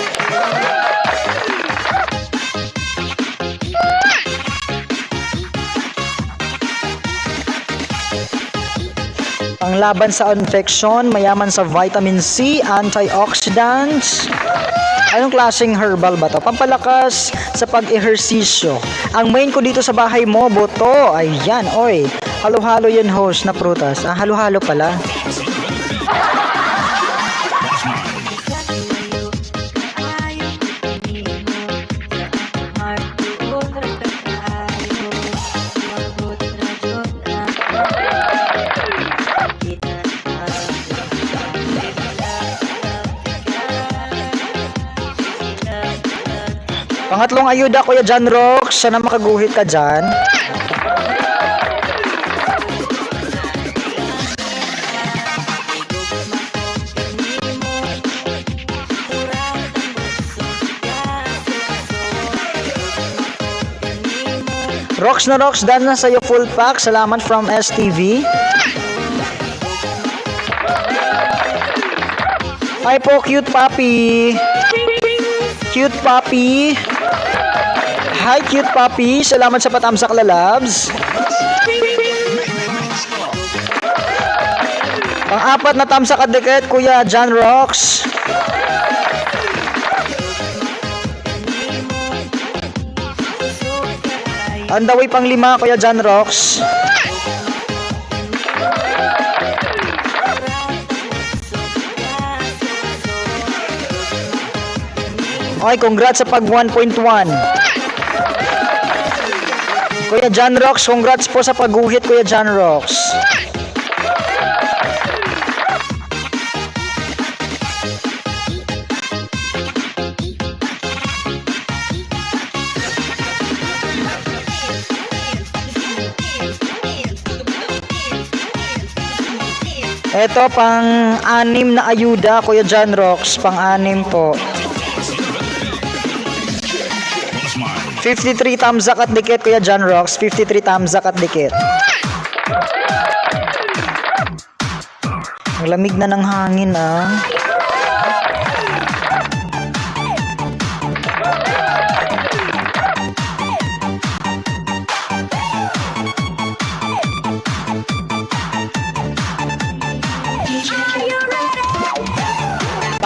Panglaban sa infection, mayaman sa vitamin C, antioxidants. Anong klaseng herbal ba to? Pampalakas sa pag-ehersisyo. Ang main ko dito sa bahay mo, boto. Ayan, oy. Halo-halo yan, host, na prutas. Halo-halo pala. Pangatlong ayuda, Kuya John Rox. Sana makaguhit ka dyan. Rox na Rox, done na sa'yo full pack. Salamat from STV. Hi po, cute puppy. Cute puppy. Hi, cute puppy. Salamat sa patamsak, lalabs. Pang-apat na tamsak at dikit, Kuya John Rox. Andaway pang-5, Kuya John Rox. Okay, congrats sa pag 1.1. Kuya John Rox, congrats po sa pagguhit, Kuya John Rox. Ito, pang-anim na ayuda, Kuya John Rocks. Pang-anim po. 53 tamzak at dikit, Kuya John Rocks. 53 tamzak at dikit. Ang lamig na ng hangin, ah.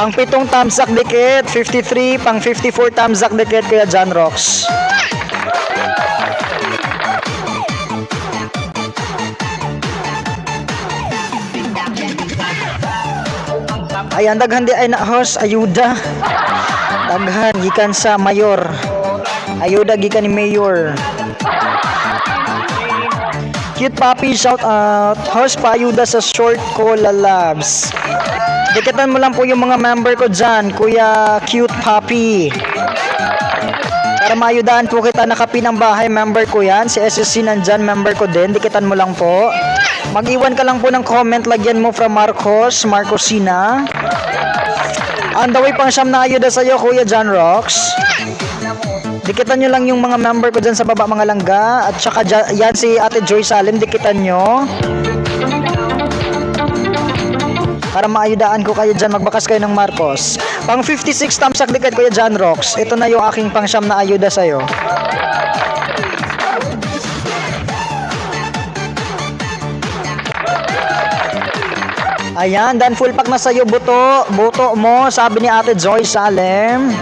Pang 7 tamzak dikit, 53, pang 54 tamzak dikit, Kuya John Rocks. Ayan, daghan di ay na host, ayuda. Daghan, gikan sa mayor. Ayuda, gikan ni mayor. Cute Papi, shout out. Host pa ayuda sa short cola labs. Dikitan mo lang po yung mga member ko dyan, Kuya Cute Papi. Para maayudahan po kita, nakapin ang bahay, member ko yan. Si SSC nandyan, member ko din. Dikitan mo lang po. Mag-iwan ka lang po ng comment, lagyan mo from Markusina. On the way, pang siyam na ayuda sa'yo, Kuya John Rocks. Dikitan nyo lang yung mga member ko dyan sa baba, mga langga. At saka yan si Ate Joy Salim, dikitan nyo. Para maayudaan ko kayo dyan, magbakas kayo ng Marcos. Pang 56 tamsak dikit, Kuya John Rocks. Ito na yung aking pang siyam na ayuda sa'yo. Ayan, dan full pack na sa'yo, buto. Buto mo, sabi ni Ate Joy Salem.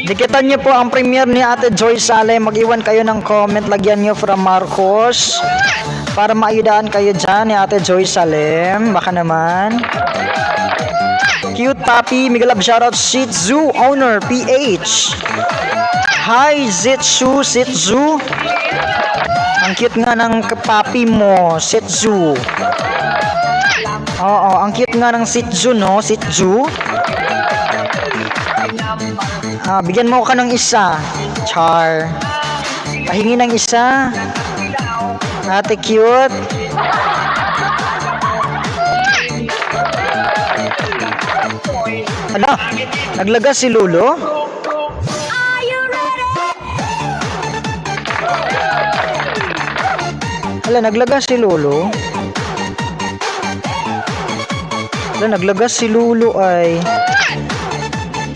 Dikitan nyo po ang premiere ni Ate Joy Salem. Mag-iwan kayo ng comment, lagyan nyo from Marcos. Para maayudaan kayo dyan ni Ate Joy Salem. Baka naman. Cute Papi, Miguelab shoutout, Shih Tzu owner, PH. Hi, Shih Tzu. Ang cute nga ng papi mo, Shih Tzu. Oo, ang cute nga ng Shih Tzu, no? Shih Tzu. Bigyan mo ka ng isa. Char. Pahingi ng isa. Ate cute. Hala, naglagas si Lolo? Hala, naglagas si Lolo? Hala, naglagas si Lolo ay...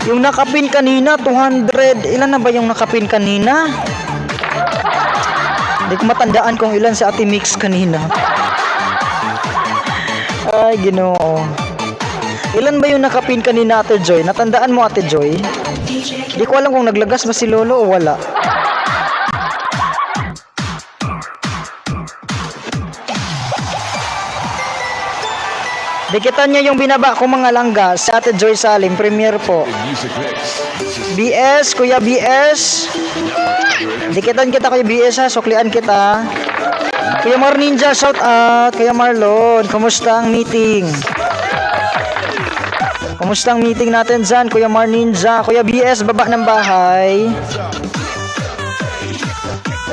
Yung nakapin kanina, 200. Ilan na ba yung nakapin kanina? Hindi ko matandaan kung ilan sa Ate Mix kanina. Ay, Ginoo. Ilan ba yung nakapin kanina, Ate Joy? Natandaan mo, Ate Joy? Hindi ko alam kung naglagas ba si Lolo o wala. Dikitan niya yung binaba ko mga langga sa Ate Joy Salim, premiere po. BS, Kuya BS. Dikitan kita, Kuya BS, ha. Suklian kita. Kuya Mar Ninja, shout out. Kuya Marlon, kumusta ang meeting? Kumusta ang meeting natin dyan, Kuya Mar Ninja? Kuya BS, baba ng bahay.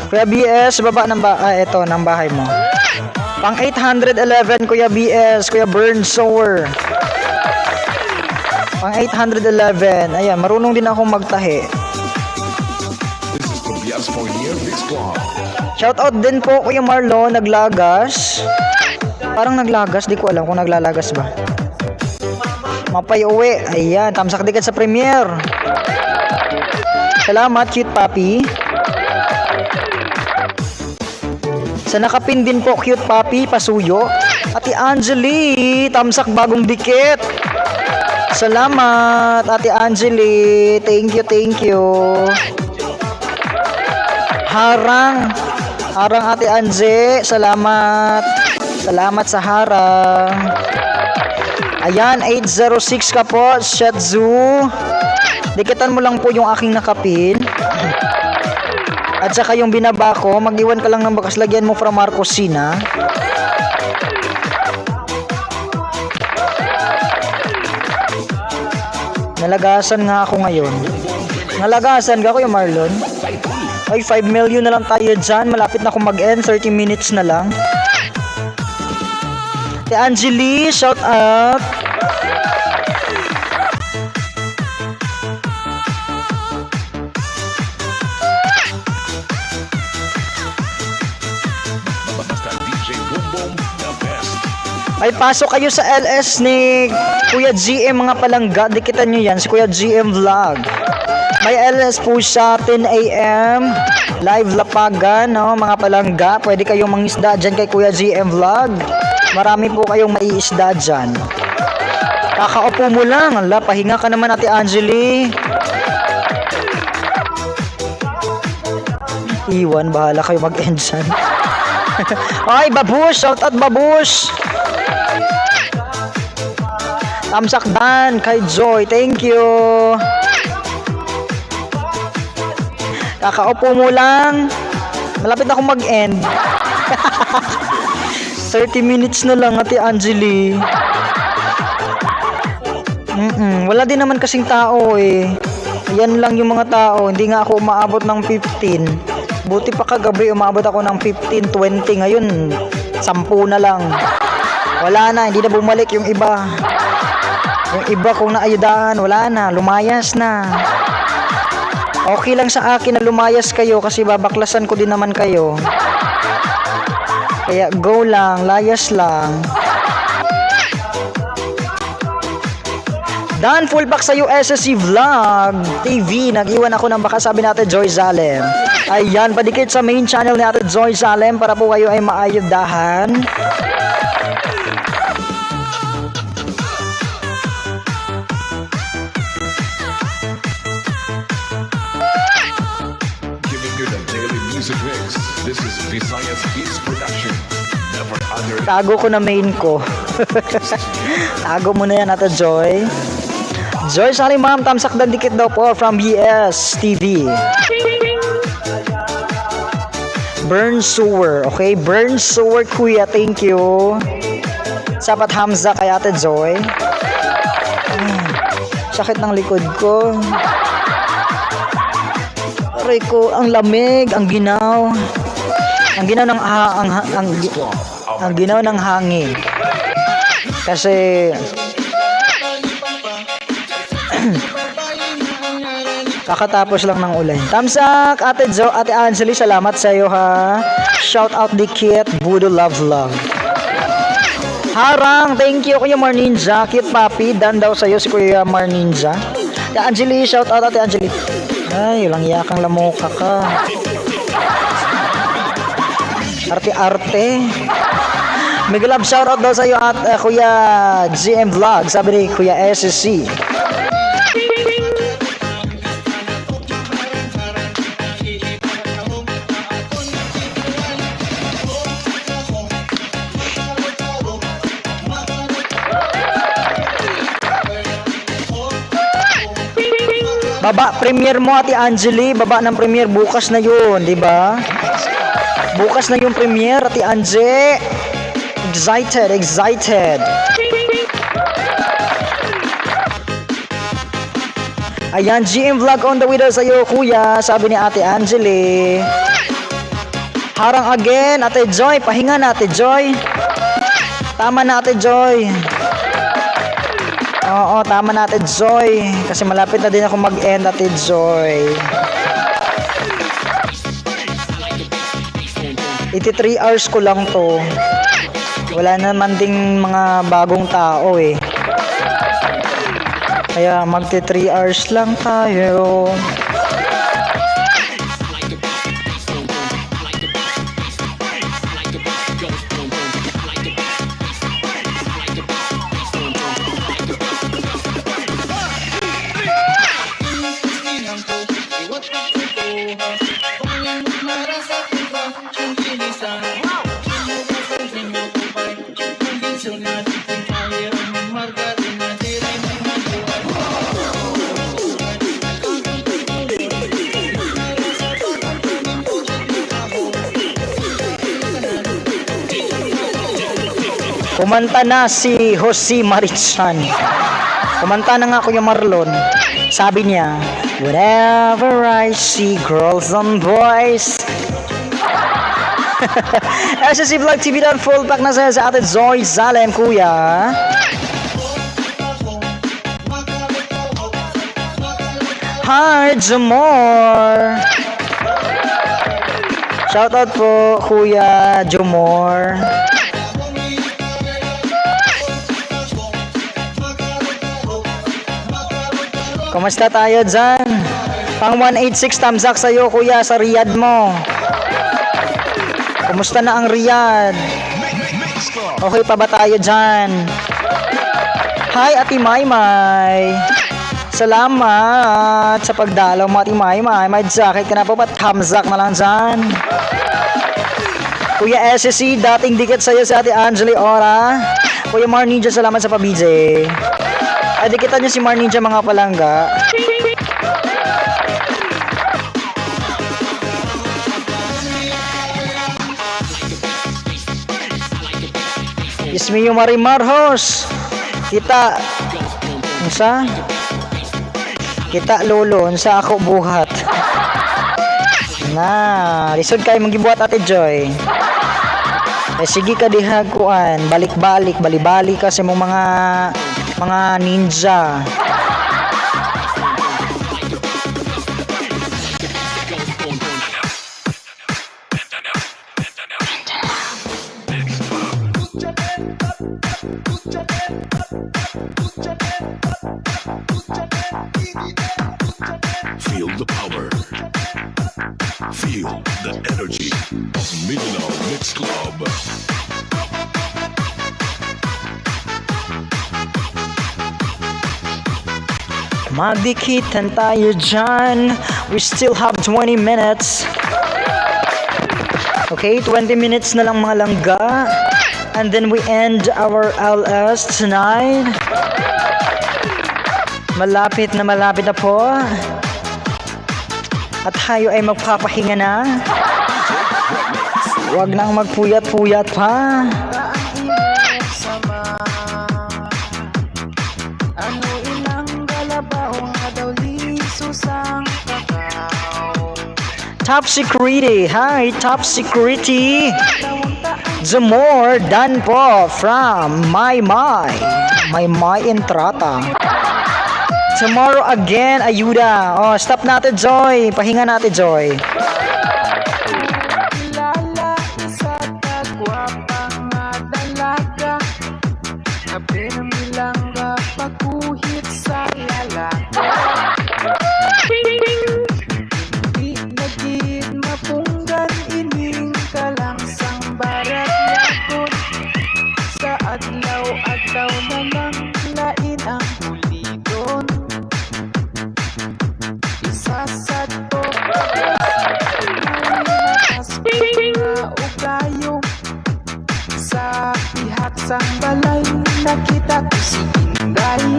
Kuya BS, baba ng bahay. Ito, ng bahay mo. Pang 811, Kuya BS, Kuya Burn Sower. Pang 811. Ayan, marunong din akong magtahi. Shoutout din po, Kuya Marlon, naglagas. Parang naglagas, di ko alam kung naglalagas ba. Mapay uwi. Ayan, tamsak dikit sa premiere. Salamat, Cute Papi. Sa nakapin din po, Cute Papi, pasuyo. Ate Angeli, tamsak bagong dikit. Salamat, Ate Angeli. Thank you. Harang Ate Anje, salamat. Salamat sa harang. Ayan, 806 ka po, Shih Tzu. Dikitan mo lang po yung aking nakapin. At saka yung binaba ko, mag-iwan ka lang ng bakas, lagyan mo from Markusina. Nalagasan nga ako ngayon. Nalagasan ka, Kuya Marlon? Ay, 5 million na lang tayo dyan. Malapit na akong mag-end. 30 minutes na lang. Ate Angeli, shout out. Basta DJ Boom Boom, the best. May pasok kayo sa LS ni Kuya GM mga palangga. Dikitan nyo yan, si Kuya GM Vlog. May LS po siya, 10 a.m. Live Lapagan, no? Mga palangga. Pwede kayong mangisda dyan kay Kuya GM Vlog. Marami po kayong maiisda dyan. Kakaupo mo lang. Ala, pahinga ka naman, Ate Angeli. Iwan, bahala kayo mag-end dyan. Ay, Babush! Shout out, Babush! Tamsakdan kay Joy. Thank you. Kakaupo mo lang. Malapit na akong mag-end. 30 minutes na lang, Ate Angeli. Wala din naman kasing tao eh. Yan lang yung mga tao. Hindi nga ako umaabot ng 15. Buti pa kagabi umabot ako ng 15, 20. Ngayon, 10 na lang. Wala na, hindi na bumalik yung iba. Yung iba kung naayudahan, wala na, lumayas na. Okay lang sa akin na lumayas kayo kasi babaklasan ko din naman kayo. Kaya go lang, layas lang. Dan, full back sa USSC Vlog TV. Nag-iwan ako ng baka sabi natin Joy Zalem. Ayan, padikit sa main channel ni Ate Joy Zalem para po kayo ay maayudahan. Giving you the daily music mix. This is Visayas Beats Production. Never under. Tago ko na main ko. Tago mo na yan, Ate Joy. Joy Salim, ma'am, tamsakdan dikit daw po from BS TV. Burn Sewer, okay? Burn Sewer, kuya, thank you. Sapat Hamza kay Ate Joy. Sakit ng likod ko. Aray ko, ang lamig, ang ginaw. Ang ginaw ng ang ginaw ng hangin. Kasi kakatapos lang ng ulan. Tamsak, Ate Jo, Ate Angeli, salamat sa iyo ha. Shout out Dikit, Budo Love Love. Harang, thank you Kuya Marninja. Cute Papi, dan daw sa iyo si Kuya Marninja. Ate Angeli, shout out Ate Angeli. Ay, walang yakang lamuka ka. Arte-arte. Mega love shout out daw sa iyo at Kuya GM Vlog, sabi ni Kuya SSC. Baba premiere mo Ate Angeli, baba ng premiere bukas na 'yun, 'di ba? Bukas na yung premiere, Ate Anje. Excited, excited. Ayan, GM Vlog on the way daw sa'yo, kuya. Sabi ni Ate Angeli. Harang again, Ate Joy. Pahinga na, Ate Joy. Tama na, Ate Joy. Oo, tama na, Ate Joy. Kasi malapit na din ako mag-end, Ate Joy. 83 hours ko lang to. Wala naman ding mga bagong tao eh. Kaya magti 3 hours lang tayo. Kumanta na si Jose Marichan. Kumanta na nga Kuya Marlon. Sabi niya, whenever I see girls and boys. SSC Vlog TV dan full pack na saya sa atin Zoe Salem, Kuya. Hi, Jomor. Shoutout po, Kuya Jomor. Kumusta tayo dyan? Pang 186 thumbs up sa'yo, Kuya, sa Riyadh mo. Kumusta na ang Riyadh? Okay pa ba tayo dyan? Hi, Ate Maymay. Salamat sa pagdalaw mo, Ate Maymay. May jacket ka na po, ba't thumbs up na lang dyan? Kuya SSC, dating dikit sa'yo si Ate Angeli Ora. Kuya Mar Ninja, salamat sa pa-BJ. Ay, dikitan niyo si Mar Ninja, mga palangga. Ismi yung Marimar Host. Kita unsa? Kita lolo unsa ako buhat. Na, lisod kay magibuhat Ate Joy. Eh sige ka dihag kuan, balik-balik, bali-bali ka sa mong mga ninja. Feel the power. Feel the energy of Mindanao Mix Club. Magdikitan tayo dyan. We still have 20 minutes. Okay, 20 minutes na lang mga langga. And then we end our LS tonight. Malapit na po. At tayo ay magpapahinga na. Huwag nang magpuyat-puyat pa. Ano ilang galabaw nga daw lisusang kakao. Top security. Hi, top security. The more done po from My Entrata. Tomorrow again, ayuda. Oh, stop natin, Joy. Pahinga natin, Joy. Kilala sa kagwapang nga dalaga. Kapinamilangga pagkuhit sa lalaki. Di nagid mapunggan ining kalangsang barat yakot. Sa adlaw-adlaw na lang lain ang hulidon. Isasad ko ugayo sa pihak sang balay. Nakita ko si Inday,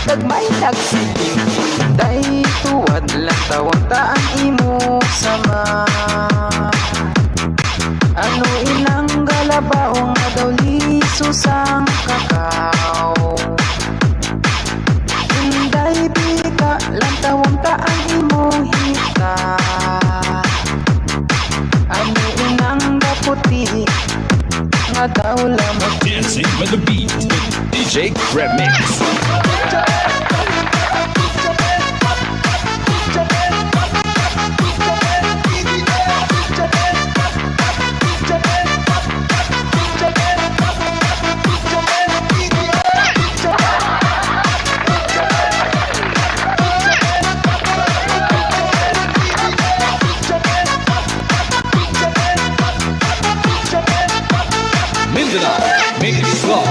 nagmay nagsiling Inday. Tuwad lang tawang taan imo sama. Ano ilang galabaw nga daw lisusang kakao. Inday bika lang tawang taan imo hita. Ano inang daputi nga daw lamang. Dancing by the beat with DJ Remix. Mindanao Mix Club.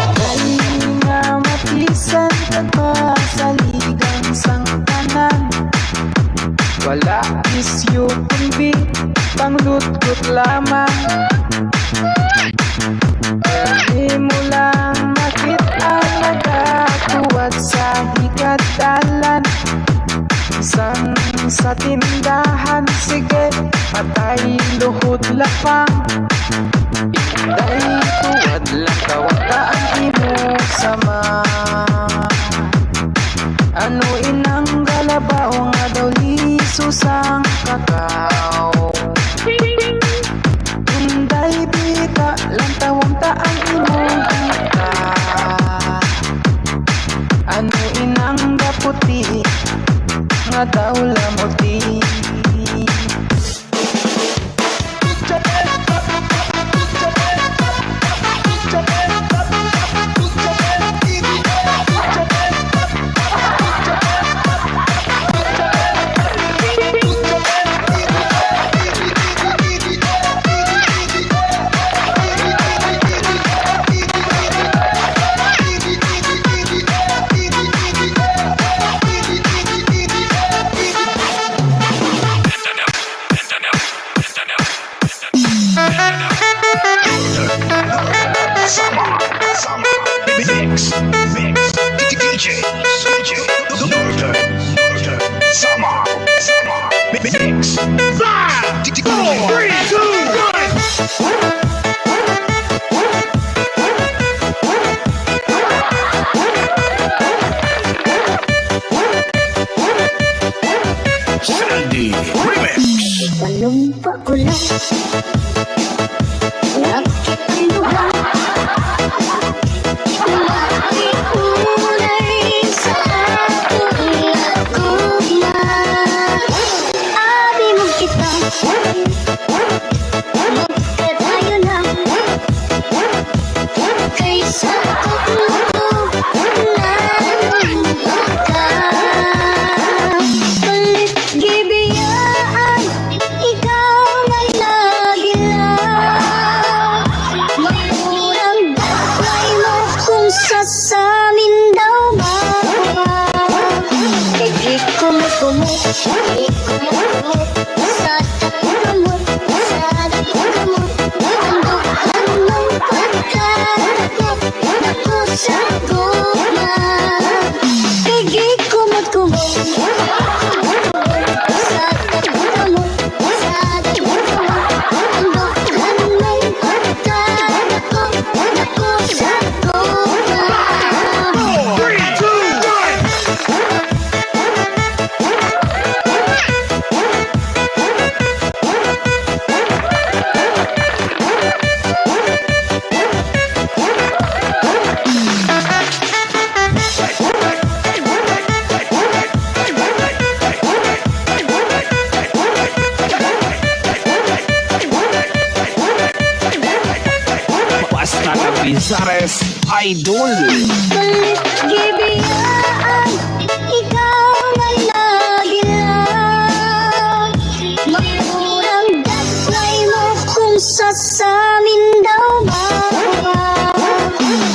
Nga matisan ka sa ligang sang tanan. Wala isyo kundi panglutkot lamang. Di mo lang makita nagatuwad sa higadalan. Isang sa tindahan, sige, patay luhod lapang. Inday tuwad lang kawataan imo sama. mga daulam o di. Palumpa ko lang nakikuluhan makikulay sa akong laguna. Abi mo kita magkatayo na kaysa tutulog na baka palit gibiyaan. Ikaw na lagi lang magkurang daplay mo kung sasamin daw ba. Hindi ko makumot, hindi ko makumot sa tagamot, sa tagamot. Andokan ng pagkatakot ako sa goma. Hindi ko makumot sa tagamot, sa tagamot. Andokan ng pagkatakot ako sa goma. Basta ka Bizares Idol. Palit gibiyaan, ikaw na lagi lang magkurang daplay mo kung sasamin daw ba.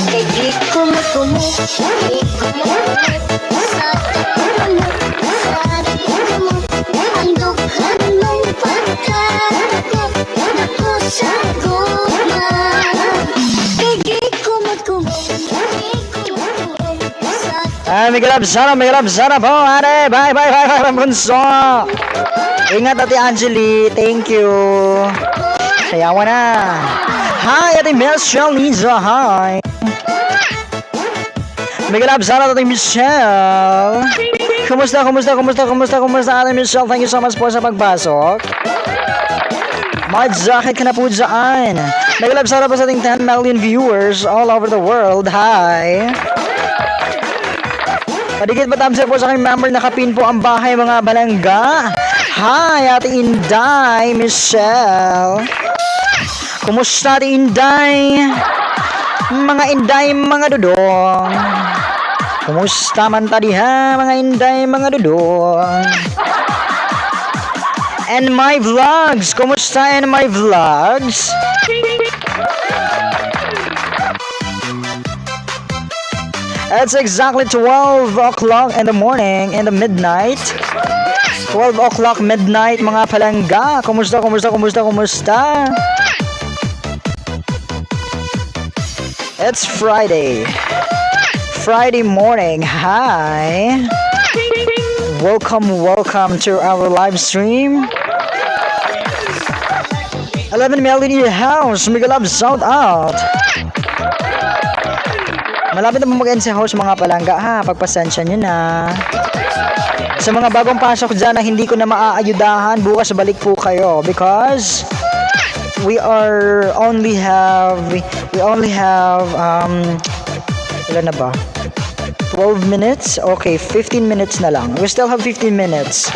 Hindi ko makumot, hindi ko makumot sa tagamot, sa tagamot. Andokan ng pagkatakot ako sa goma. Hindi ko makumot, hindi ko makumot sa May galab sana po, ate. Bye, bye, bye, bye, bunso. Ingat, Ate Angeli. Thank you. Sayawan na. Hi, Ate Michelle Niza. Hi. May galab sana, Ate Michelle. Kumusta, Ate Michelle? Thank you so much po sa pagpasok. Mag-jacket ka na po dyan. May galab sana po sa ating 10 million viewers all over the world. Hi. Padigit ba thumbs up po sa aking member na kapin po ang bahay mga balangga. Hi, Ate Inday, Michelle. Kumusta, Ate Inday? Mga Inday, mga dudong. Kumusta man tadiha, mga Inday, mga dudong. And my vlogs, kumusta and my vlogs? It's exactly 12 o'clock in the morning, in the midnight. 12 o'clock midnight, mga palangga. Kumusta? It's Friday. Friday morning. Hi. Welcome to our live stream. 11 million in your house. Mega love shout out. Malapit na mag-end sa host mga palangga ha, pagpasensya nyo na. Sa mga bagong pasok dyan na hindi ko na maaayudahan, bukas balik po kayo because we only have ilan na ba? 12 minutes? Okay, 15 minutes na lang. We still have 15 minutes.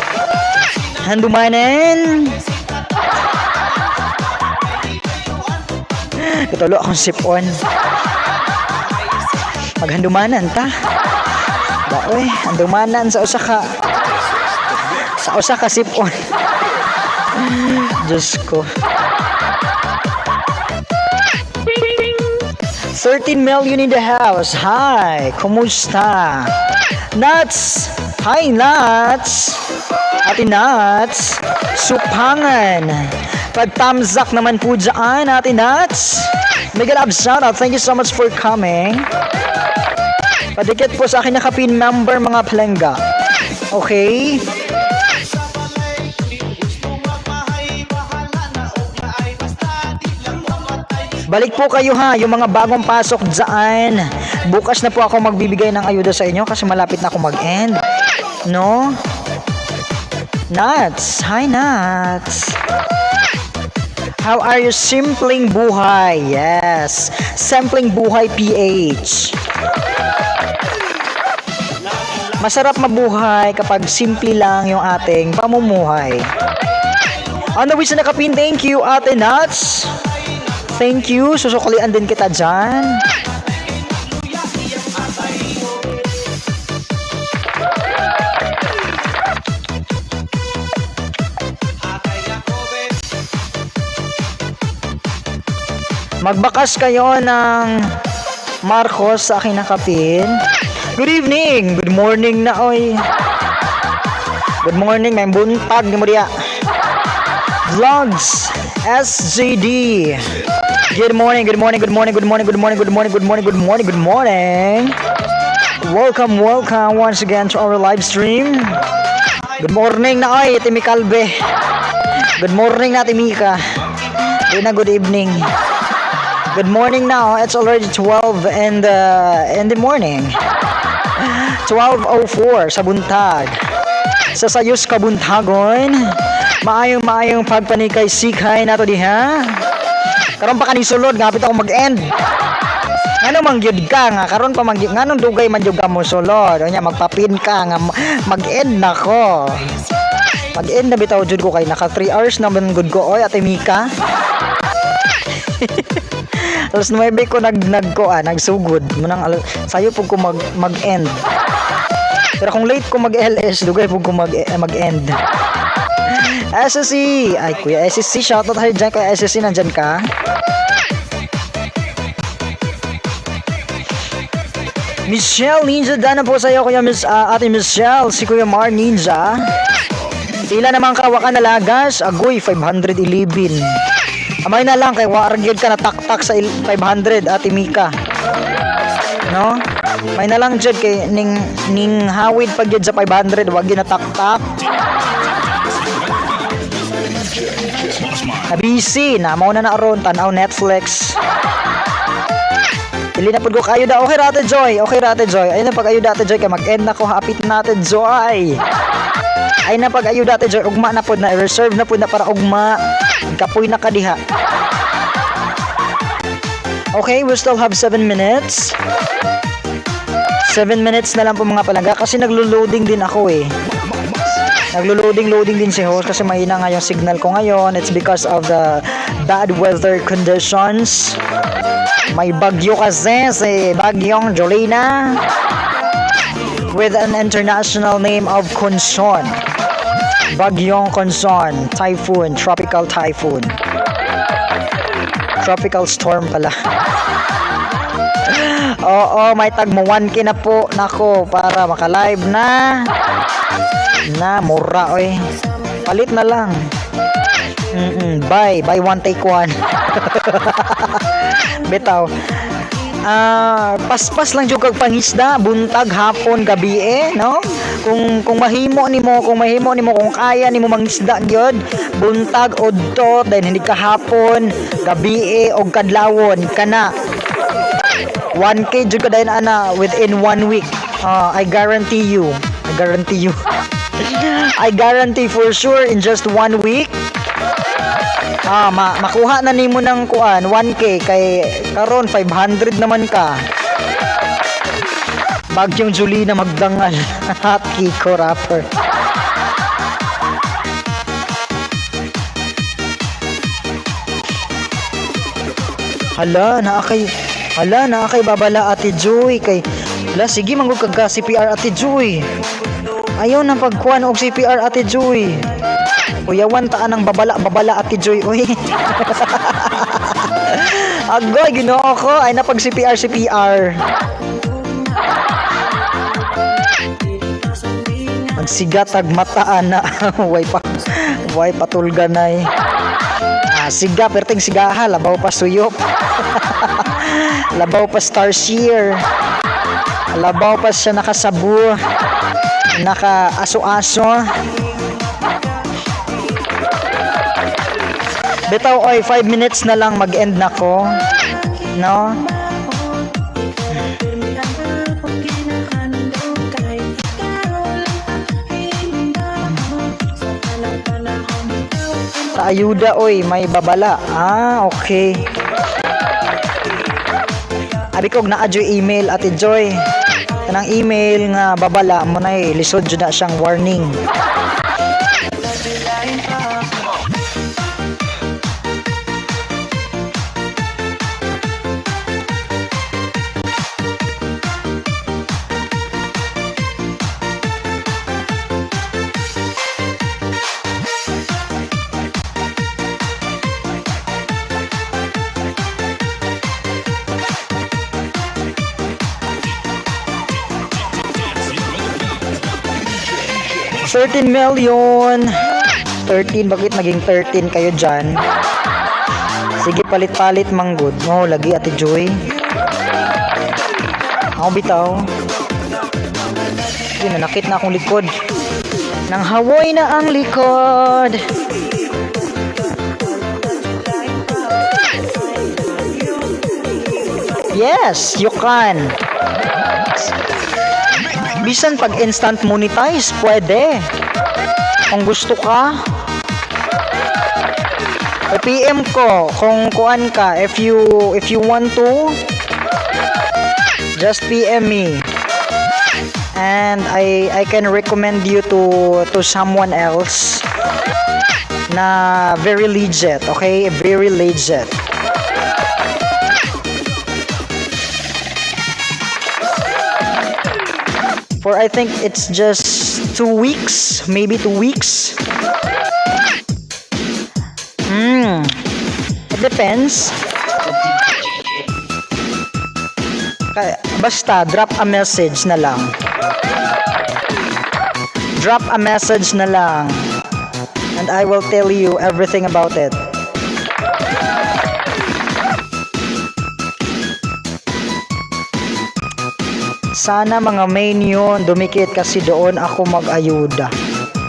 Handumanan. Katulo akong sip-on. Maghandumanan ta. Daoy, handumanan sa usa ka sip-on. Diyos ko. 13 million in the house. Hi, kumusta? Nuts! Hi, Nuts! Ate Nuts! Supangan! Pag-thumbs up naman po dyan, Ate Nuts! Mega love shoutout. Thank you so much for coming. Padikit po sa akin nakapin member mga palengga. Okay? Balik po kayo ha, yung mga bagong pasok dyan. Bukas na po ako magbibigay ng ayuda sa inyo kasi malapit na ako mag-end. No? Nuts! Hi, Nuts! How are you? Simpleng buhay. Yes. Simpleng buhay PH. Masarap mabuhay kapag simple lang yung ating pamumuhay. On the wish na nakapin, thank you, Ate Nuts. Thank you. Susuklian din kita dyan. Magbakas kayo ng Marcos sa aking nakapin. Good evening. Good morning na, oy. Good morning. May buntag ni Maria. Vlogs. SJD. Good morning, good morning, good morning, good morning, good morning, good morning, good morning, good morning, good morning. Welcome, welcome once again to our live stream. Good morning na oy, Timi Kalbe. Good morning na Timika. Di na good evening. Good morning now. It's already 12 in the morning. 12:04 sa buntag. Sa sayos ka buntagon. Maayong pagpanikay sikay nato diha. Karon pa kani sulod ngapit ako mag-end. Ngano mangyud ka nga karon pa nganong dugay man jud ka mo sulod. Unya magpapin ka nga mag-end nako. Mag-end na bitaw jud ko kay naka 3 hours na man gud ko oy Ate Mika. Alas 9 ko nagsugod munang sayo pug ko mag-end. Pero kung late ko mag-LS dugay pug ko mag-end. SSC! Ay, Kuya SSC, shoutout tayo dyan. Kuya SSC, nandyan ka? Michelle Ninja, dana po sa'yo, Kuya Ate Michelle. Si Kuya Mar Ninja. Pila naman kawakan na lagas? Agoy, 511. Amay na lang, kay waragid ka na taktak sa 500, Ate Mika. No? May na lang dyan, kay ning hawid pag yun sa 500, wag yun na taktak. Busy na mao na aron tanaw Netflix. Dili na pud ko kayo da. Okay Rate Joy. Ayun na pag ayo Rate Joy kay mag-end na ko hapit natin Joy. Ay na pag ayo Rate Joy ugma na pud na reserve na pud na para ugma. Kapoy na kadiha. Okay, we still have 7 minutes. 7 minutes na lang po mga palangga kasi naglo-loading din ako eh. Naglo-loading din si host kasi mahina nga yung signal ko ngayon. It's because of the bad weather conditions. May bagyo kasi si Bagyong Jolina with an international name of Conson. Bagyong Conson, typhoon, tropical typhoon. Tropical storm pala. Oo, may tag mo 1K na po nako para maka-live na. Mura oy. Palit na lang. Buy one take one. Bitaw. Paspas lang jud kag pangisda, buntag, hapon, gabi no? Kung mahimo nimo, kung kaya nimo mangisda gyud, buntag udto, then hindi ka hapon, gabi og kadlawon kana. 1K jud ka dayon ana within 1 week. I guarantee you. I guarantee for sure in just 1 week. Makuha na nimo ng kuan 1K kay karon 500 naman ka. Bagyong Julie na magdangal. Hot Kiko rapper. Hala, naa kay babala Ate Joy kay. Hala, sige manggug kag ka CPR Ate Joy. Ayaw nang pagkuhan og CPR Ate Joy. Uyawan taan ang babala Ate Joy. Uy. Agoy, Ginoo ko ay napag CPR. Magsigatag mataan na. way patulganay. Siga perting sigaha labaw pa suyop. Labaw pa star shear. Labaw pa siya nakasabu. Naka aso-aso. Bitaw oy 5 minutes na lang mag-end na ko. No? Sa ayuda oy, may babala. Okay. Abi kog naa joy email Ate Joy. Kanang email nga babala mo na lisod jud na siyang warning. $13 million. 13, bakit naging 13 kayo dyan? Sige, palit-palit manggod. Oh, lagi Ate Joy. Ako bitaw. Sige, nanakit na akong likod. Nang hawoy na ang likod. Yes, you can. Bisan pag instant monetize, pwede. Kung gusto ka. PM ko kung kuan ka if you want to just PM me. And I can recommend you to someone else na very legit, okay? Very legit. For I think it's just 2 weeks, maybe 2 weeks. It depends. Basta drop a message na lang. Drop a message na lang. And I will tell you everything about it. Sana mga main yun, dumikit kasi doon ako mag-ayuda.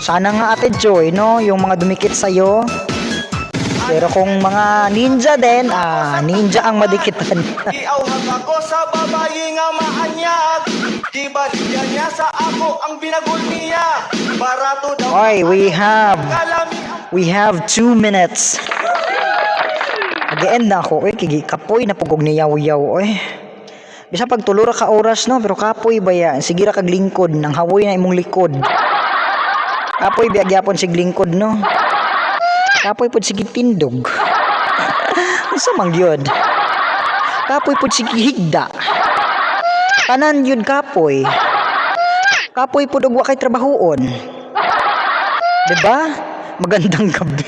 Sana nga Ate Joy, no? Yung mga dumikit sa'yo. Pero kung mga ninja din, ninja ang madikitan. Iauhag ako sa babayi nga maanyag. Gibalya niya sa ako ang binagol niya. Barato daw. Oy, we have 2 minutes. Mag-end na ako. Kigi kapoy na pugog ni yaw-yaw. Bisa pag tulura ka oras, no? Pero kapoy ba yan? Sige ra kag lingkod. Nang hawoy na imong likod. Kapoy biyagyapon sig lingkod, no? Kapoy pod sige tindog. Unsa man gyud? Kapoy pod sige higda. Tanan yun kapoy. Kapoy pod og wa kay trabahoon. Diba? Magandang gabi.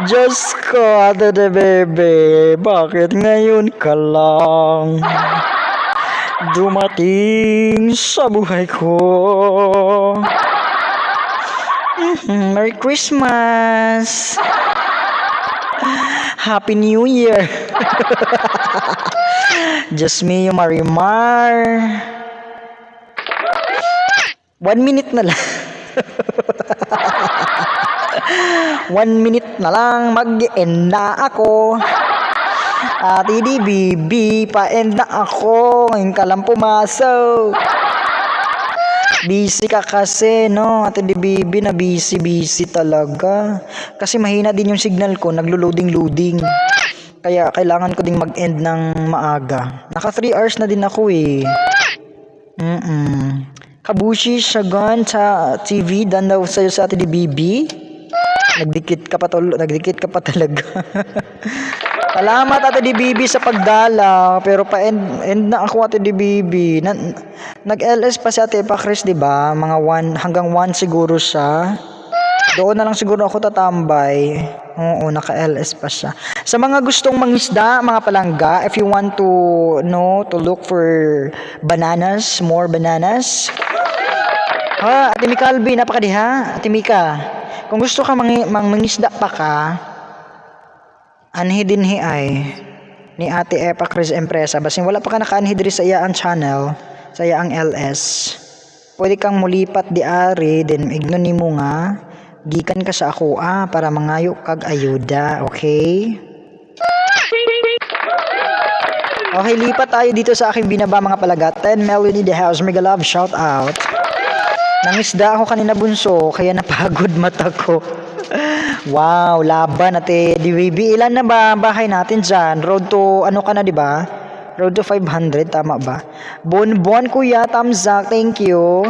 Diyos ko, Ate de Bebe, bakit ngayon ka lang dumating sa buhay ko? Merry Christmas! Happy New Year! Just me, yung Marimar. 1 minute na lang. 1 minute na lang, mag-end na ako. Ate di Bibi, pa-end na ako. Ngayon ka lang pumasok. Busy ka kasi, no? Ate di Bibi, na busy talaga. Kasi mahina din yung signal ko, naglo-loading. Kaya kailangan ko ding mag-end ng maaga. Naka 3 hours na din ako eh. Kabushi, Shagun, sa TV, dan daw sa'yo sa Ate BB. Nagdikit ka pa talaga. Salamat Ate BB sa pagdala, pero pa-end na ako Ate BB. Nag-LS pa si Ate Chris, 'di ba? Mga 1 hanggang 1 siguro siya. Doon na lang siguro ako tatambay. Oo, naka-LS pa siya. Sa mga gustong mangisda, mga palangga, if you want to look for bananas, more bananas. Ha, Ate Mika Albi, napakadiha. Ate Mika, kung gusto ka mangisda pa ka, anhi din ay ni Ate Chris Empresa. Basin wala pa ka naka-anhi diri sa iyang channel, sa iyang LS. Pwede kang mulipat di ari, then ignon nimo nga gikan ka sa ako para mangayo kag ayuda, okay? Okay, lipat tayo dito sa aking binaba mga palaga. 10 Melody the House, mega love, shout out. Nangisda ako kanina bunso, kaya napagod mata ko. Wow, laban Ate DWB. Ilan na ba bahay natin dyan? Road to, ano ka na, di ba? Road to 500, tama ba? Bonbon, kuya, thumbs up, thank you.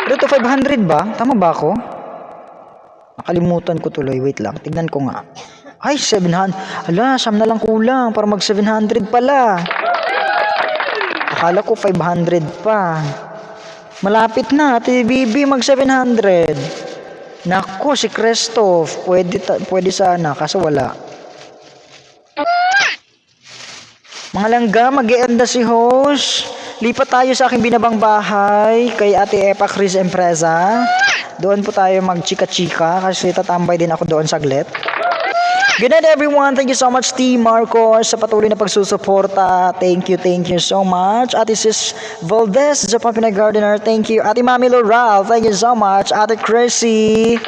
Road to 500 ba? Tama ba ako? Nakalimutan ko tuloy, wait lang, tignan ko nga. Ay, 700. Ala, siyam na lang kulang para mag 700 pala. Akala ko 500 pa. Malapit na, Ate BB, mag 700. Nako, si Christoph, pwede sana, kaso wala. Mga langga, mag-e-end na si host. Lipat tayo sa aking binabang bahay kay Ate Chris Empresa. Doon po tayo mag-chika-chika kasi tatambay din ako doon saglit. Good night everyone. Thank you so much Team Marcos sa patuloy na pagsusuporta. Thank you so much. Ate Sis Valdez, Japan Pinay Gardener. Thank you. Ate Mami Loral, thank you so much. Ate Chrissy.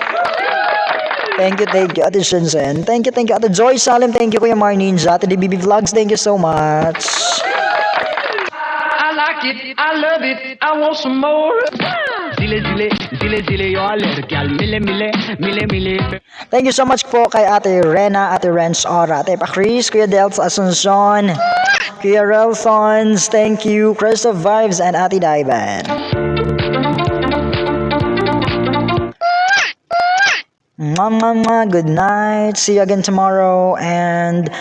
Thank you. Ate Shinsen. Thank you. Ate Joy Salim, thank you. Kuya Mar Ninja. Ate DBB Vlogs, thank you so much. I like it, I love it, I want some more. Zile, y'all girl, mile. Thank you so much po kay Ate Rena, Ate Renz Ora, Ate Chris, Kuya Dels Asuncion, Kuya Relsons, thank you, Crystal Vibes, and Ate Daiban. Good night. See you again tomorrow, and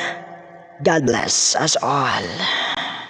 God bless us all.